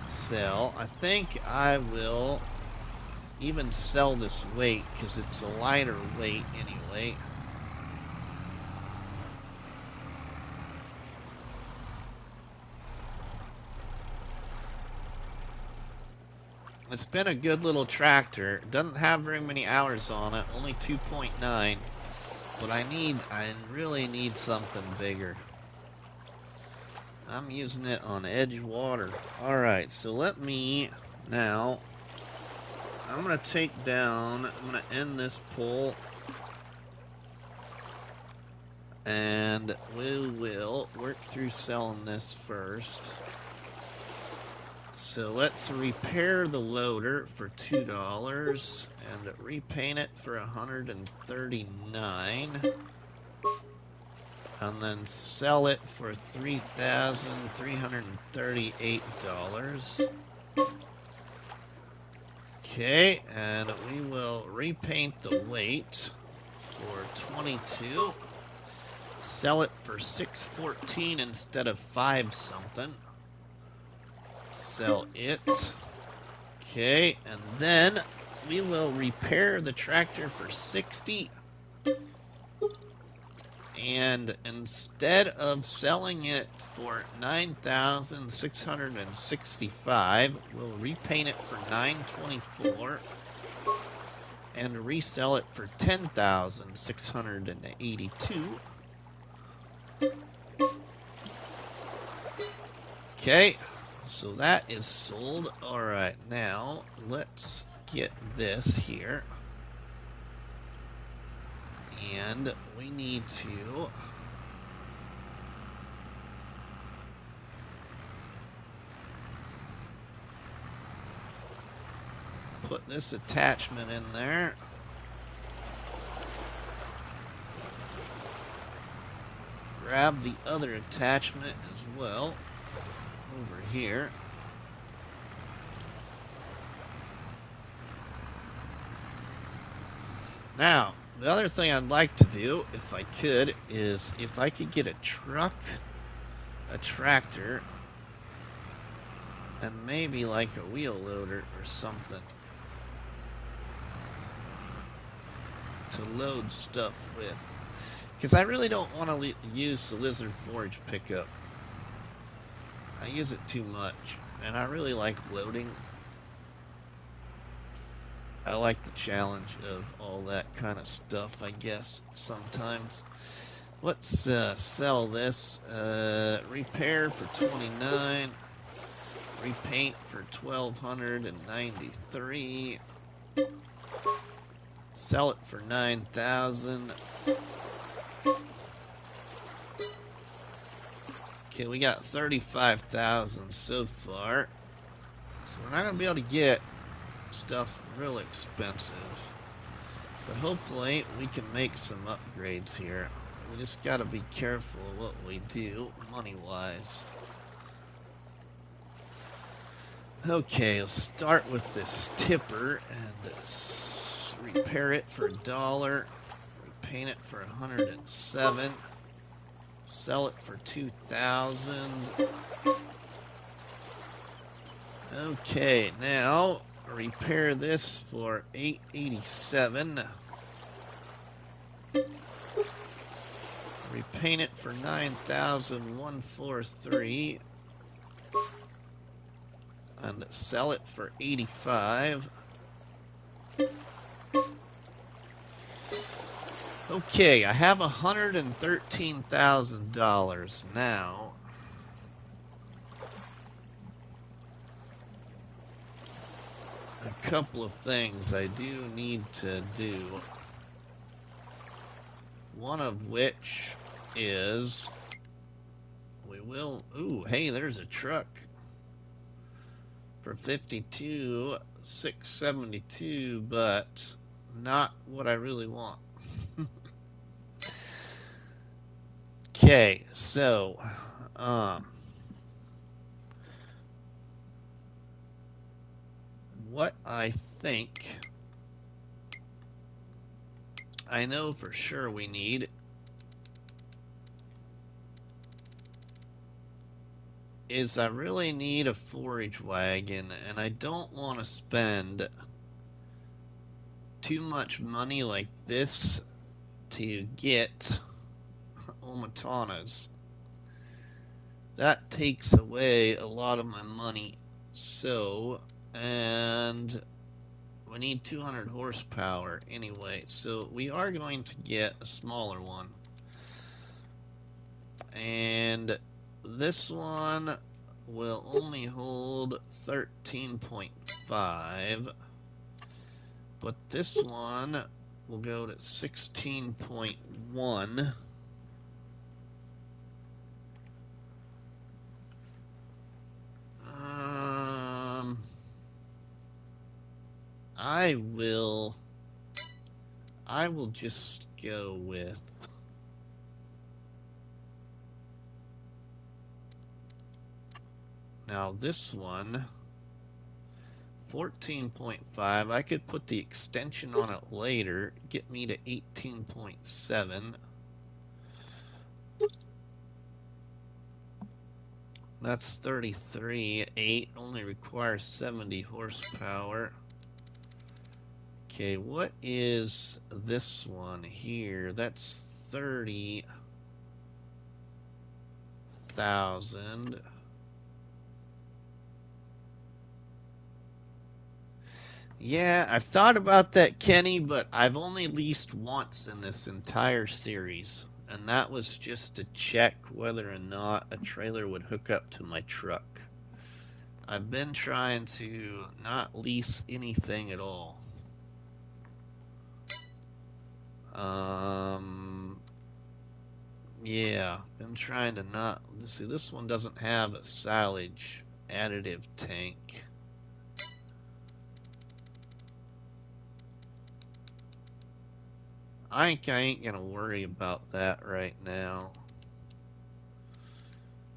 sell. I think I will even sell this weight because it's a lighter weight anyway. It's been a good little tractor. It doesn't have very many hours on it, only 2.9. But I really need something bigger. I'm using it on edge water. Alright, so let me now, I'm going to I'm going to end this poll. And we will work through selling this first. So let's repair the loader for $2 and repaint it for $139, and then sell it for $3,338. Okay, and we will repaint the weight for $22. Sell it for $614 instead of $5 something. Sell it. Okay, and then we will repair the tractor for $60. And instead of selling it for $9,665, we'll repaint it for $924 and resell it for $10,682. Okay. So that is sold. Alright, now let's get this here. And we need to put this attachment in there. Grab the other attachment as well over here. Now, the other thing I'd like to do, if I could, is if I could get a truck, a tractor, and maybe like a wheel loader or something to load stuff with. Because I really don't want to use the Lizard Forge pickup. I use it too much, and I really like loading. I like the challenge of all that kind of stuff, I guess, sometimes. Let's sell this. Repair for $29. Repaint for $1,293. Sell it for $9,000. Okay, we got $35,000 so far. So we're not going to be able to get stuff real expensive. But hopefully we can make some upgrades here. We just got to be careful of what we do money-wise. Okay, let's start with this tipper and repair it for $1. Repaint it for 107. Sell it for 2,000. Okay, now repair this for 887. Repaint it for 9,143. And sell it for 85. Okay, I have $113,000 now. A couple of things I do need to do. One of which is we will. Ooh, hey, there's a truck for 52,672, but not what I really want. Okay, so what I think I know for sure we need is I really need a forage wagon, and I don't want to spend too much money like this to get OmaTanas. That takes away a lot of my money. So, and we need 200 horsepower anyway, so we are going to get a smaller one. And this one will only hold 13.5, but this one will go to 16.1. I will just go with now this one 14.5. I could put the extension on it later, get me to 18.7. That's 33.8, only requires 70 horsepower. Okay, what is this one here? That's 30,000. Yeah, I've thought about that, Kenny, but I've only leased once in this entire series, and that was just to check whether or not a trailer would hook up to my truck. I've been trying to not lease anything at all. Yeah, been trying to not. See, this one doesn't have a silage additive tank. I think I ain't gonna worry about that right now.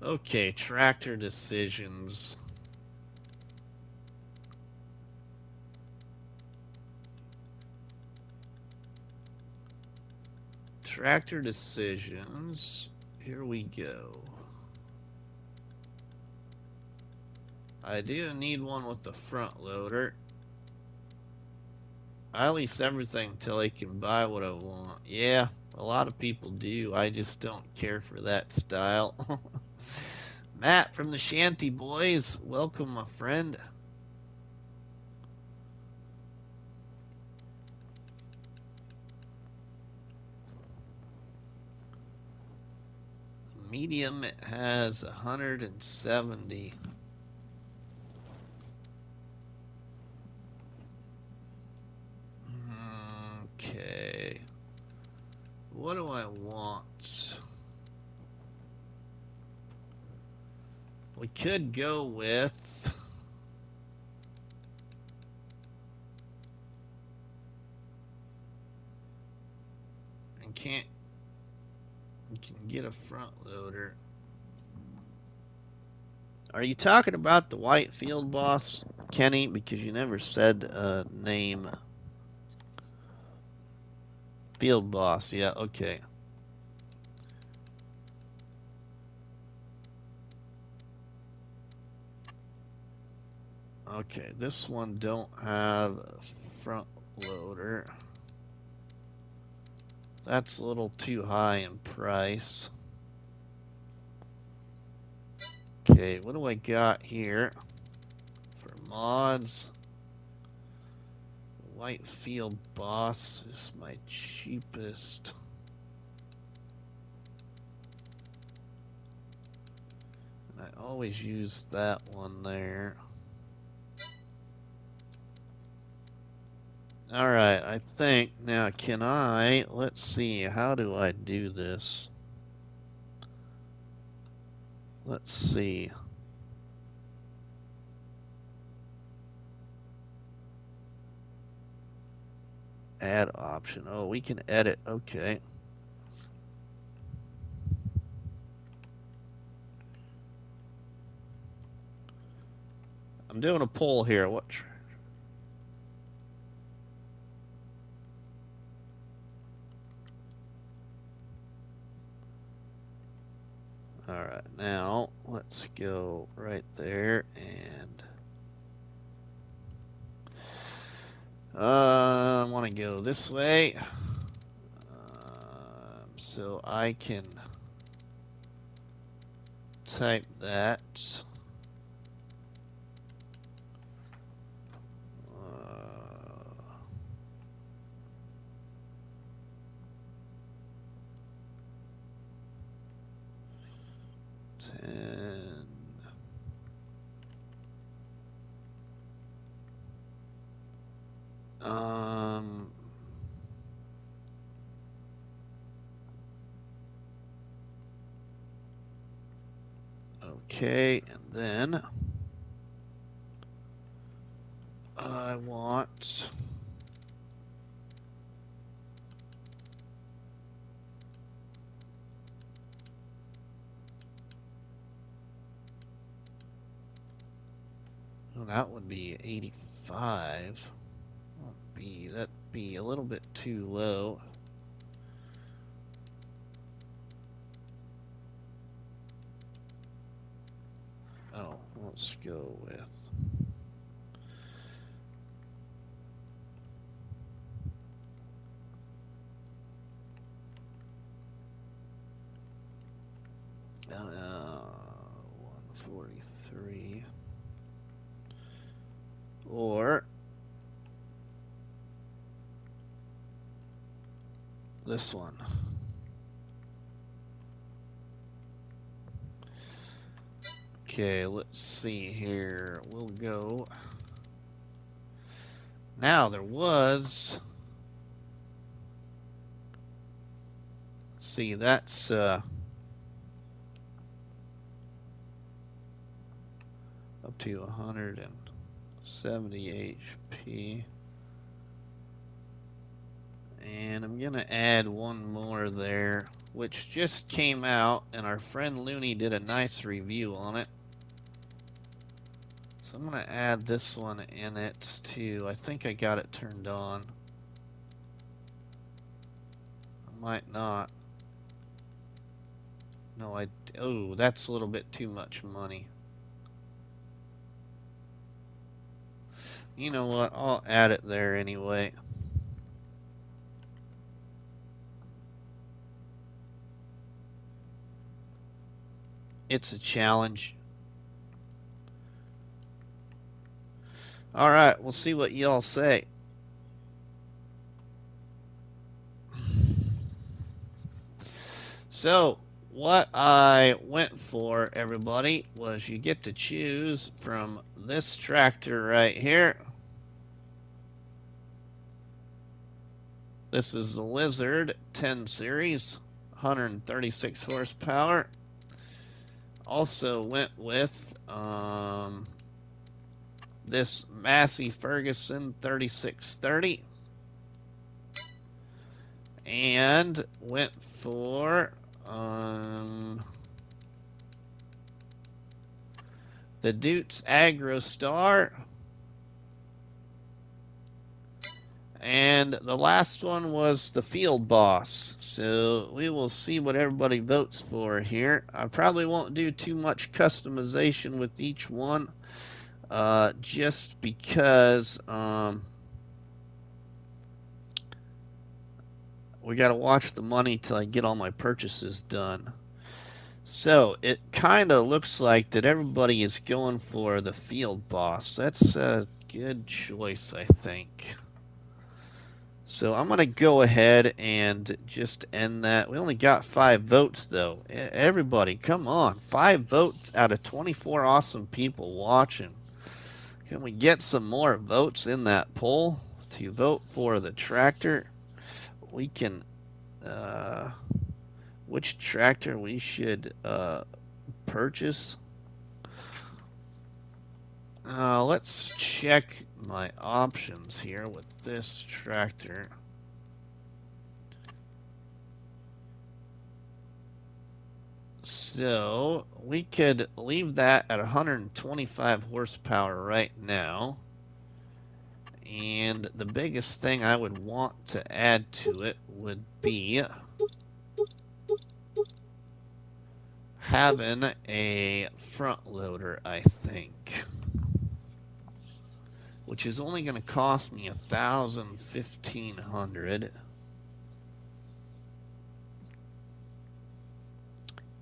Okay, tractor decisions. Tractor decisions. Here we go. I do need one with the front loader. I lease everything till I can buy what I want. Yeah, a lot of people do. I just don't care for that style. Matt from the Shanty Boys, welcome, my friend. Medium, it has 170. Okay. What do I want? We could go with can't. You can get a front loader. Are you talking about the white field boss, Kenny? Because you never said name. Field boss, yeah, okay. Okay, this one don't have a front loader. That's a little too high in price. Okay, what do I got here for mods? White field boss is my cheapest. And I always use that one there. Alright, I think, now can I, let's see, how do I do this? Let's see. Add option. Oh, we can edit. Okay. I'm doing a poll here. What? All right. Now let's go right there and I want to go this way. So I can type that. Okay, and then I want well, that would be 85. That'd be a little bit too low. Oh, let's go with uh, 143 or this one. Okay, let's see here. We'll go. Now there was. Let's see, that's up to 170 HP. And I'm gonna add one more there, which just came out, and our friend Looney did a nice review on it. So I'm gonna add this one in it too. I think I got it turned on. I might not. No, oh, that's a little bit too much money. You know what? I'll add it there anyway. It's a challenge. All right, we'll see what y'all say. So, what I went for, everybody, was you get to choose from this tractor right here. This is the Lizard 10 Series, 136 horsepower. Also went with this Massey Ferguson 3630. and went for the Duke's Agro Star. And the last one was the Field Boss. So we will see what everybody votes for here. I probably won't do too much customization with each one, just because we got to watch the money till I get all my purchases done. So it kind of looks like that everybody is going for the Field Boss. That's a good choice, I think. So I'm going to go ahead and just end that. We only got 5 votes, though. Everybody, come on. 5 votes out of 24 awesome people watching. Can we get some more votes in that poll to vote for the tractor? We can, which tractor we should purchase? Let's check my options here with this tractor. So we could leave that at 125 horsepower right now. And the biggest thing I would want to add to it would be having a front loader, I think. Which is only going to cost me $1,500.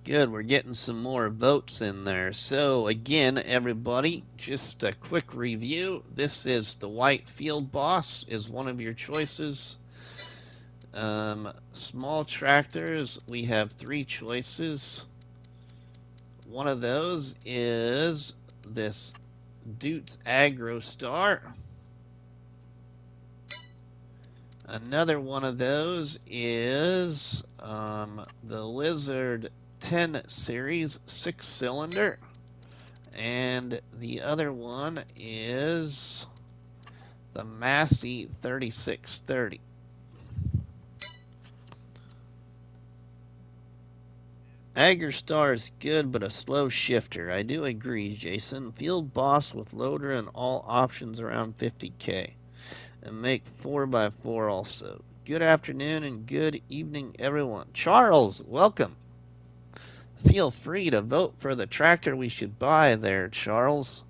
Good, we're getting some more votes in there. So again, everybody, just a quick review. This is the white Field Boss is one of your choices. Small tractors, we have 3 choices. One of those is this Duke's Agro Star. Another one of those is the Lizard 10 series 6-cylinder, and the other one is the Massey 3630. Agristar is good, but a slow shifter. I do agree, Jason. Field Boss with loader and all options around 50K. And make 4x4 also. Good afternoon and good evening, everyone. Charles, welcome. Feel free to vote for the tractor we should buy there, Charles.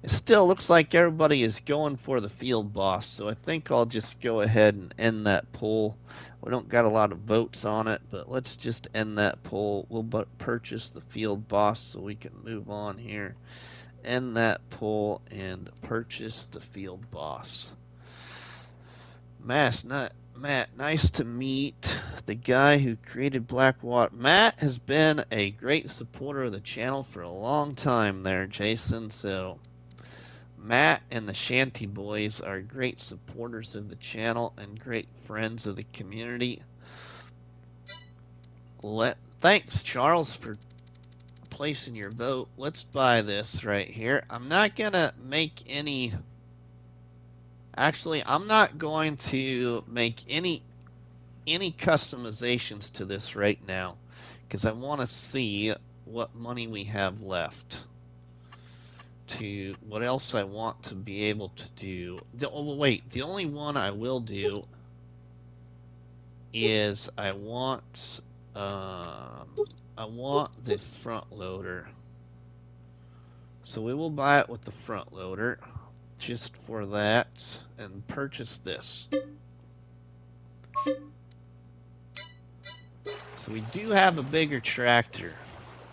It still looks like everybody is going for the Field Boss, so I think I'll just go ahead and end that poll. We don't got a lot of votes on it, but let's just end that poll. We'll purchase the Field Boss so we can move on here. End that poll and purchase the Field Boss. Matt, nice to meet the guy who created Blackwater. Matt has been a great supporter of the channel for a long time there, Jason. So Matt and the Shanty Boys are great supporters of the channel and great friends of the community. Thanks, Charles, for placing your vote. Let's buy this right here. I'm not going to make any... Actually, I'm not going to make any customizations to this right now because I want to see what money we have left to what else I want to be able to do. Wait, the only one I will do is I want the front loader. So we will buy it with the front loader just for that and purchase this. So we do have a bigger tractor.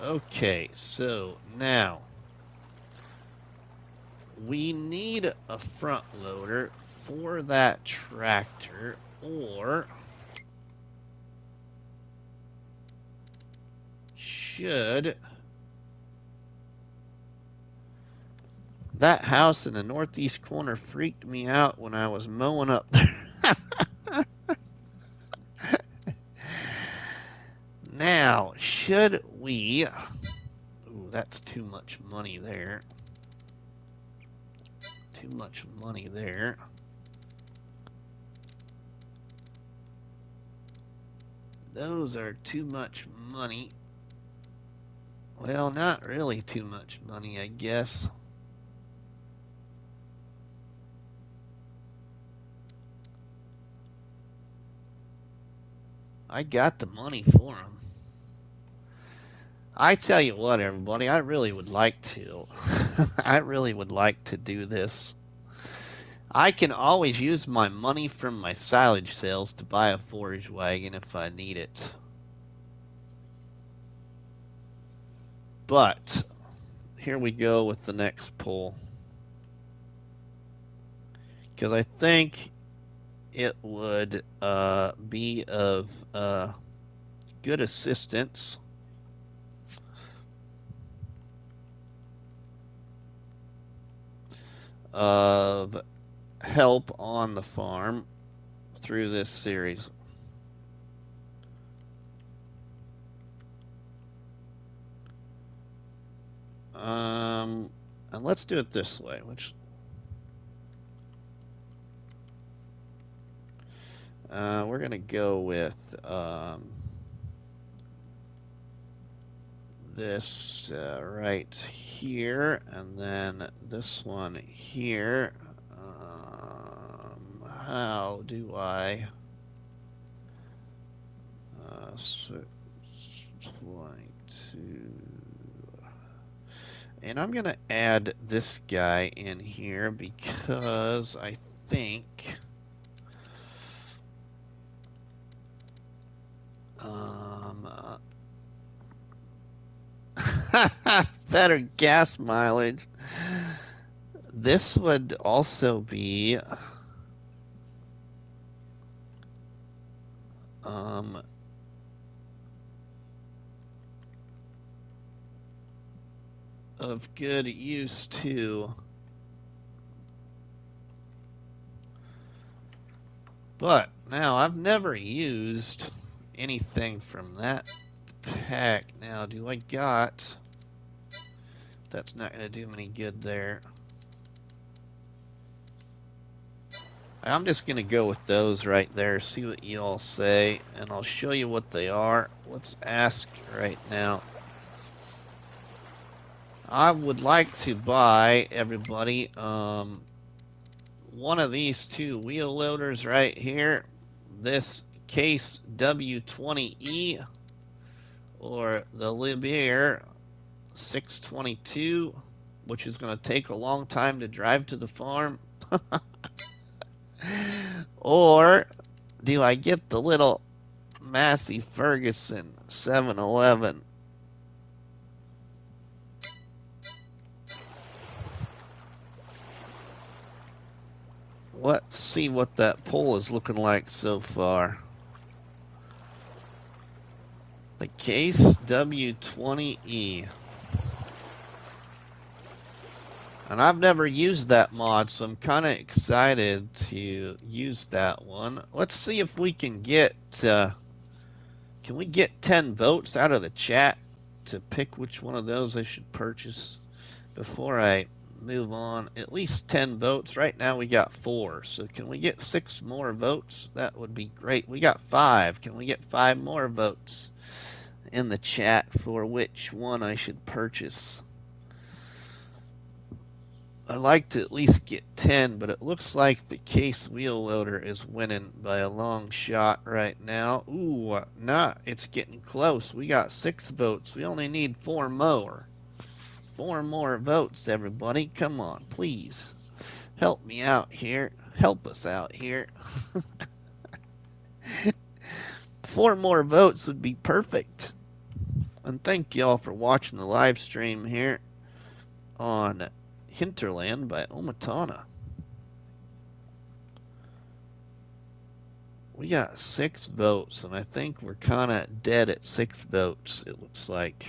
Okay, so now we need a front loader for that tractor, or should that house in the northeast corner freaked me out when I was mowing up there. Now, should we... Ooh, that's too much money there. Too much money there. Those are too much money. Well, not really too much money, I guess. I got the money for them. I tell you what, everybody, I really would like to. I really would like to do this. I can always use my money from my silage sales to buy a forage wagon if I need it. But here we go with the next poll. Because I think it would be of good assistance of help on the farm through this series. And let's do it this way, which we're going to go with this right here, and then this one here. How do I 622, and I'm gonna add this guy in here because I think better gas mileage. This would also be of good use too. But now I've never used anything from that pack. Now, do I got... That's not going to do me any good there. I'm just going to go with those right there, see what you all say, and I'll show you what they are. Let's ask right now. I would like to buy, everybody, one of these two wheel loaders right here. This Case W20E or the Libier 622, which is going to take a long time to drive to the farm. Or do I get the little Massey Ferguson 711? Let's see what that poll is looking like so far. The Case W20E. And I've never used that mod, so I'm kind of excited to use that one. Let's see if we can get, can we get 10 votes out of the chat to pick which one of those I should purchase before I move on? At least 10 votes. Right now we got 4, so can we get 6 more votes? That would be great. We got 5. Can we get 5 more votes in the chat for which one I should purchase? I'd like to at least get 10, but it looks like the Case wheel loader is winning by a long shot right now. Ooh, nah, it's getting close. We got 6 votes. We only need 4 more. 4 more votes, everybody. Come on, please. Help me out here. Help us out here. 4 more votes would be perfect. And thank y'all for watching the live stream here on Hinterland by OmaTana. We got 6 votes, and I think we're kind of dead at 6 votes, it looks like.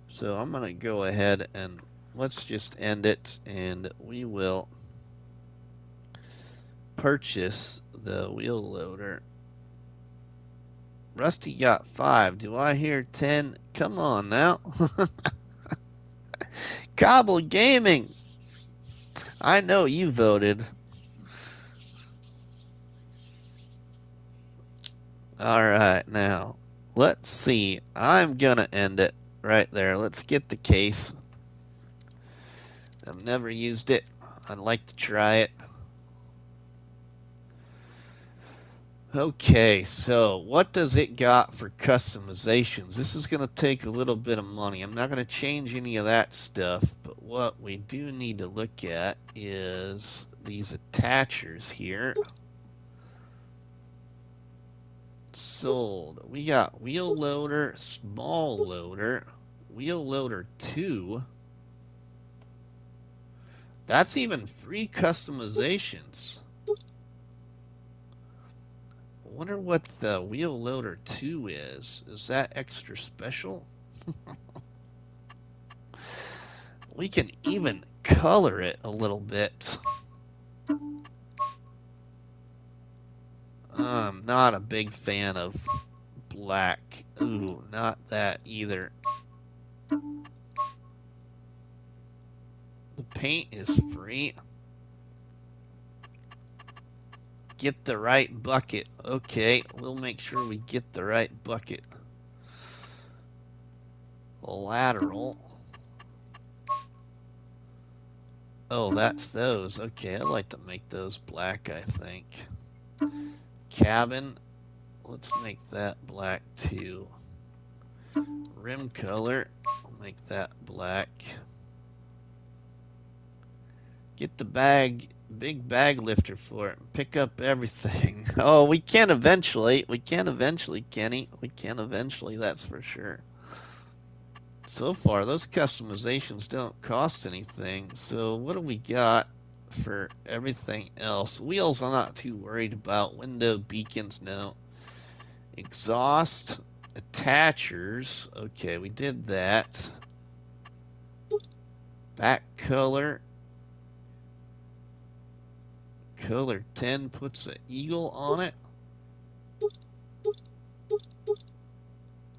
So I'm going to go ahead and let's just end it, and we will purchase the wheel loader. Rusty got 5. Do I hear 10? Come on now. Cobble Gaming, I know you voted. Alright, now, let's see. I'm gonna end it right there. Let's get the case. I've never used it. I'd like to try it. Okay, so what does it got for customizations? This is going to take a little bit of money. I'm not going to change any of that stuff, but what we do need to look at is these attachers here. Sold. We got wheel loader, small loader, wheel loader 2. That's even free customizations. I wonder what the wheel loader 2 is. Is that extra special? We can even color it a little bit. I'm not a big fan of black. Ooh, not that either. The paint is free. Get the right bucket. Okay, we'll make sure we get the right bucket. Lateral. Oh, that's those. Okay, I'd like to make those black, I think. Cabin. Let's make that black too. Rim color. I'll make that black. Get the bag, big bag lifter for it. Pick up everything. Oh, we can eventually. We can eventually, Kenny. We can eventually, that's for sure. So far, those customizations don't cost anything. So what do we got for everything else? Wheels, I'm not too worried about. Window beacons, no. Exhaust, attachers. Okay, we did that. Back color. Color 10 puts an eagle on it.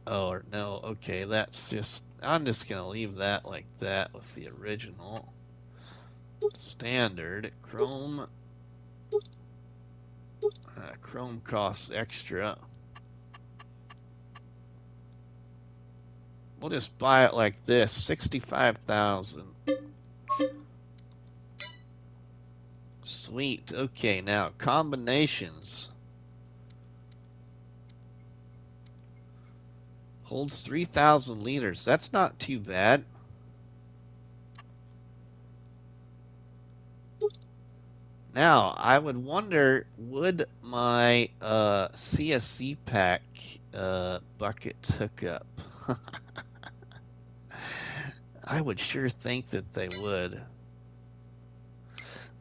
Oh, no, okay, that's just, I'm just going to leave that like that with the original. Standard, chrome. Chrome costs extra. We'll just buy it like this, 65,000. Sweet, okay, now combinations. Holds 3,000 liters, that's not too bad. Now, I would wonder, would my CSC pack buckets hook up? I would sure think that they would.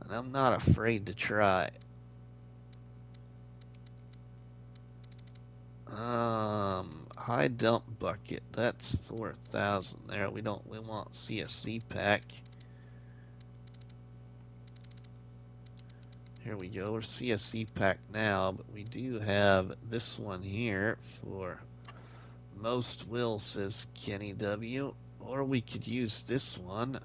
And I'm not afraid to try. High dump bucket, that's 4,000 there. We want CSC pack. Here we go, we're CSC pack now, but we do have this one here for most will, says Kenny W. Or we could use this one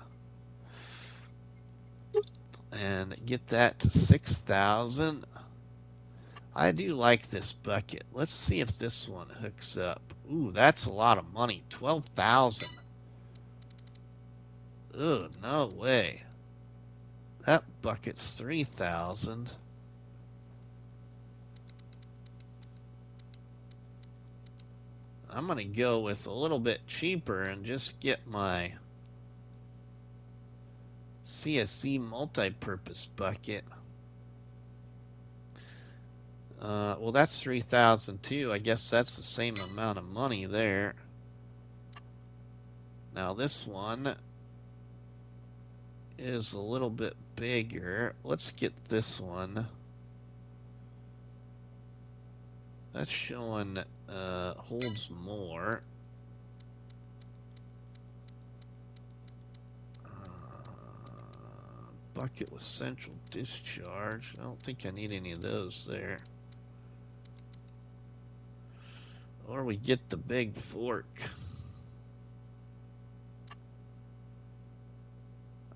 and get that to 6,000. I do like this bucket. Let's see if this one hooks up. Ooh, that's a lot of money. 12,000. Ugh, no way. That bucket's 3,000. I'm going to go with a little bit cheaper and just get my CSC multi-purpose bucket. Well, that's 3,000 too. I guess that's the same amount of money there. Now this one is a little bit bigger. Let's get this one. That's showing holds more. Bucket with central discharge. I don't think I need any of those there. Or we get the big fork.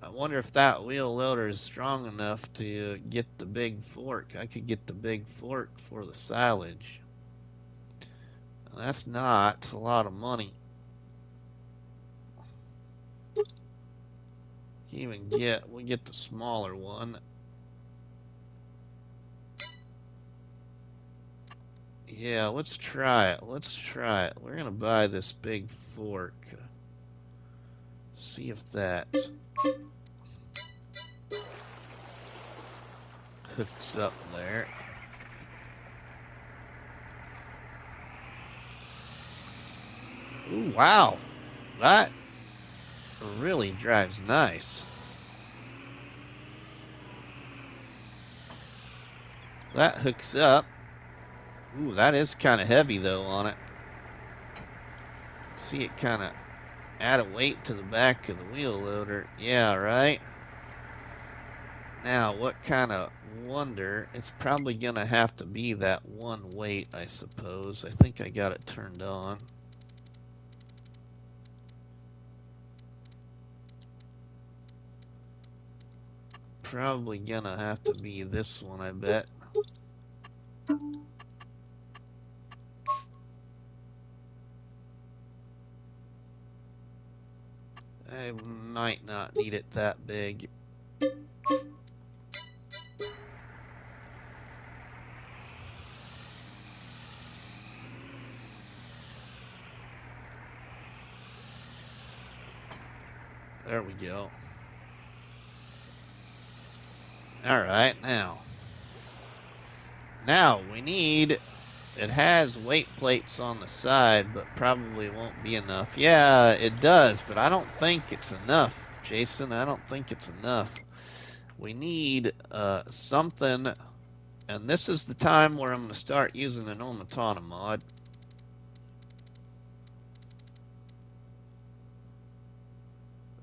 I wonder if that wheel loader is strong enough to get the big fork. I could get the big fork for the silage. That's not a lot of money. We get the smaller one. Yeah, let's try it. Let's try it. We're gonna buy this big fork. See if that hooks up there. Ooh, wow. That really drives nice. That hooks up. Ooh, that is kind of heavy though on it. See it kind of add a weight to the back of the wheel loader. Yeah, right? Now, what kind of wonder? It's probably going to have to be that one weight, I suppose. I think I got it turned on. Probably going to have to be this one, I bet. I might not need it that big. There we go. Alright, now we need, it has weight plates on the side, but probably won't be enough. Yeah, it does, but I don't think it's enough, Jason. I don't think it's enough. We need something, and this is the time where I'm going to start using an OmaTana mod.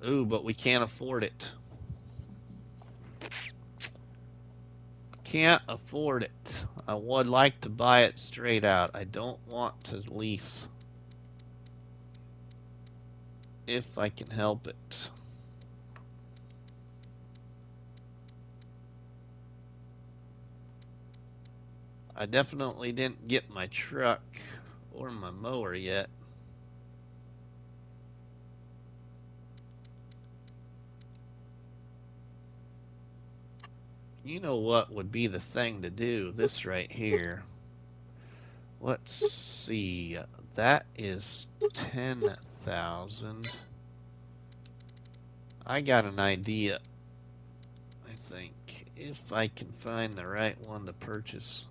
Ooh, but we can't afford it. Can't afford it. I would like to buy it straight out. I don't want to lease if I can help it. I definitely didn't get my truck or my mower yet. You know what would be the thing to do? This right here. Let's see. That is 10,000. I got an idea. I think if I can find the right one to purchase.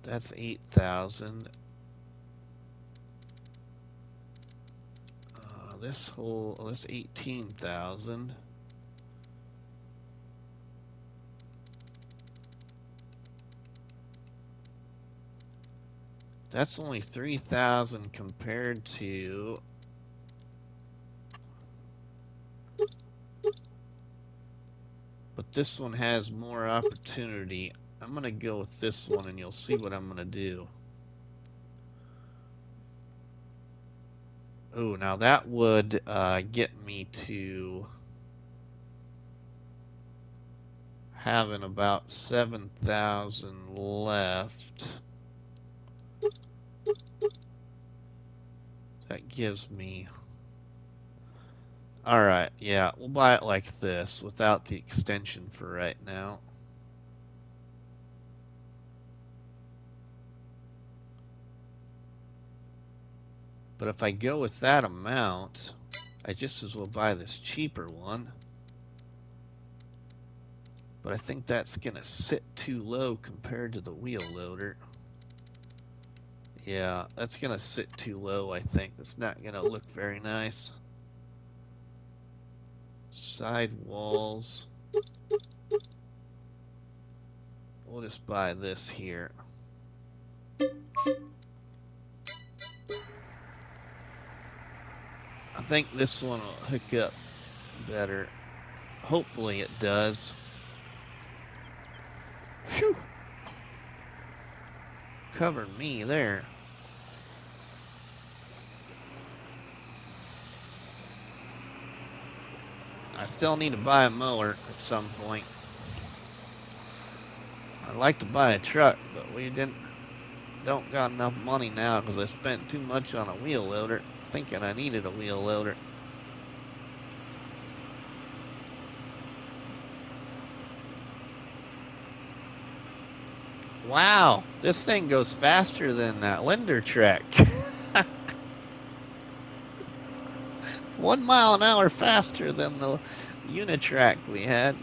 That's 8,000. This 18,000. That's only 3,000 compared to. But this one has more opportunity. I'm going to go with this one and you'll see what I'm going to do. Oh, now that would get me to having about 7,000 left. That gives me... Alright, yeah, we'll buy it like this without the extension for right now. But if I go with that amount, I just as well buy this cheaper one. But I think that's going to sit too low compared to the wheel loader. Yeah, that's going to sit too low, I think. That's not going to look very nice. Side walls. We'll just buy this here. I think this one will hook up better. Hopefully it does. Phew! Covered me there. I still need to buy a mower at some point. I'd like to buy a truck, but we didn't. don't got enough money now because I spent too much on a wheel loader, thinking I needed a wheel loader. Wow, this thing goes faster than that Lindner track. 1 mile an hour faster than the UniTrac we had.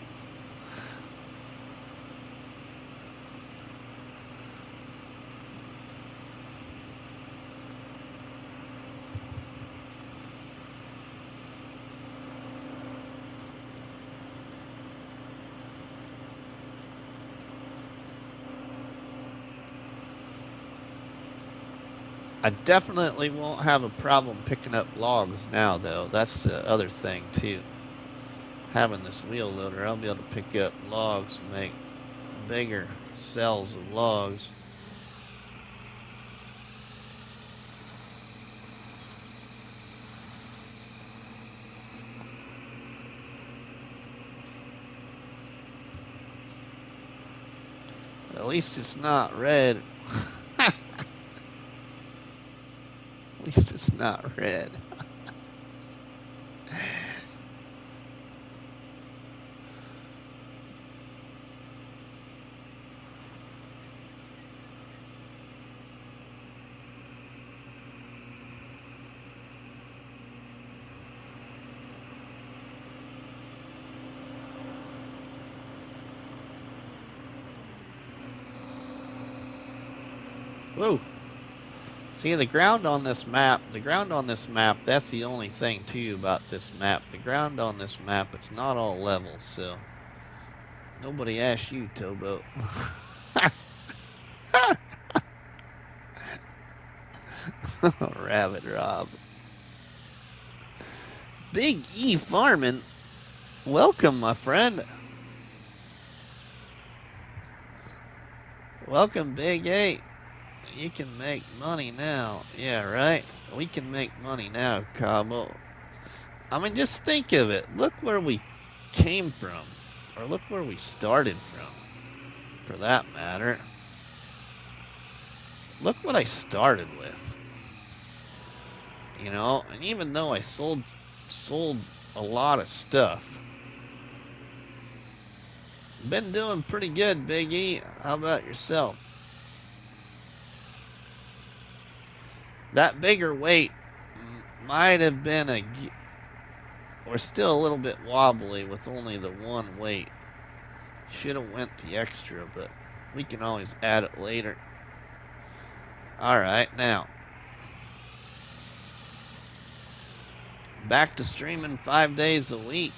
I definitely won't have a problem picking up logs now, though. That's the other thing, too. Having this wheel loader, I'll be able to pick up logs and make bigger cells of logs. At least it's not red. At least it's not red. Whoa. See, the ground on this map, that's the only thing, too, about this map. The ground on this map, it's not all level, so nobody asked you, Towboat. Rabbit Rob. Big E Farming, welcome, my friend. Welcome, Big A. You can make money now. Yeah, right? We can make money now, Cabo. I mean, just think of it. Look where we came from. Or look where we started from. For that matter. Look what I started with. You know, and even though I sold a lot of stuff, been doing pretty good, Big E. How about yourself? That bigger weight might have been or still a little bit wobbly with only the one weight. Should have went the extra, but we can always add it later. Alright, now. Back to streaming 5 days a week.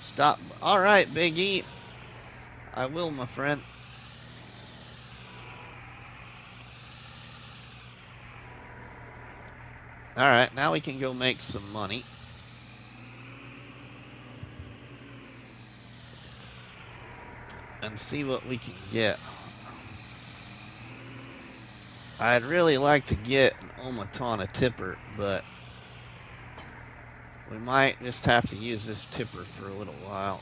Stop. Alright, Big E. I will, my friend. Alright, now we can go make some money. And see what we can get. I'd really like to get an OmaTana tipper, but we might just have to use this tipper for a little while.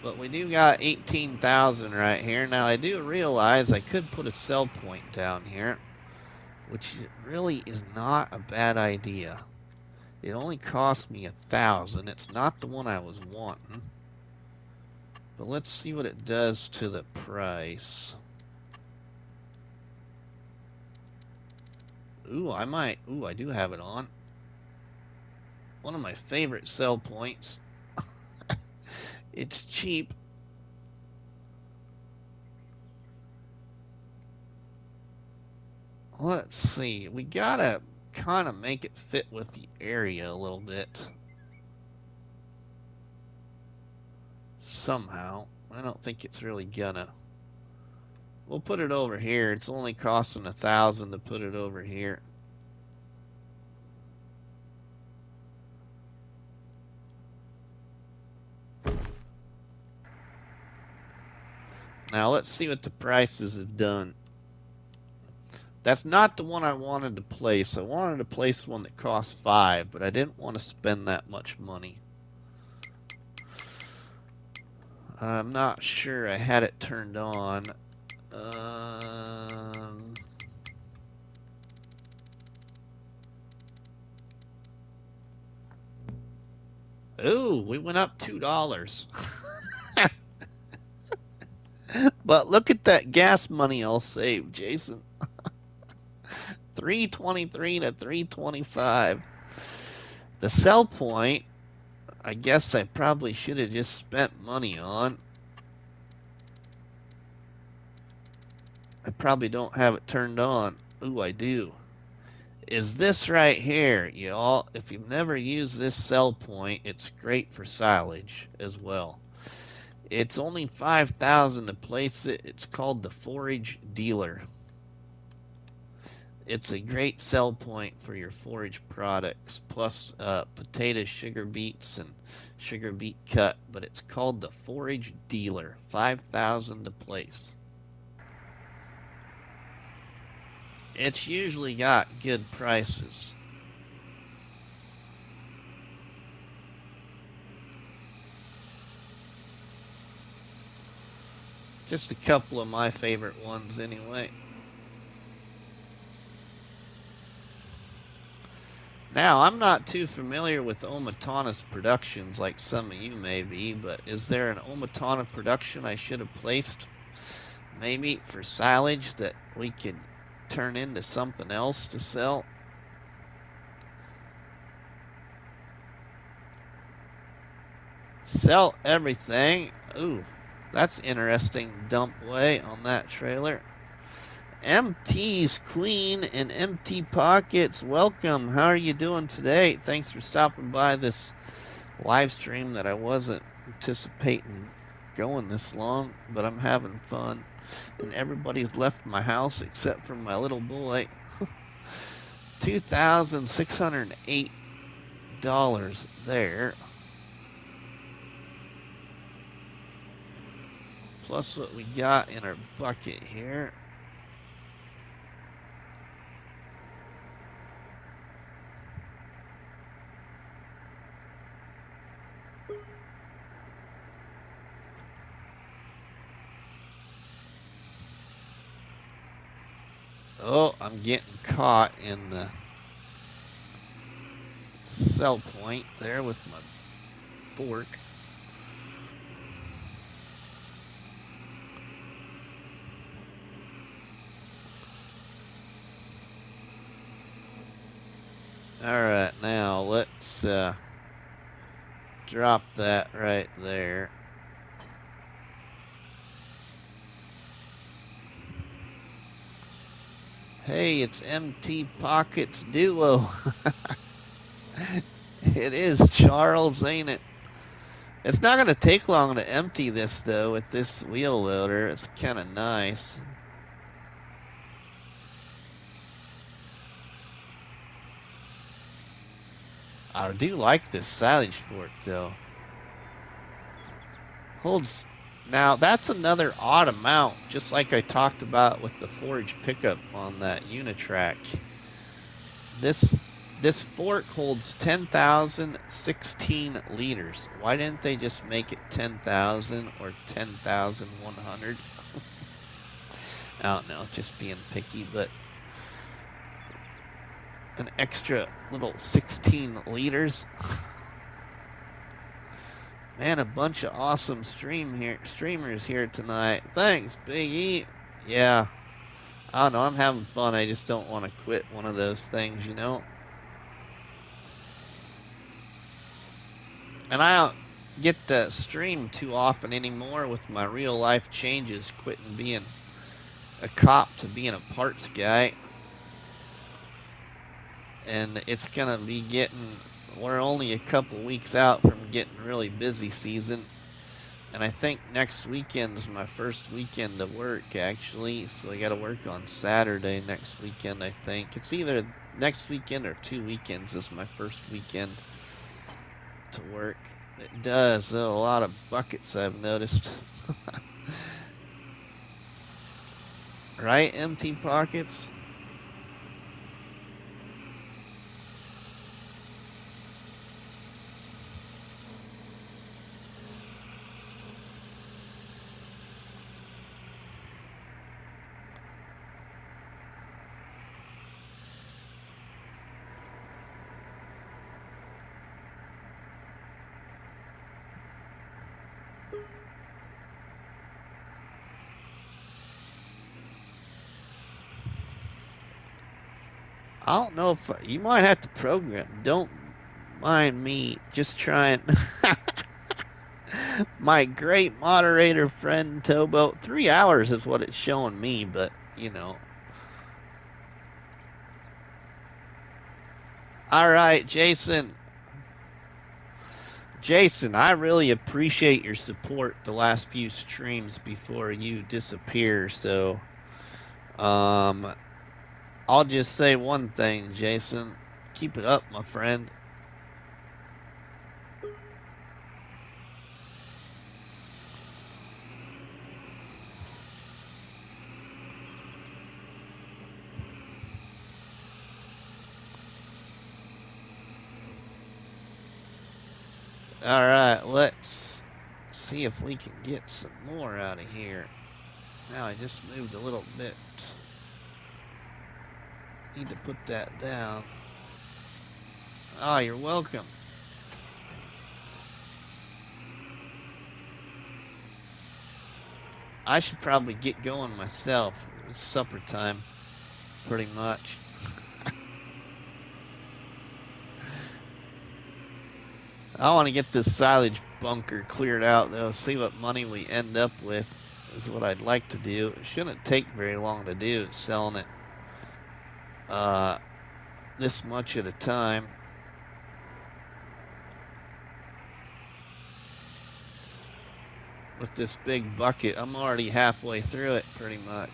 But we do got 18,000 right here. Now I do realize I could put a sell point down here, which really is not a bad idea. It only cost me 1,000. It's not the one I was wanting. But let's see what it does to the price. Ooh, I do have it on. One of my favorite sell points. It's cheap. Let's see. We gotta kind of make it fit with the area a little bit. Somehow. I don't think it's really gonna. We'll put it over here. It's only costing 1,000 to put it over here. Now let's see what the prices have done. That's not the one I wanted to place. I wanted to place one that cost 5, but I didn't want to spend that much money. I'm not sure I had it turned on. Um, Ooh, we went up $2. But look at that gas money I'll save, Jason. 323 to 325. The sell point, I guess I probably should have just spent money on. I probably don't have it turned on. Ooh, I do. Is this right here, y'all. If you've never used this sell point, it's great for silage as well. It's only 5,000 to place it. It's called the forage dealer. It's a great sell point for your forage products, plus potatoes, sugar beets, and sugar beet cut. But it's called the forage dealer. 5,000 to place. It's usually got good prices. Just a couple of my favorite ones anyway. Now, I'm not too familiar with OmaTana's productions like some of you may be, but is there an OmaTana production I should have placed maybe for silage that we could turn into something else to sell? Sell everything. Ooh, that's interesting dump way on that trailer. MT's Queen and Empty Pockets, welcome. How are you doing today? Thanks for stopping by this live stream that I wasn't anticipating going this long, but I'm having fun. And everybody's left my house except for my little boy. $2,608 there. Plus what we got in our bucket here. Oh, I'm getting caught in the sell point there with my fork. Alright, now let's drop that right there. Hey, it's MT Pockets Duo. It is, Charles, ain't it? It's not going to take long to empty this, though, with this wheel loader. It's kind of nice. I do like this silage fork, though. Holds. Now, that's another odd amount, just like I talked about with the forage pickup on that UniTrac. This fork holds 10,016 liters. Why didn't they just make it 10,000 or 10,100? I don't know, just being picky, but an extra little 16 liters. Man, a bunch of awesome streamers here tonight. Thanks, Big E. Yeah, I don't know, I'm having fun. I just don't want to quit one of those things, you know? And I don't get to stream too often anymore with my real life changes, quitting being a cop to being a parts guy. And it's gonna be we're only a couple weeks out from getting really busy season. And I think next weekend is my first weekend of work, actually. So I gotta work on Saturday next weekend, I think. It's either next weekend or 2 weekends is my first weekend to work. It does. There are a lot of buckets I've noticed. Right, empty pockets? I don't know if you might have to program. Don't mind me just trying. My great moderator friend Tobo. 3 hours is what it's showing me, but you know. All right, Jason. Jason, I really appreciate your support the last few streams before you disappear. So, I'll just say one thing, Jason. Keep it up, my friend. All right, let's see if we can get some more out of here. Now I just moved a little bit. Need to put that down. Oh, you're welcome. I should probably get going myself. It's supper time, pretty much. I want to get this silage bunker cleared out, though. See what money we end up with is what I'd like to do. It shouldn't take very long to do, selling it this much at a time. With this big bucket, I'm already halfway through it, pretty much.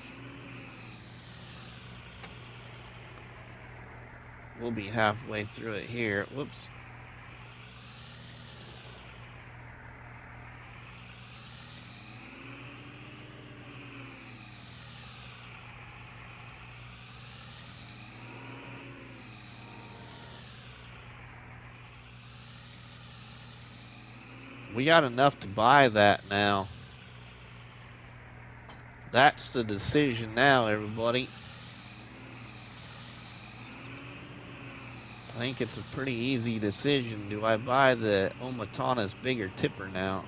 We'll be halfway through it here. Whoops. We got enough to buy that now. That's the decision now, everybody. I think it's a pretty easy decision. Do I buy the OmaTana's bigger tipper now?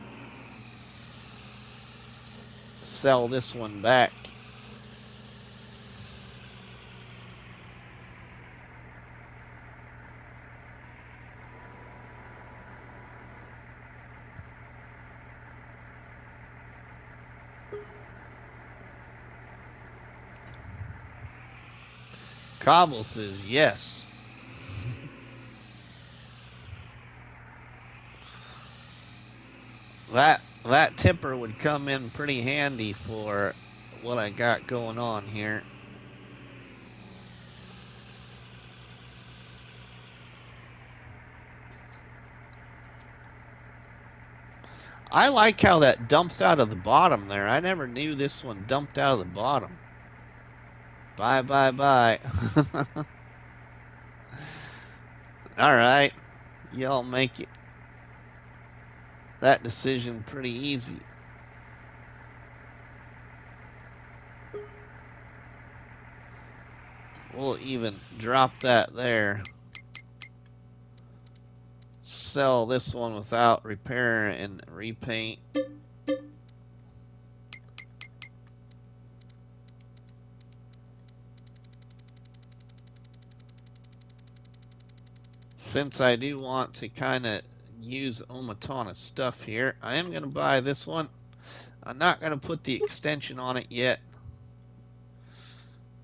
Sell this one back. Cobble says yes. That tipper would come in pretty handy for what I got going on here. I like how that dumps out of the bottom there. I never knew this one dumped out of the bottom. Bye, bye, bye. All right. Y'all make it. That decision pretty easy. We'll even drop that there. Sell this one without repair and repaint. Since I do want to kind of use OmaTana stuff here, I am going to buy this one. I'm not going to put the extension on it yet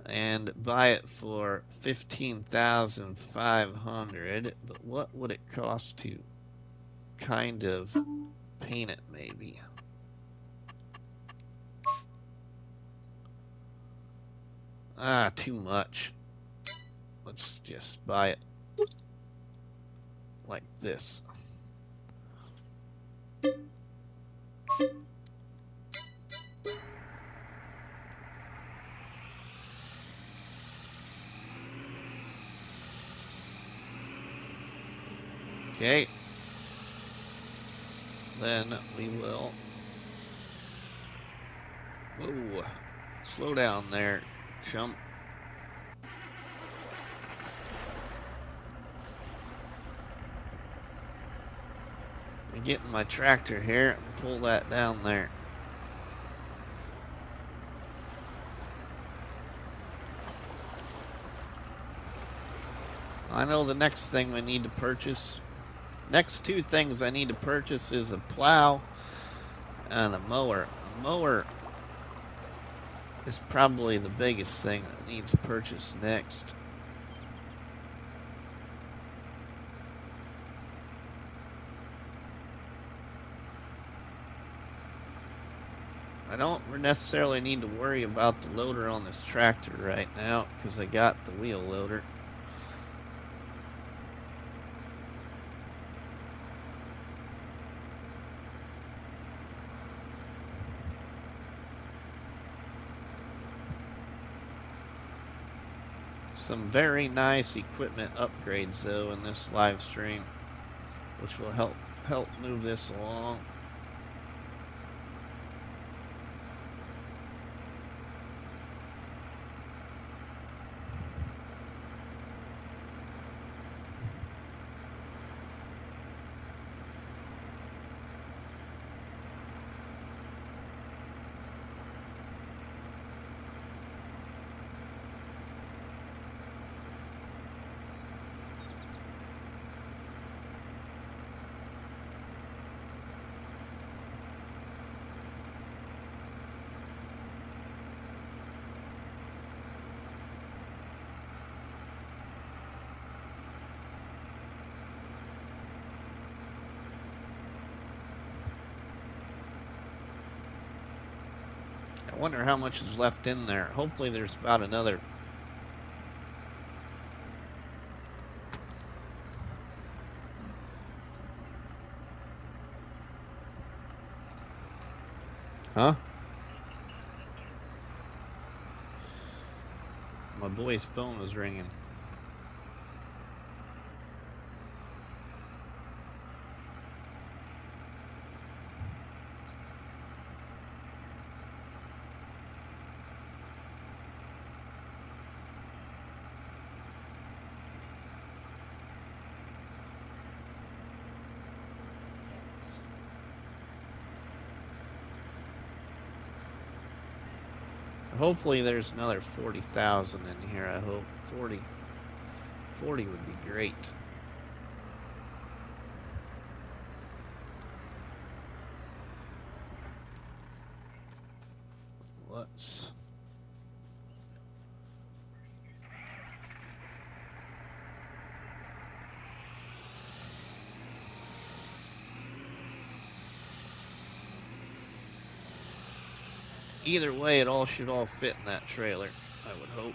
and buy it for $15,500. But what would it cost to kind of paint it, maybe? Ah, too much. Let's just buy it like this. Okay. Then we will. Whoa. Slow down there, chump. I'm getting my tractor here and pull that down there. I know the next thing we need to purchase. Next two things I need to purchase is a plow and a mower. A mower is probably the biggest thing that needs purchased next. I don't necessarily need to worry about the loader on this tractor right now because I got the wheel loader. Some very nice equipment upgrades though in this live stream, which will help move this along. I wonder how much is left in there. Hopefully there's about another. Huh? My boy's phone was ringing. Hopefully there's another 40,000 in here. I hope 40 would be great. Let's either way, it all should all fit in that trailer, I would hope.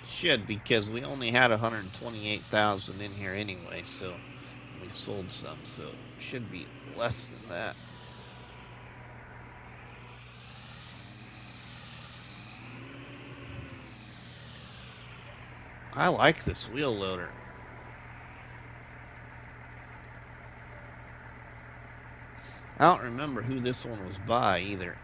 Should, because we only had 128,000 in here anyway, so we've sold some, so it should be less than that. I like this wheel loader. I don't remember who this one was by either.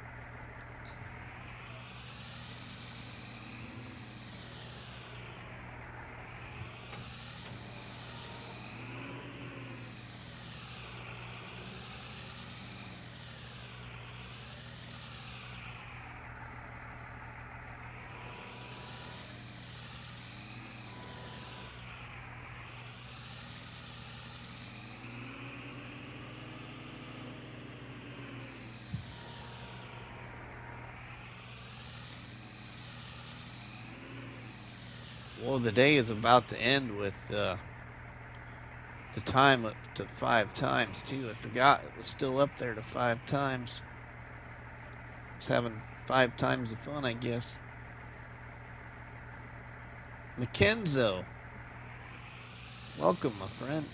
Well, the day is about to end with the time up to 5 times, too. I forgot it was still up there to 5 times. It's having 5 times the fun, I guess. Mackenzo, welcome, my friend.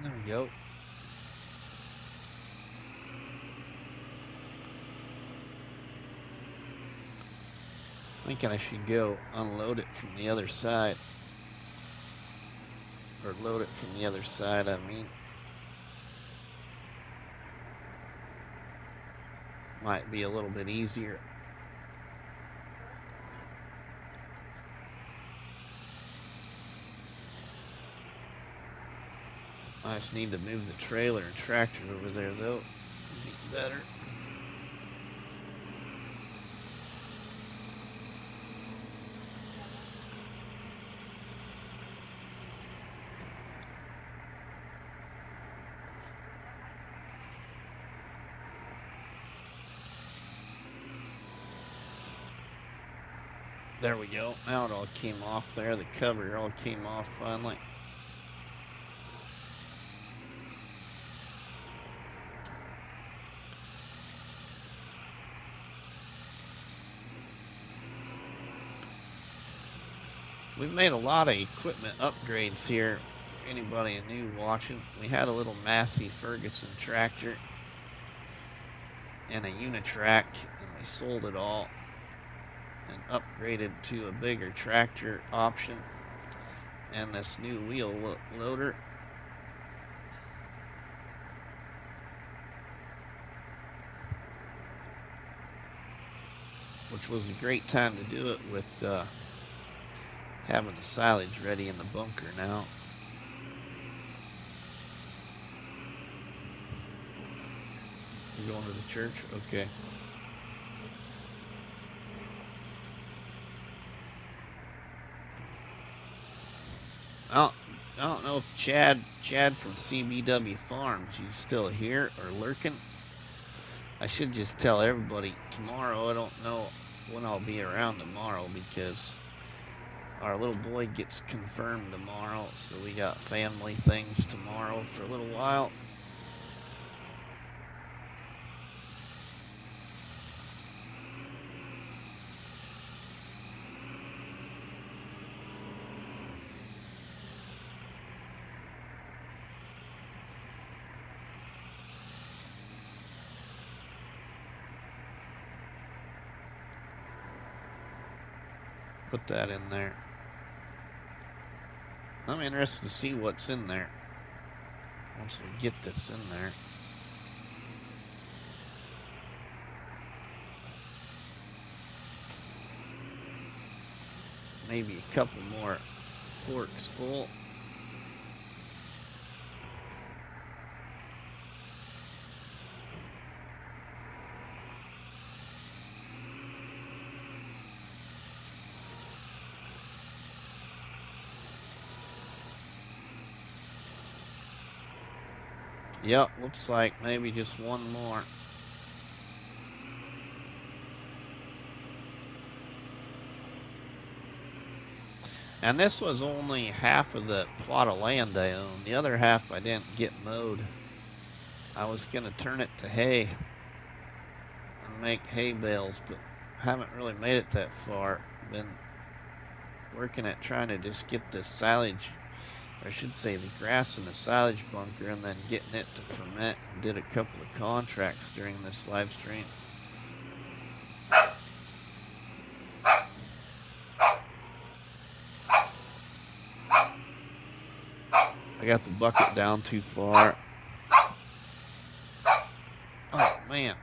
There we go. Thinking I should go unload it from the other side. Or load it from the other side, I mean. Might be a little bit easier. I just need to move the trailer and tractor over there, though. It'd be better. There we go. Now it all came off there. The cover all came off finally. We've made a lot of equipment upgrades here. Anybody new watching? We had a little Massey Ferguson tractor and a UniTrac, and we sold it all and upgraded to a bigger tractor option and this new wheel loader. Which was a great time to do it with having the silage ready in the bunker now. You going to the church? Okay. I don't know if Chad from CBW Farms, you still here or lurking? I should just tell everybody tomorrow. I don't know when I'll be around tomorrow because our little boy gets confirmed tomorrow, so we got family things tomorrow for a little while. Put that in there. I'm interested to see what's in there once we get this in there. Maybe a couple more forks full. Yep, looks like maybe just one more. And this was only half of the plot of land I own. The other half I didn't get mowed. I was going to turn it to hay and make hay bales, but haven't really made it that far. Been working at trying to just get this silage, or I should say the grass in the silage bunker, and then getting it to ferment. And did a couple of contracts during this live stream. I got the bucket down too far. Oh, man.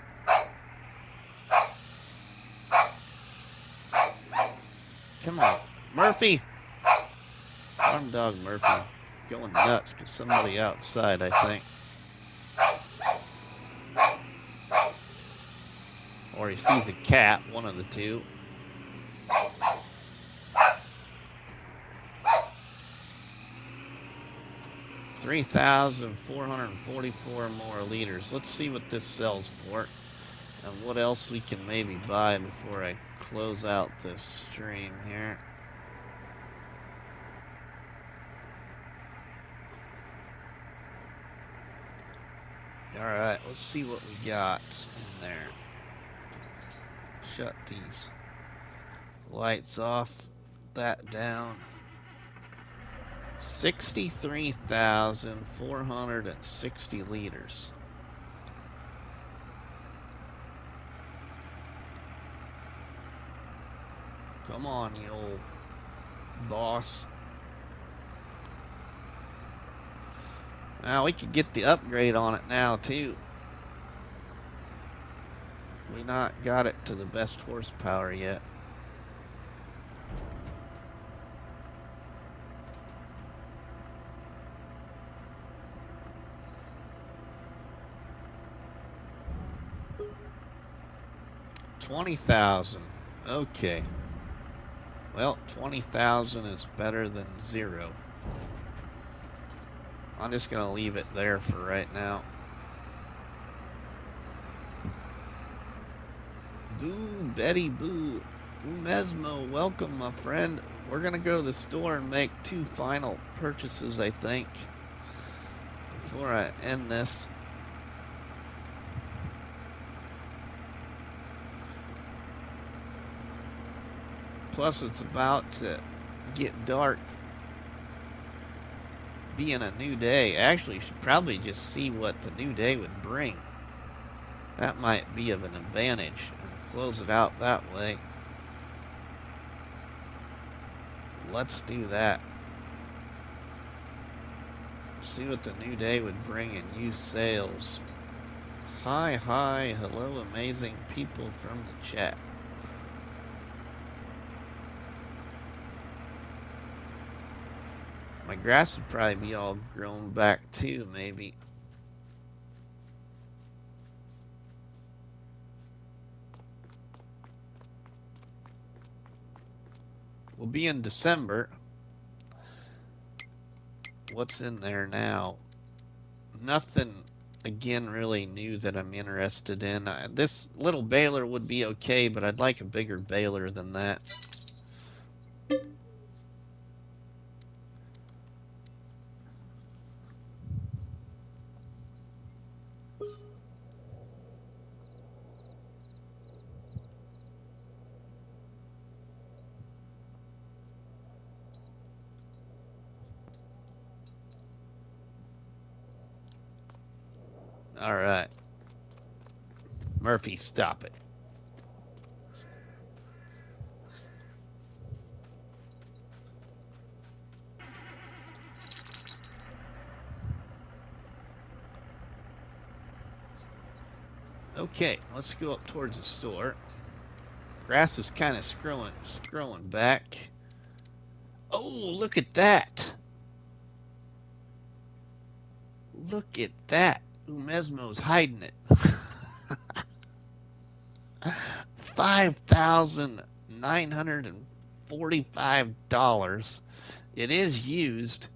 Come on. Murphy! Farm dog Murphy. Going nuts because somebody outside, I think. Or he sees a cat, one of the two. 3,444 more liters. Let's see what this sells for and what else we can maybe buy before I close out this stream here. Alright, let's see what we got in there. Shut these lights off, that down. 63,460 liters. Come on, you old boss. Now we could get the upgrade on it now too. We not got it to the best horsepower yet. $20,000. Okay. Well, 20,000 is better than 0. I'm just gonna leave it there for right now. Boo, Betty Boo. Mesmo, welcome, my friend. We're gonna go to the store and make 2 final purchases, I think, before I end this. Plus, it's about to get dark. Being a new day. Actually, you should probably just see what the new day would bring. That might be of an advantage, and close it out that way. Let's do that. See what the new day would bring in used sales. Hi, hello, amazing people from the chat. My grass would probably be all grown back too, maybe. We'll be in December. What's in there now? Nothing, again, really new that I'm interested in. This little baler would be okay, but I'd like a bigger baler than that. All right. Murphy, stop it. Okay, let's go up towards the store. Grass is kind of scrolling back. Oh, look at that. Look at that. Umesmo's hiding it. $5,945. It is used.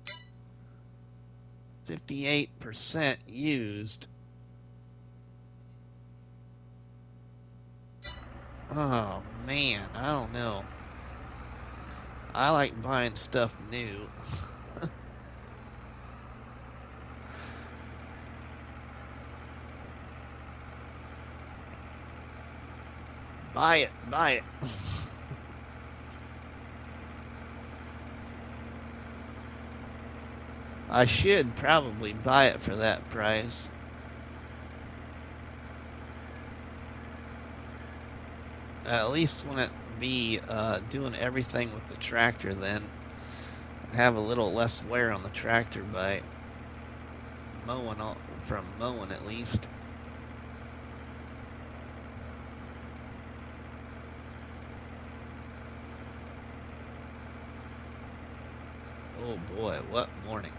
58% used. Oh man, I don't know. I like buying stuff new. Buy it, buy it. I should probably buy it for that price. At least when it be doing everything with the tractor, then have a little less wear on the tractor by mowing, from mowing at least. Oh boy, what morning.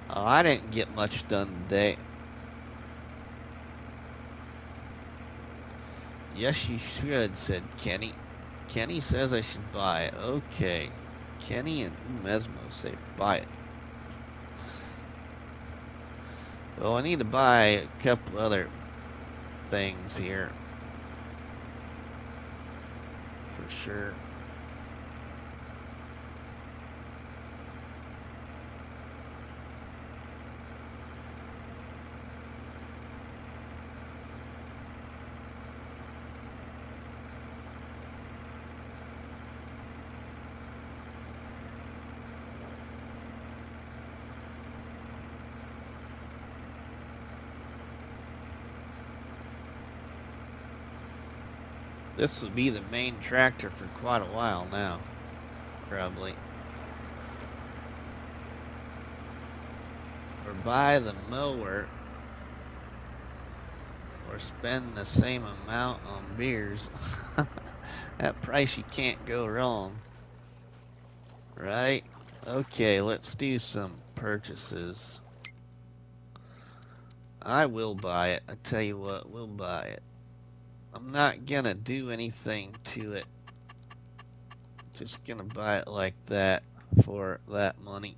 Oh, I didn't get much done today. Yes, you should, said Kenny. Kenny says I should buy it. Okay. Kenny and Umesmo say buy it. Well, I need to buy a couple other things here. For sure. This will be the main tractor for quite a while now, probably. Or buy the mower, or spend the same amount on beers. That price, you can't go wrong, right? Okay, let's do some purchases. I will buy it. I tell you what, we'll buy it. I'm not gonna do anything to it. Just gonna buy it like that for that money.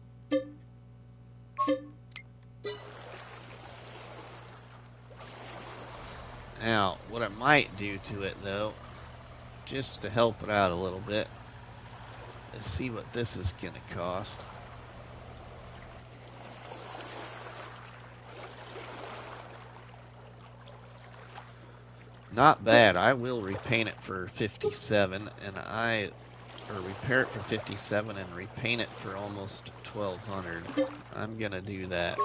Now, what I might do to it though, just to help it out a little bit, is see what this is gonna cost. Not bad. I will repaint it for 57, and or repair it for 57 and repaint it for almost 1200. I'm gonna do that.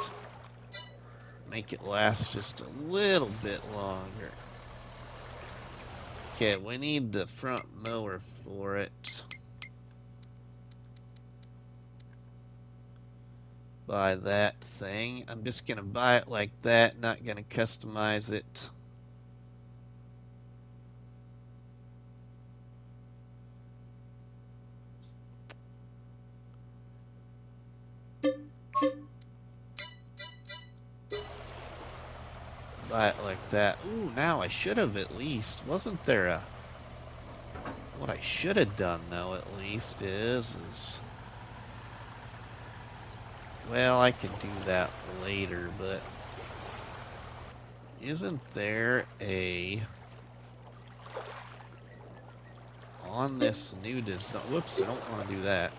Make it last just a little bit longer. Okay, we need the front mower for it. Buy that thing. I'm just gonna buy it like that, not gonna customize it. Buy it like that. Ooh, now I should have at least. Wasn't there a... What I should have done, though, at least, is... Well, I can do that later, but... Isn't there a... On this new design... Whoops, I don't want to do that.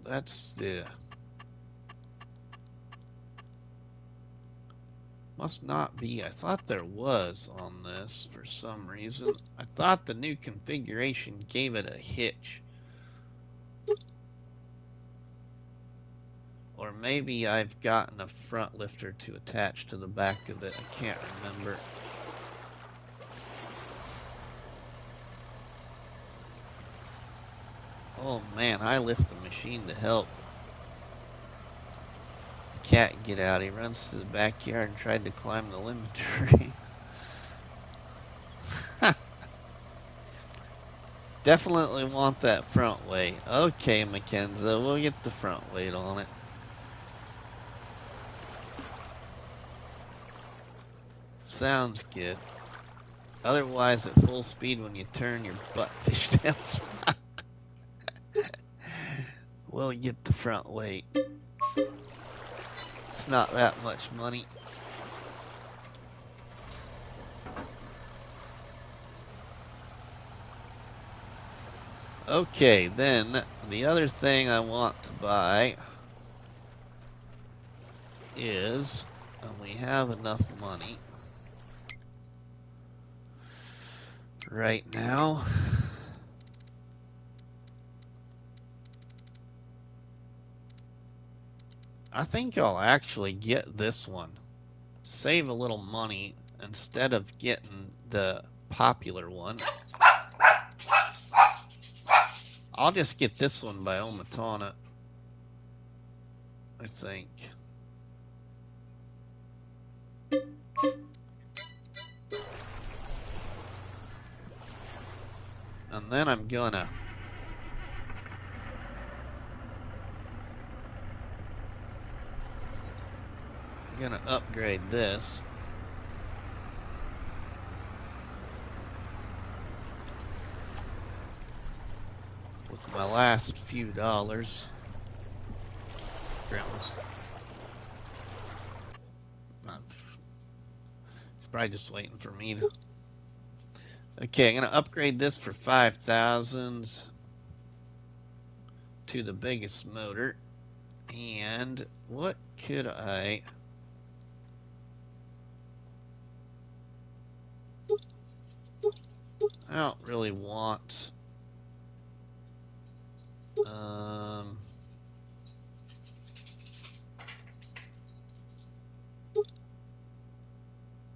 That's the... Must not be. I thought there was on this for some reason. I thought the new configuration gave it a hitch. Or maybe I've gotten a front lifter to attach to the back of it. I can't remember. Oh man, I lift the machine to help. The cat get out. He runs to the backyard and tried to climb the lemon tree. Definitely want that front weight. Okay, Mackenzie, we'll get the front weight on it. Sounds good. Otherwise, at full speed, when you turn, your butt fishtails. We'll get the front weight. It's not that much money. Okay, then the other thing I want to buy is, and we have enough money right now. I think I'll actually get this one. Save a little money instead of getting the popular one. I'll just get this one by OmaTana, I think. And then I'm gonna upgrade this. With my last few dollars. Grandma's. It's probably just waiting for me to. Okay, I'm gonna upgrade this for 5,000 to the biggest motor. And what could I? I don't really want.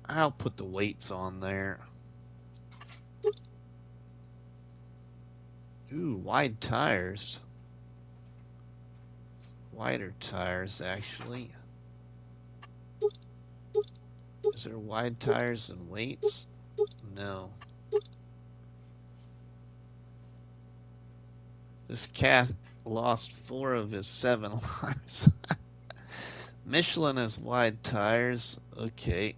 I'll put the weights on there. Ooh, wide tires. Wider tires, actually. Is there wide tires and weights? No. This cat lost 4 of his 7 lives. Michelin has wide tires. Okay.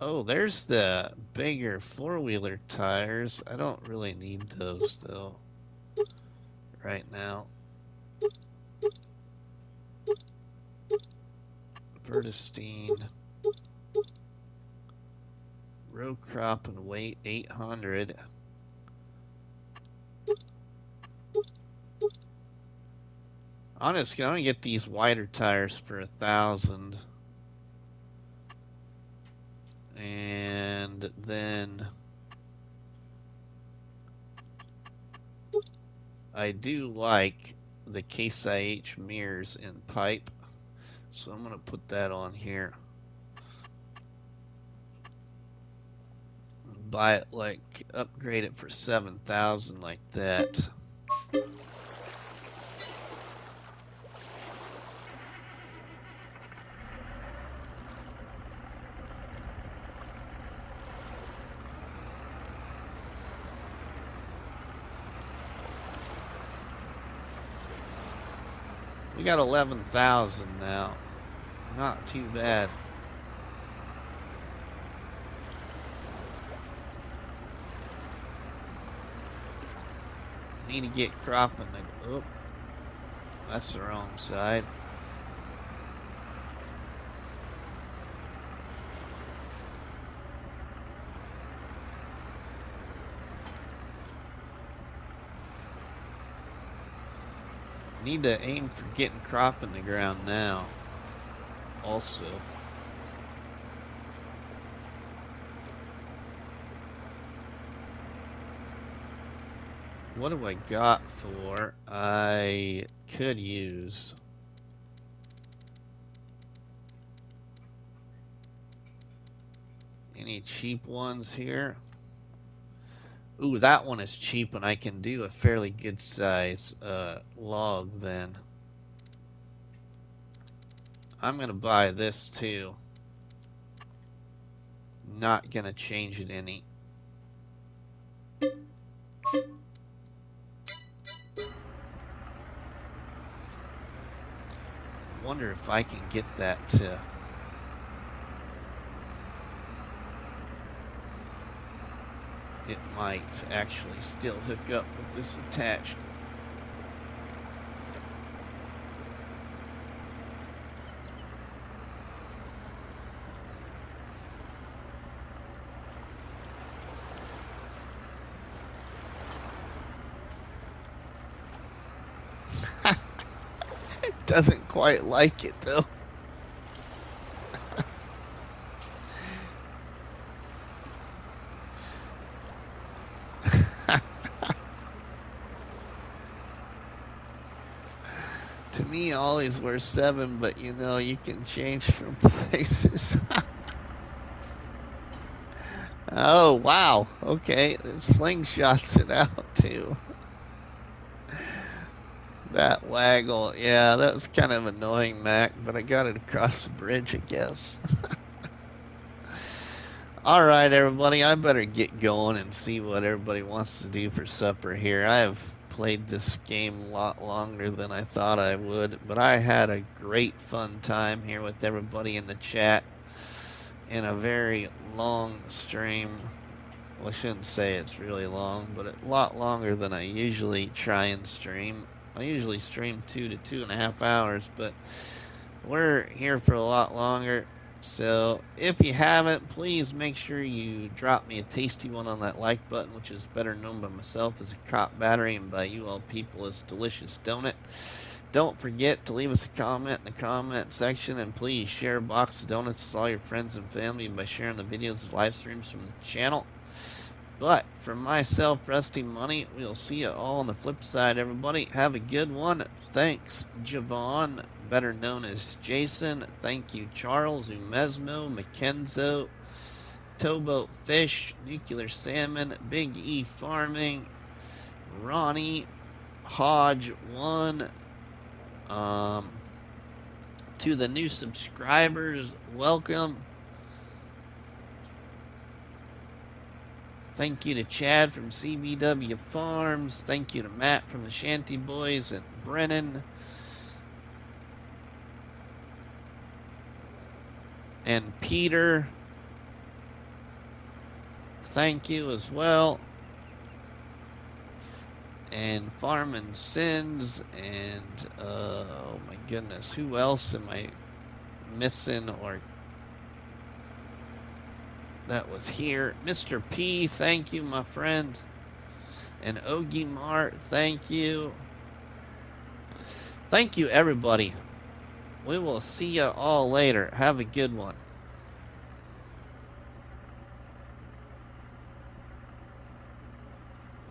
Oh, there's the bigger 4-wheeler tires. I don't really need those, though, right now. Vertistine. Row crop and weight 800. Honestly, I'm gonna get these wider tires for 1,000. And then I do like the Case IH mirrors in pipe, so I'm gonna put that on here. Buy it, like, upgrade it for 7,000 like that. We got 11,000 now. Not too bad. Need to get cropping. Oh, that's the wrong side. Need to aim for getting crop in the ground now. Also. What do I got for? I could use any cheap ones here. Ooh, that one is cheap, and I can do a fairly good size log then. I'm gonna buy this too. Not gonna change it any. Wonder if I can get that to. It might actually still hook up with this attached. Doesn't quite like it though. To me, always wear 7, but you know, you can change from places. Oh, wow. Okay, it slingshots it out too. That waggle, yeah, that was kind of annoying, Mac, but I got it across the bridge, I guess. All right, everybody, I better get going and see what everybody wants to do for supper here. I have played this game a lot longer than I thought I would, but I had a great fun time here with everybody in the chat in a very long stream. Well, I shouldn't say it's really long, but a lot longer than I usually try and stream. I usually stream 2 to 2.5 hours, but we're here for a lot longer. So if you haven't, please make sure you drop me a tasty one on that like button, which is better known by myself as a crop battery and by you all people as delicious donut. Don't forget to leave us a comment in the comment section, and please share a box of donuts with all your friends and family by sharing the videos and live streams from the channel. But for myself, Rusty Money, we'll see you all on the flip side, everybody. Have a good one. Thanks, Javon, better known as Jason. Thank you, Charles, Umesmo, Mackenzo, Towboat Fish, Nuclear Salmon, Big E Farming, Ronnie, Hodge 1. To the new subscribers, welcome. Thank you to Chad from CBW Farms. Thank you to Matt from the Shanty Boys and Brennan. And Peter. Thank you as well. And Farmin' Sins. And, oh my goodness, who else am I missing or that was here? Mr. P, thank you, my friend. And Ogie Mart, thank you. Thank you, everybody. We will see you all later. Have a good one.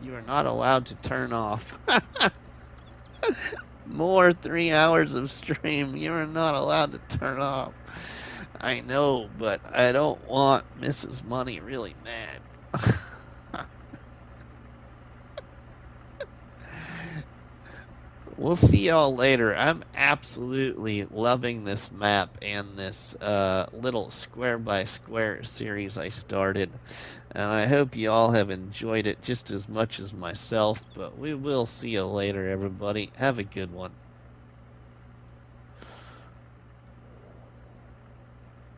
You are not allowed to turn off. More 3 hours of stream. You are not allowed to turn off. I know, but I don't want Mrs. Money really mad. We'll see y'all later. I'm absolutely loving this map and this little square by square series I started. And I hope you all have enjoyed it just as much as myself. But we will see you later, everybody. Have a good one.